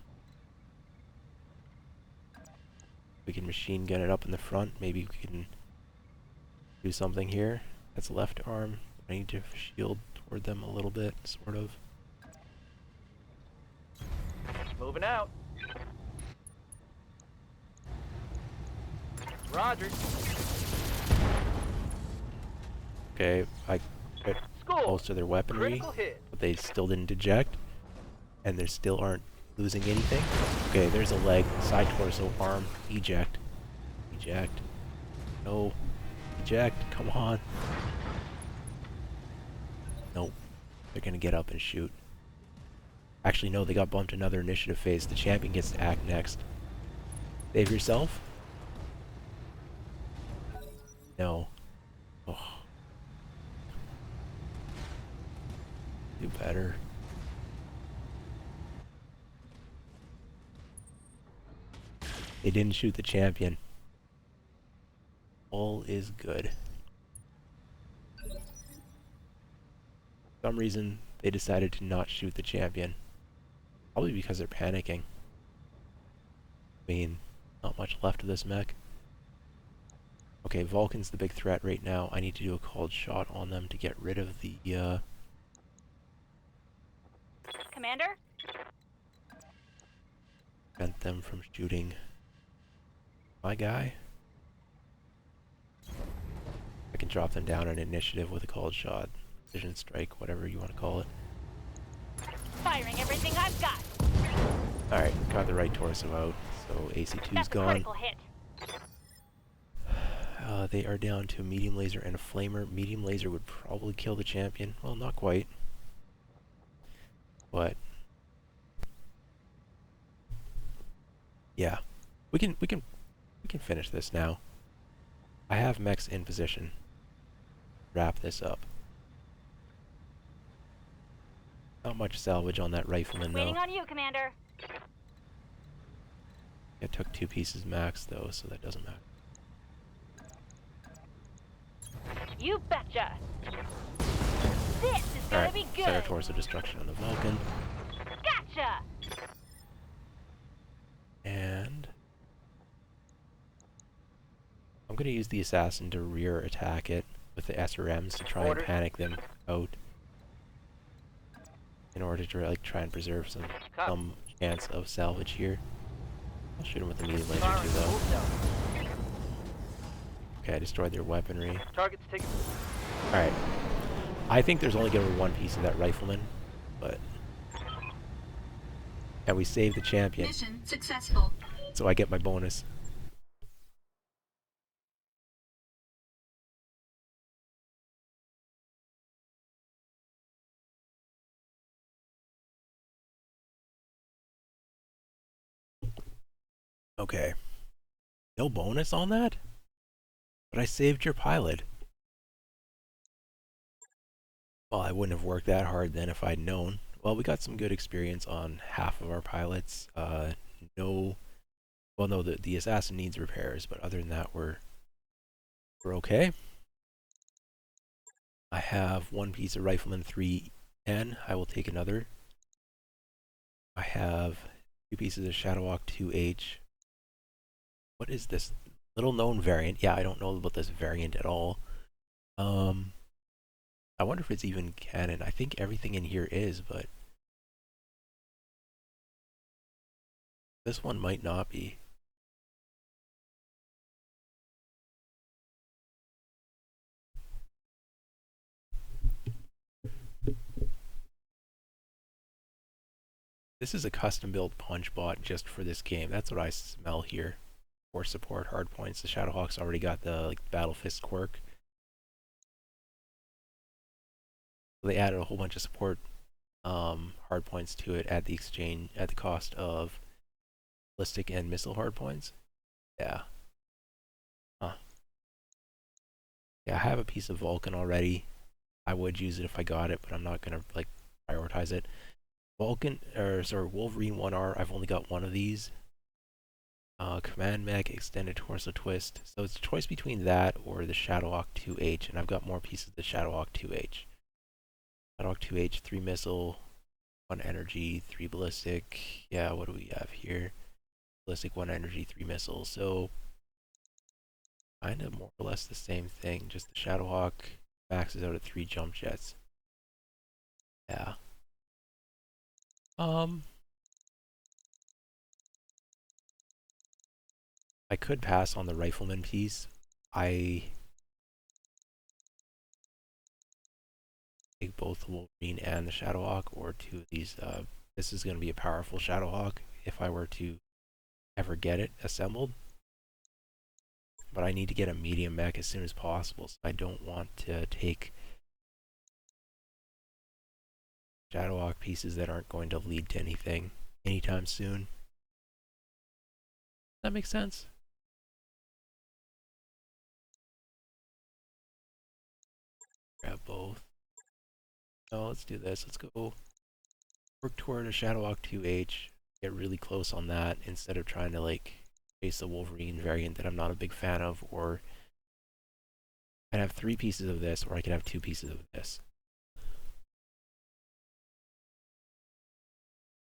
We can machine gun it up in the front. Maybe we can do something here. That's left arm. I need to shield toward them a little bit, sort of. Moving out. Roger. Okay, I hit School. most of their weaponry, Critical hit. but they still didn't eject. And they still aren't losing anything. Okay, there's a leg, side torso, arm, eject. Eject. No. Eject, come on. Nope. They're gonna get up and shoot. Actually, no, they got bumped another initiative phase. The champion gets to act next. Save yourself? No. Oh. Do better. They didn't shoot the champion. All is good. For some reason, they decided to not shoot the champion. Probably because they're panicking. I mean, not much left of this mech. Okay, Vulcan's the big threat right now. I need to do a cold shot on them to get rid of the, Commander? prevent them from shooting my guy. I can drop them down on initiative with a cold shot, vision strike, whatever you want to call it. Firing everything I've got. Alright, got the right torso out, so AC2's That's a gone. critical hit. They are down to a medium laser and a flamer. Medium laser would probably kill the champion. Well, not quite. But yeah. We can finish this now. I have mechs in position. Wrap this up. Not much salvage on that rifleman though. Waiting on you, Commander. It took 2 pieces max though, so that doesn't matter. You betcha. This is gonna Alright, be good. center torso destruction on the Vulcan. Gotcha. And I'm going to use the assassin to rear attack it with the SRMs to try and Order. panic them out in order to like try and preserve some chance of salvage here. I'll shoot him with the medium laser Firing too though. full zone. Okay, I destroyed their weaponry. Target's taken. Alright. I think there's only going to be 1 piece of that rifleman, but... And we saved the champion, Mission successful. so I get my bonus. Okay. No bonus on that? But I saved your pilot. Well, I wouldn't have worked that hard then if I'd known. Well, we got some good experience on half of our pilots. No, the assassin needs repairs, but other than that, we're okay. I have 1 piece of rifleman 3N. I will take another. I have 2 pieces of Shadowhawk 2H. What is this little known variant? Yeah, I don't know about this variant at all. I wonder if it's even canon. I think everything in here is, but this one might not be. This is a custom built punch bot just for this game. That's what I smell here. For support hard points. The Shadowhawk's already got the Battle Fist quirk. So they added a whole bunch of support hard points to it at the cost of ballistic and missile hard points. Yeah. Huh. Yeah, I have a piece of Vulcan already. I would use it if I got it, but I'm not gonna prioritize it. Wolverine 1R, I've only got 1 of these. Command Mech, Extended Torso Twist. So it's a choice between that or the Shadowhawk 2H, and I've got more pieces of the Shadowhawk 2H. Shadowhawk 2H, 3 missile, 1 energy, 3 ballistic. Yeah, what do we have here? Ballistic, 1 energy, 3 missiles. So kind of more or less the same thing. Just the Shadowhawk maxes out at 3 jump jets. Yeah. I could pass on the rifleman piece. I take both the Wolverine and the Shadowhawk, or 2 of these. This is going to be a powerful Shadowhawk if I were to ever get it assembled. But I need to get a medium mech as soon as possible, so I don't want to take Shadowhawk pieces that aren't going to lead to anything anytime soon. That makes sense? Grab both. No, let's do this. Let's go work toward a Shadowhawk 2H. Get really close on that instead of trying to chase the Wolverine variant that I'm not a big fan of, or I can have 3 pieces of this, or I can have 2 pieces of this.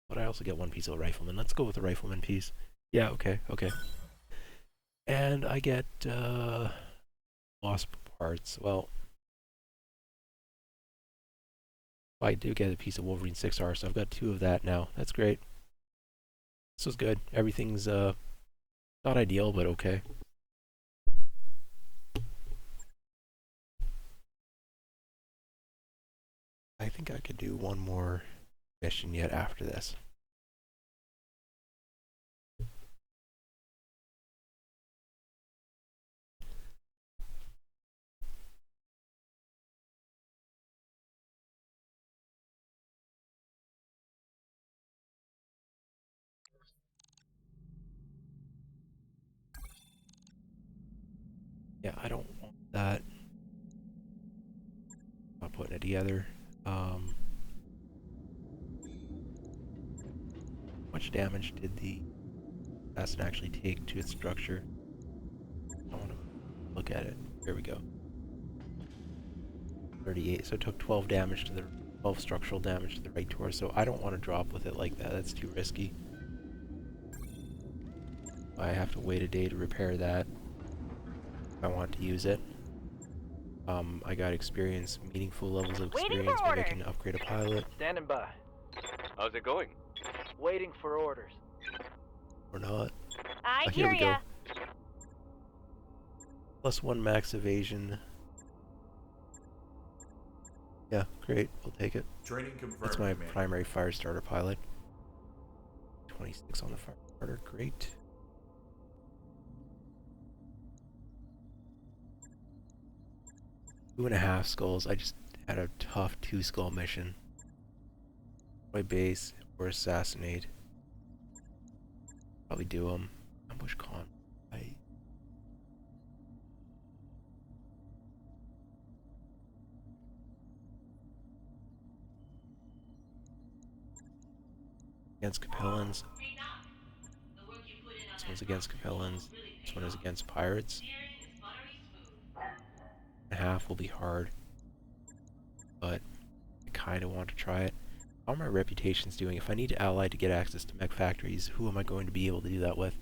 But I also get one piece of a rifleman. Let's go with the rifleman piece. Yeah, okay, okay. And I get wasp parts. Well, I do get a piece of Wolverine 6R, so I've got 2 of that now. That's great. This was good. Everything's not ideal, but okay. I think I could do one more mission yet after this. Yeah, I don't want that. Not putting it together. How much damage did the assassin actually take to its structure? I want to look at it. Here we go. 38. So it took 12 damage to the 12 structural damage to the right torso. I don't want to drop with it like that. That's too risky. I have to wait a day to repair that if I want to use it. I got experience, meaningful levels of Waiting experience. for Maybe I orders. can upgrade a pilot Standing by. How's it going? Waiting for orders. or not. I Here hear we go. ya. +1 max evasion. Yeah, great. We'll take it. Training confirmed. That's my Commander. primary fire starter pilot. 26 on the fire starter. Great. Two and a half skulls. I just had a tough 2-skull mission. My base or assassinate. Probably do them. Ambush con. Against Capellans. This one's against Capellans. This one is against Pirates. Half will be hard, but I kind of want to try it. How are my reputations doing? If I need to ally to get access to mech factories, who am I going to be able to do that with?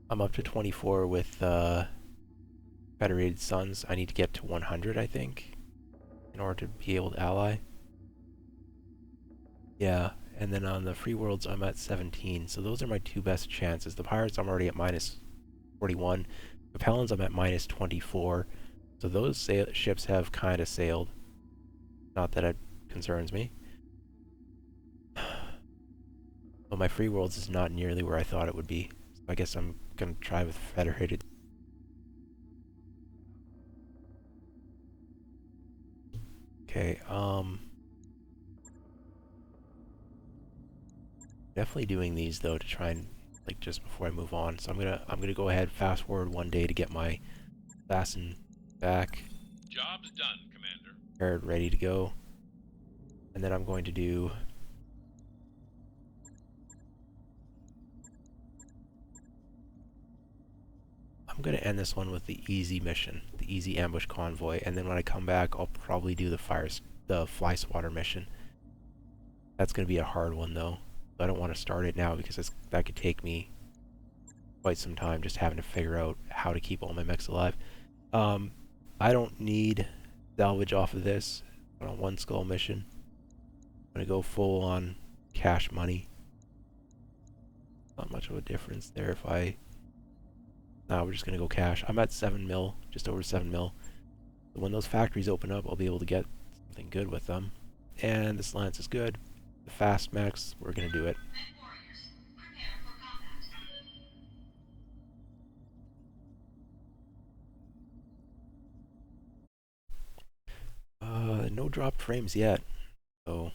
I'm up to 24 with Federated Suns. I need to get to 100, I think, in order to be able to ally. Yeah, and then on the free worlds, I'm at 17. So those are my 2 best chances. The Pirates, I'm already at -41. Capellans, I'm at -24. So those ships have kind of sailed. Not that it concerns me. But my free worlds is not nearly where I thought it would be. So I guess I'm going to try with Federated. Okay, definitely doing these though to try and like just before I move on. So I'm gonna go ahead, fast forward one day to get my assassin back. Job's done, Commander. Prepared, ready to go. And then I'm going to do I'm going to end this one with the easy mission, the easy ambush convoy, and then when I come back I'll probably do the fly swatter mission. That's going to be a hard one though. I don't want to start it now because that could take me quite some time just having to figure out how to keep all my mechs alive. I don't need salvage off of this on a 1-skull mission. I'm going to go full on cash money. Not much of a difference there if I... No, we're just going to go cash. I'm at 7 mil, just over 7 mil. So when those factories open up, I'll be able to get something good with them. And this lance is good. The fast mechs, we're going to do it. No dropped frames yet. So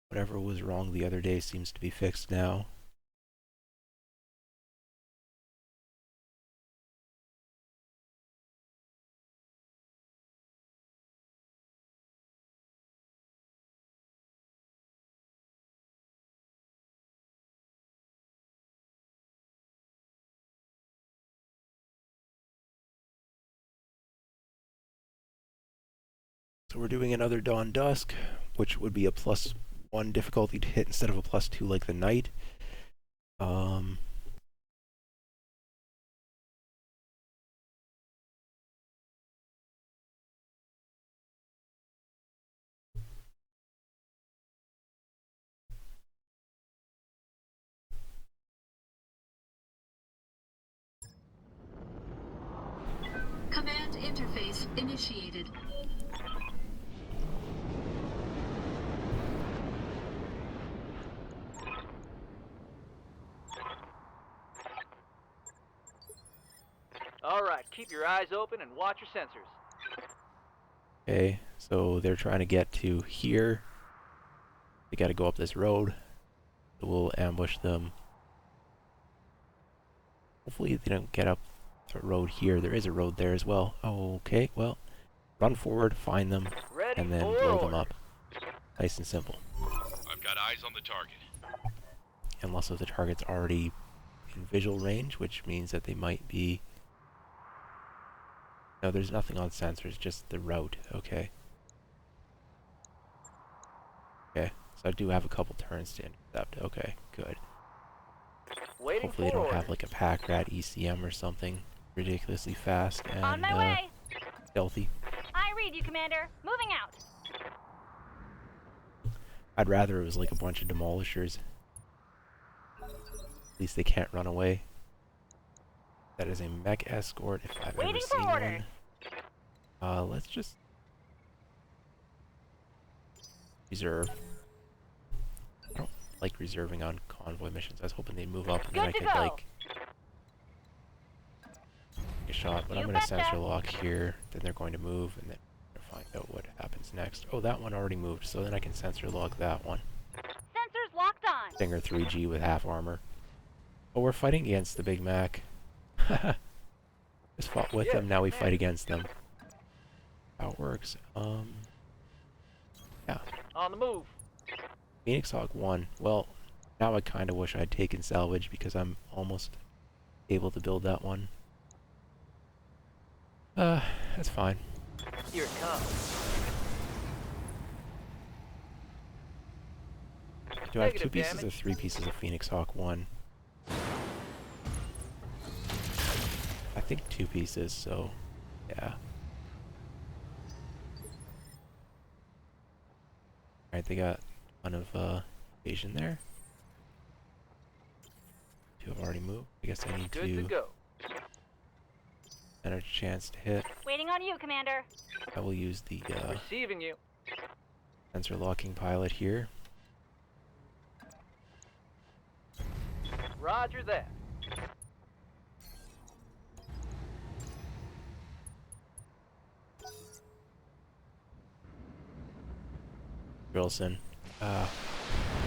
whatever was wrong the other day seems to be fixed now. So we're doing another Dawn Dusk, which would be a +1 difficulty to hit instead of a +2 like the Night. Command interface initiated. All right, keep your eyes open and watch your sensors. Okay, so they're trying to get to here. They got to go up this road. So we'll ambush them. Hopefully they don't get up the road here. There is a road there as well. Okay, well, run forward, find them, Ready and then for blow order. them up. Nice and simple. I've got eyes on the target. Unless if the target's already in visual range, which means that they might be... No, there's nothing on sensors, just the route. Okay. Okay, so I do have a couple turns to intercept. Okay, good. Waiting Hopefully they for don't order. have like a pack rat ECM or something ridiculously fast On and my way. stealthy. I read you, Commander. Moving out. I'd rather it was like a bunch of demolishers. At least they can't run away. That is a mech escort if I've Waiting ever for seen orders. one. Let's just reserve. I don't like reserving on convoy missions. I was hoping they'd move up and then I Good to could go. like take a shot, but You I'm gonna betcha. sensor lock here, then they're going to move and then find out what happens next. Oh, that one already moved, so then I can sensor lock that one. Sensors locked on. Stinger 3G with half armor. Oh, we're fighting against the Big Mac. Just fought with Yes, them, now we man. fight against them. How it works. Yeah. On the move. Phoenix Hawk 1. Well, now I kind of wish I'd taken salvage because I'm almost able to build that one. That's fine. Here it comes. Do I have 2 Negative pieces or damage. 3 pieces of Phoenix Hawk 1? I think 2 pieces, so yeah. Alright, they got one of Asian there. 2 have already moved. I guess I need Good to to go. and a chance to hit. Waiting on you, Commander. I will use the Receiving you. sensor locking pilot here. Roger that. Wilson. Yeah,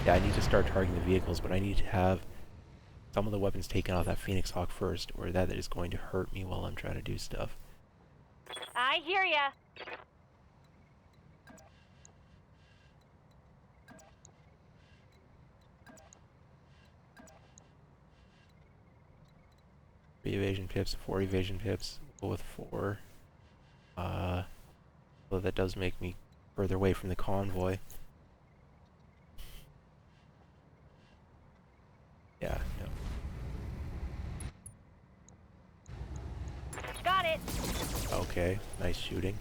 I need to start targeting the vehicles, but I need to have some of the weapons taken off that Phoenix Hawk first, or that is going to hurt me while I'm trying to do stuff. I hear ya. Three evasion pips, 4 evasion pips. Go with 4. So that does make me further away from the convoy. Yeah, no. Got it. Okay, nice shooting.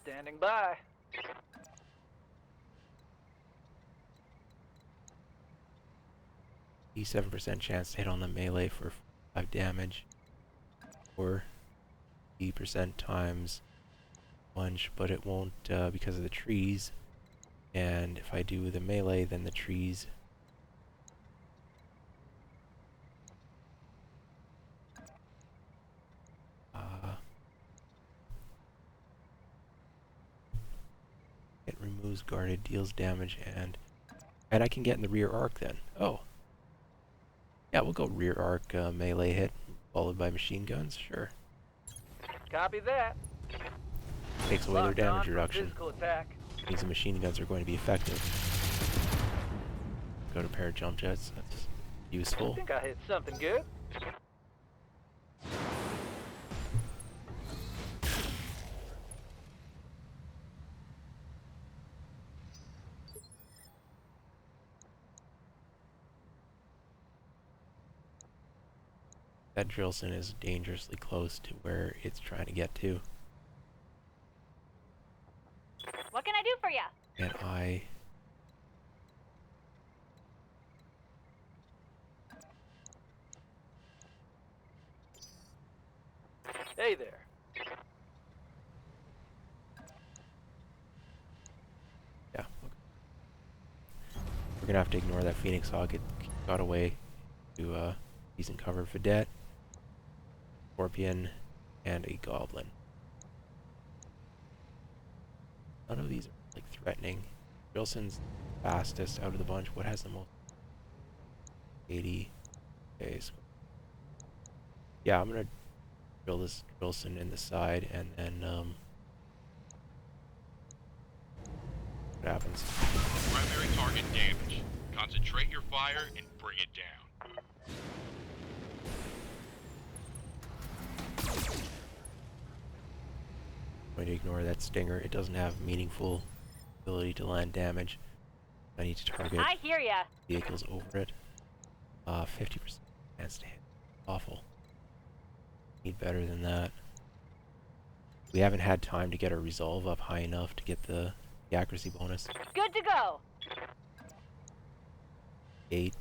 Standing by. E7% chance to hit on the melee for 5 damage. Or E% times lunge, but it won't because of the trees. And if I do the melee, then the trees it removes guarded, deals damage, and I can get in the rear arc then. Oh. Yeah, we'll go rear arc melee hit, followed by machine guns, sure. Copy that. takes away their Locked on damage for reduction. physical attack. Means the machine guns are going to be effective. Go to pair of jump jets. That's I useful. think I hit something good. That Drillson is dangerously close to where it's trying to get to. What can I do for you? And I... Hey there. Yeah. We're gonna have to ignore that Phoenix Hawk. It got away to decent cover. Vedette, Scorpion, and a Goblin. None of these are like threatening. Drillson's fastest out of the bunch. What has the most? 80. Okay, so yeah, I'm gonna drill this Drillson in the side, and then what happens? Primary target damage. Concentrate your fire and bring it down. I'm going to ignore that Stinger. It doesn't have meaningful ability to land damage. I need to target I hear ya. vehicles over it. 50% chance to hit. Awful. Need better than that. We haven't had time to get our resolve up high enough to get the accuracy bonus. Good to go. 8%.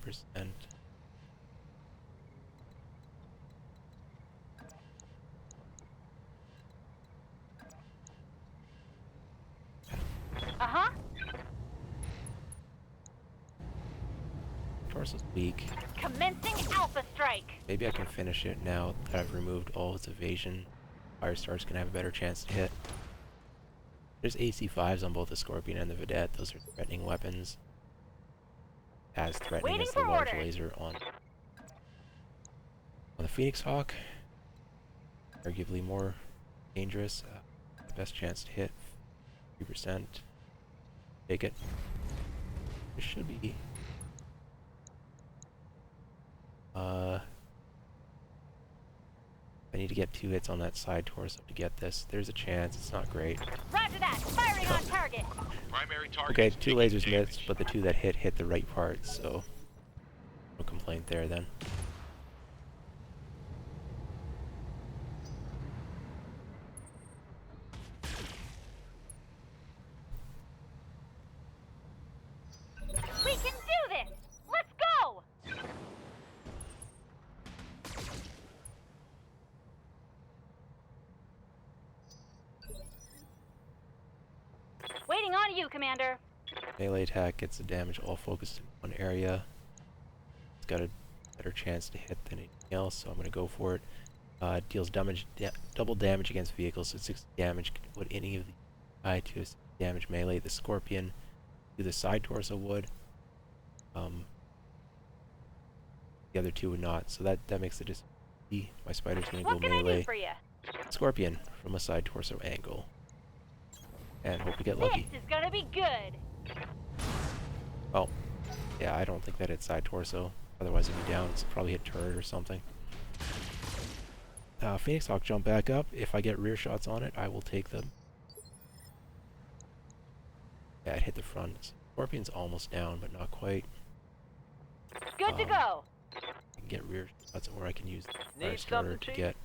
Uh-huh. Torso's weak. Commencing Alpha Strike. Maybe I can finish it now that I've removed all its evasion. Firestar's gonna have a better chance to hit. There's AC5s on both the Scorpion and the Vedette. Those are threatening weapons. As threatening Waiting as the for large orders. laser on the Phoenix Hawk. Arguably more dangerous. Best chance to hit. 3%. Take it. This should be... I need to get 2 hits on that side torso to get this. There's a chance. It's not great. Roger that. Firing on target. Primary target. Okay, is 2 taking lasers damage. missed, but the 2 that hit the right part, so no complaint there then. We can do this. Let's go. Waiting on you, Commander. Melee attack gets the damage all focused in one area. It's got a better chance to hit than anything else, so I'm going to go for it. Deals double damage against vehicles, so 60 damage. Would any of the to damage melee? The Scorpion to the side torso would. The other 2 would not, so that makes it my spider's going to go What can I do melee. for you? Scorpion from a side torso angle. And hope we get lucky. This is gonna be good. Oh, yeah, I don't think that hit side torso. Otherwise it'd be down. It's probably hit turret or something. Phoenix Hawk jump back up. If I get rear shots on it, I will take them. Yeah, it hit the front. Scorpion's almost down, but not quite. Good to go. I can get rear shots, or I can use the Need fire starter something, to Chief? get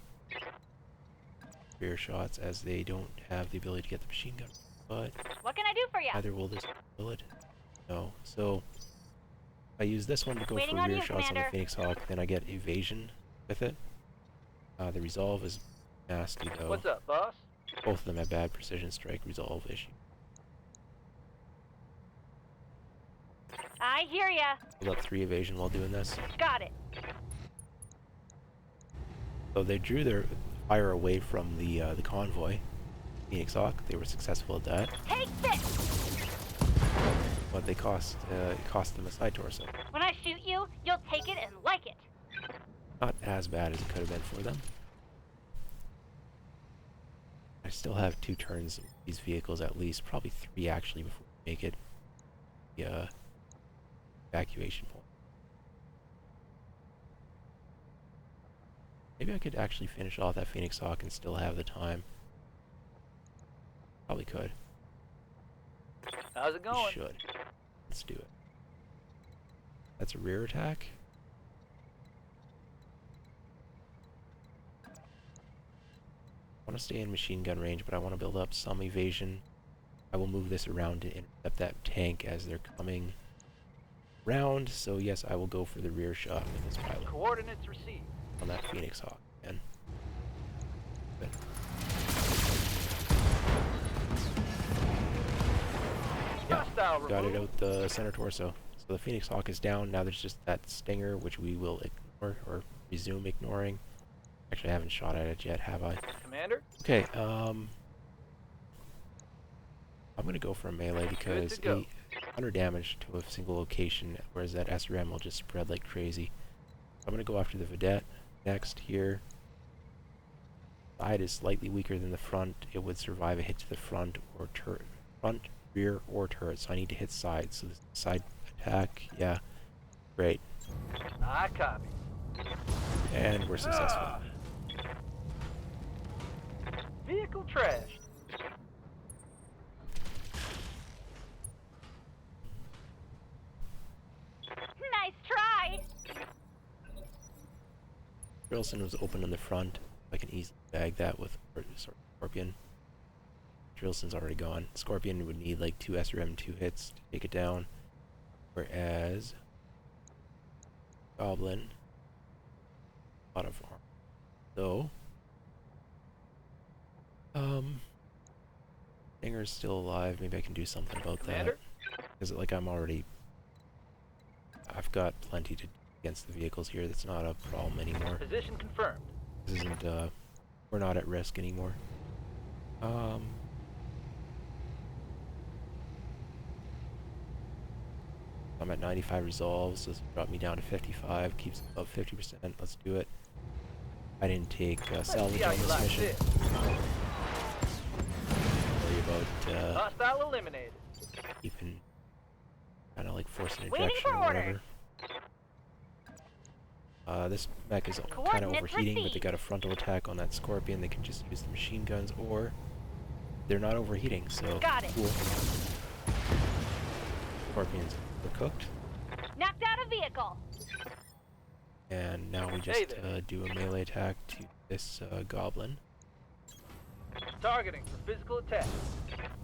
rear shots, as they don't have the ability to get the machine gun. But What can I do for you? either will this it? No. So I use this one to go Waiting for on rear you, shots on the Commander. Phoenix Hawk, then I get evasion with it. The resolve is nasty though. What's up, boss? Both of them have bad precision strike resolve issue. I hear ya. Build up 3 evasion while doing this. Got it. So they drew their fire away from the convoy, Phoenix Hawk. They were successful at that, Take this. but they cost them a side torso. When I shoot you, you'll take it and like it. Not as bad as it could have been for them. I still have 2 turns with these vehicles at least, probably 3 actually before we make it the evacuation point. Maybe I could actually finish off that Phoenix Hawk and still have the time. Probably could. How's it going? Should. Let's do it. That's a rear attack. I want to stay in machine gun range, but I want to build up some evasion. I will move this around to intercept that tank as they're coming round. So yes, I will go for the rear shot with this pilot Coordinates received. on that Phoenix Hawk again. Good. Yeah, Hostile got it removed. out the center torso. So the Phoenix Hawk is down. Now there's just that Stinger, which we will ignore or resume ignoring. Actually, I haven't shot at it yet, have I? Commander? Okay, I'm gonna go for a melee because Good to go. 800 damage to a single location, whereas that SRM will just spread like crazy. I'm gonna go after the Vedette next here. Side is slightly weaker than the front. It would survive a hit to the front or front, rear, or turret. So I need to hit side. So this side attack, yeah, great, I copy. and we're successful. Ah. Vehicle trashed. Nice try. Drilson was open in the front. I can easily bag that with Scorpion. Drilson's already gone. Scorpion would need like 2 SRM 2 hits to take it down. Whereas Goblin, a lot of armor. So Stinger's still alive. Maybe I can do something about Commander? that. Because like I've got plenty to do against the vehicles here. That's not a problem anymore. Position confirmed. This isn't we're not at risk anymore. I'm at 95 resolves. This brought me down to 55. Keeps it above 50%. Let's do it. I didn't take Let's salvage see how on you this like mission. this. Worry about Hostile eliminated. keeping kind of like forcing Waiting ejection for or whatever. orders. This mech is kind of Coordinates overheating, but they received. got a frontal attack on that Scorpion. They can just use the machine guns, or they're not overheating, so Got it. cool. Scorpions are cooked, Knocked out a vehicle. and now we Hey just there. do a melee attack to this Goblin. Targeting for physical attack.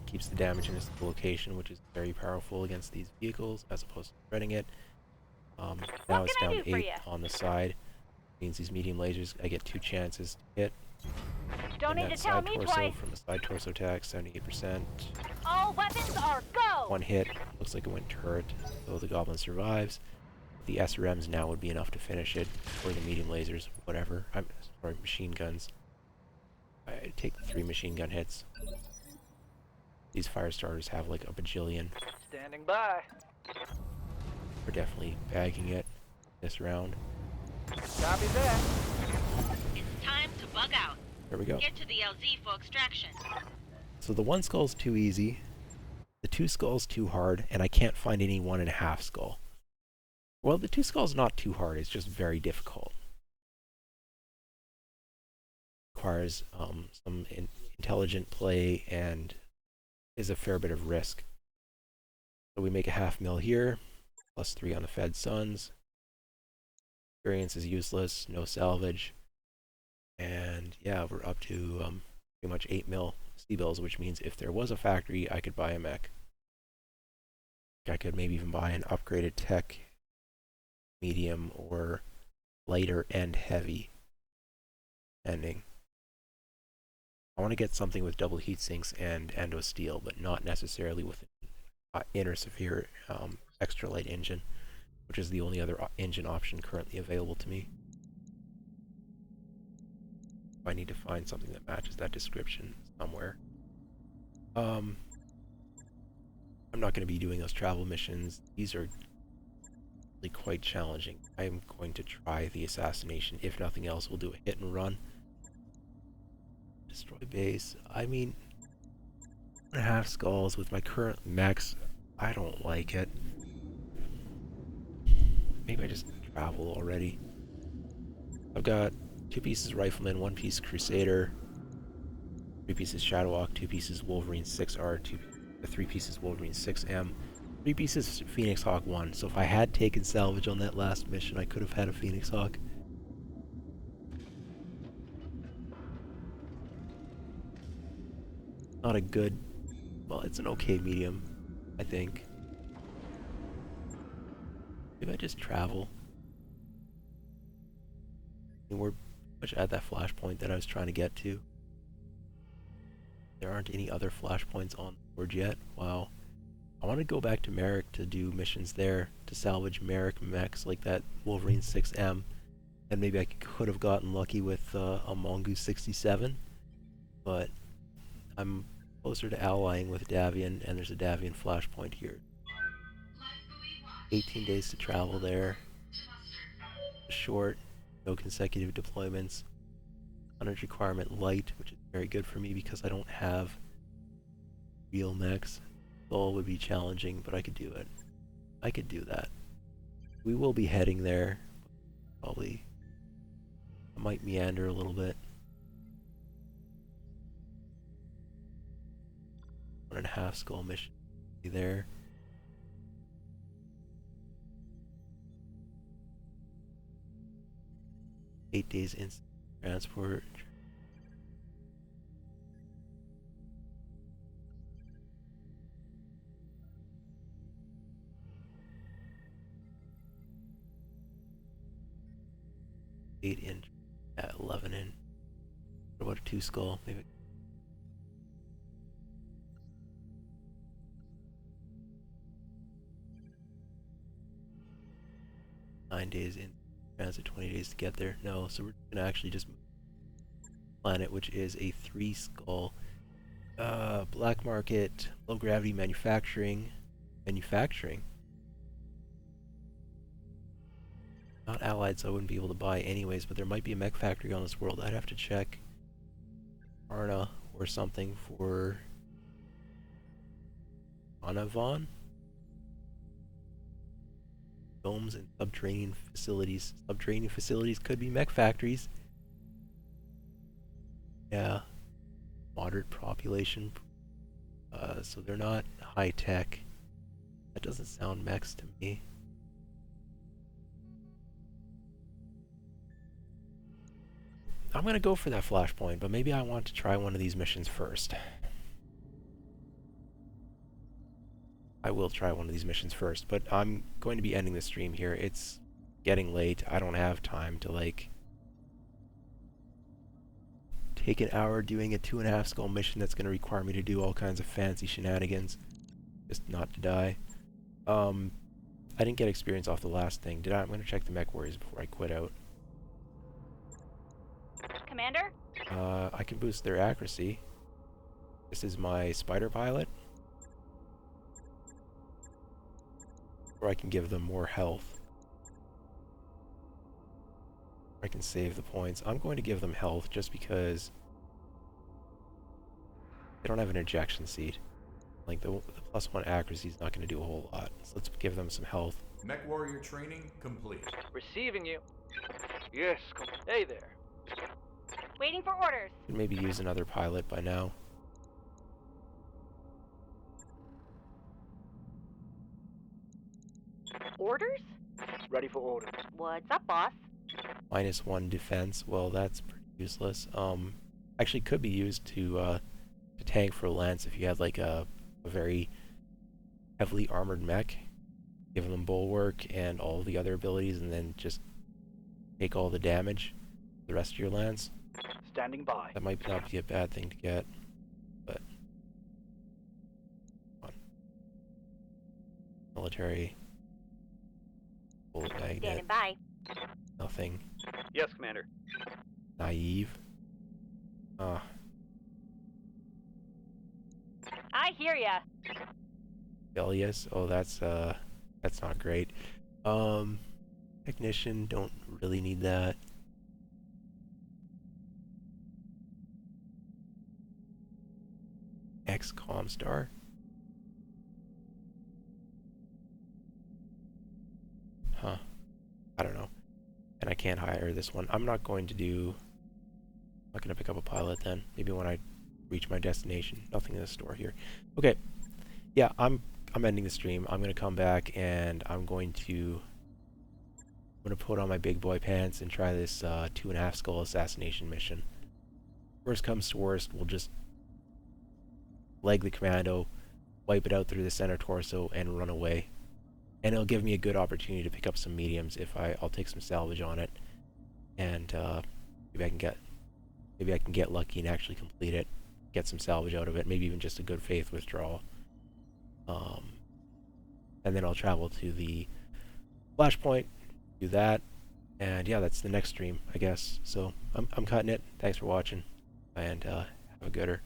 Keeps the damage in its location, which is very powerful against these vehicles, as opposed to spreading it. Now it's can I down do for 8 ya? on the side. Means these medium lasers, I get 2 chances to hit. Don't And need that to tell side me torso twice. from the side torso attack, 78%. All weapons are go. 1 hit, looks like it went turret, so the Goblin survives. The SRMs now would be enough to finish it, or the medium lasers, whatever. I'm sorry, machine guns. I take 3 machine gun hits. These fire starters have like a bajillion. Standing by. We're definitely bagging it this round. Copy that. It's time to bug out. There we go. Get to the LZ for extraction. So the 1 skull's too easy, the 2 skull's too hard, and I can't find any 1.5 skull. Well, the 2 skull's not too hard, it's just very difficult. Requires some intelligent play and is a fair bit of risk. So we make a 0.5 mil here, plus 3 on the Fed Sons. Experience is useless, no salvage. And yeah, we're up to pretty much 8 mil C-bills, which means if there was a factory, I could buy a mech. I could maybe even buy an upgraded tech, medium, or lighter and heavy ending. I want to get something with double heat sinks and endo steel, but not necessarily with an inner severe extra light engine, which is the only other engine option currently available to me. I need to find something that matches that description somewhere. I'm not going to be doing those travel missions. These are really quite challenging. I am going to try the assassination. If nothing else, we'll do a hit and run. Destroy base. I mean, 1.5 skulls with my current mechs, I don't like it. Maybe I just travel already. I've got 2 pieces Rifleman, 1 piece Crusader, 3 pieces Shadowhawk, 2 pieces Wolverine 6R, 3 pieces Wolverine 6M, 3 pieces Phoenix Hawk 1. So if I had taken salvage on that last mission, I could have had a Phoenix Hawk. Not a good, well, it's an okay medium, I think. Maybe I just travel. And we're much at that flashpoint that I was trying to get to. There aren't any other flashpoints on the board yet. Wow. I want to go back to Merrick to do missions there to salvage Merrick mechs like that Wolverine 6M. And maybe I could have gotten lucky with a Mongoose 67. But I'm closer to allying with Davian, and there's a Davian flashpoint here. 18 days to travel there. Short, no consecutive deployments. Tonnage requirement light, which is very good for me because I don't have real mechs. Soul would be challenging, but I could do it. I could do that. We will be heading there. Probably. I might meander a little bit. 1.5 skull mission be there. Eight days instant transport. Eight in at 11 in. What about a 2 skull? Maybe. Nine days in transit, 20 days to get there. No, so we're gonna actually just planet, which is a 3 skull. Black market, low gravity manufacturing. Not allied, so I wouldn't be able to buy anyways, but there might be a mech factory on this world. I'd have to check Arna or something for Anavon. Domes and subterranean facilities. Subterranean facilities could be mech factories. Yeah. Moderate population. So they're not high tech. That doesn't sound mechs to me. I'm gonna go for that flashpoint, but maybe I want to try one of these missions first. I will try one of these missions first, but I'm going to be ending the stream here. It's getting late. I don't have time to, like, take an hour doing a 2.5 skull mission that's going to require me to do all kinds of fancy shenanigans just not to die. I didn't get experience off the last thing, did I? I'm going to check the mech warriors before I quit out. Commander? I can boost their accuracy. This is my spider pilot. Or I can give them more health. I can save the points. I'm going to give them health just because they don't have an ejection seat. Like the +1 accuracy is not going to do a whole lot. So let's give them some health. Mech warrior training complete. Receiving you. Yes, hey there. Waiting for orders. Could maybe use another pilot by now. Orders? Ready for orders. What's up, boss? -1 defense. Well, that's pretty useless. Actually could be used to tank for Lance if you had like a very heavily armored mech. Give them bulwark and all the other abilities, and then just take all the damage. The rest of your Lance. Standing by. That might not be a bad thing to get, but come on. Military. Bullet magnet. Standing by. Nothing. Yes, Commander. Naive. I hear ya. Rebellious. Oh, that's not great. Technician, don't really need that. BEX Comstar. Huh. I don't know. And I can't hire this one. I'm not going to pick up a pilot then. Maybe when I reach my destination. Nothing in the store here. Okay. Yeah, I'm ending the stream. I'm gonna come back and I'm gonna put on my big boy pants and try this 2.5 skull assassination mission. Worst comes to worst, we'll just leg the commando, wipe it out through the center torso, and run away. And it'll give me a good opportunity to pick up some mediums if I'll take some salvage on it, and maybe I can get lucky and actually complete it, get some salvage out of it, maybe even just a good faith withdrawal. And then I'll travel to the flashpoint, do that, and yeah, that's the next stream, I guess. So I'm cutting it. Thanks for watching, and have a gooder.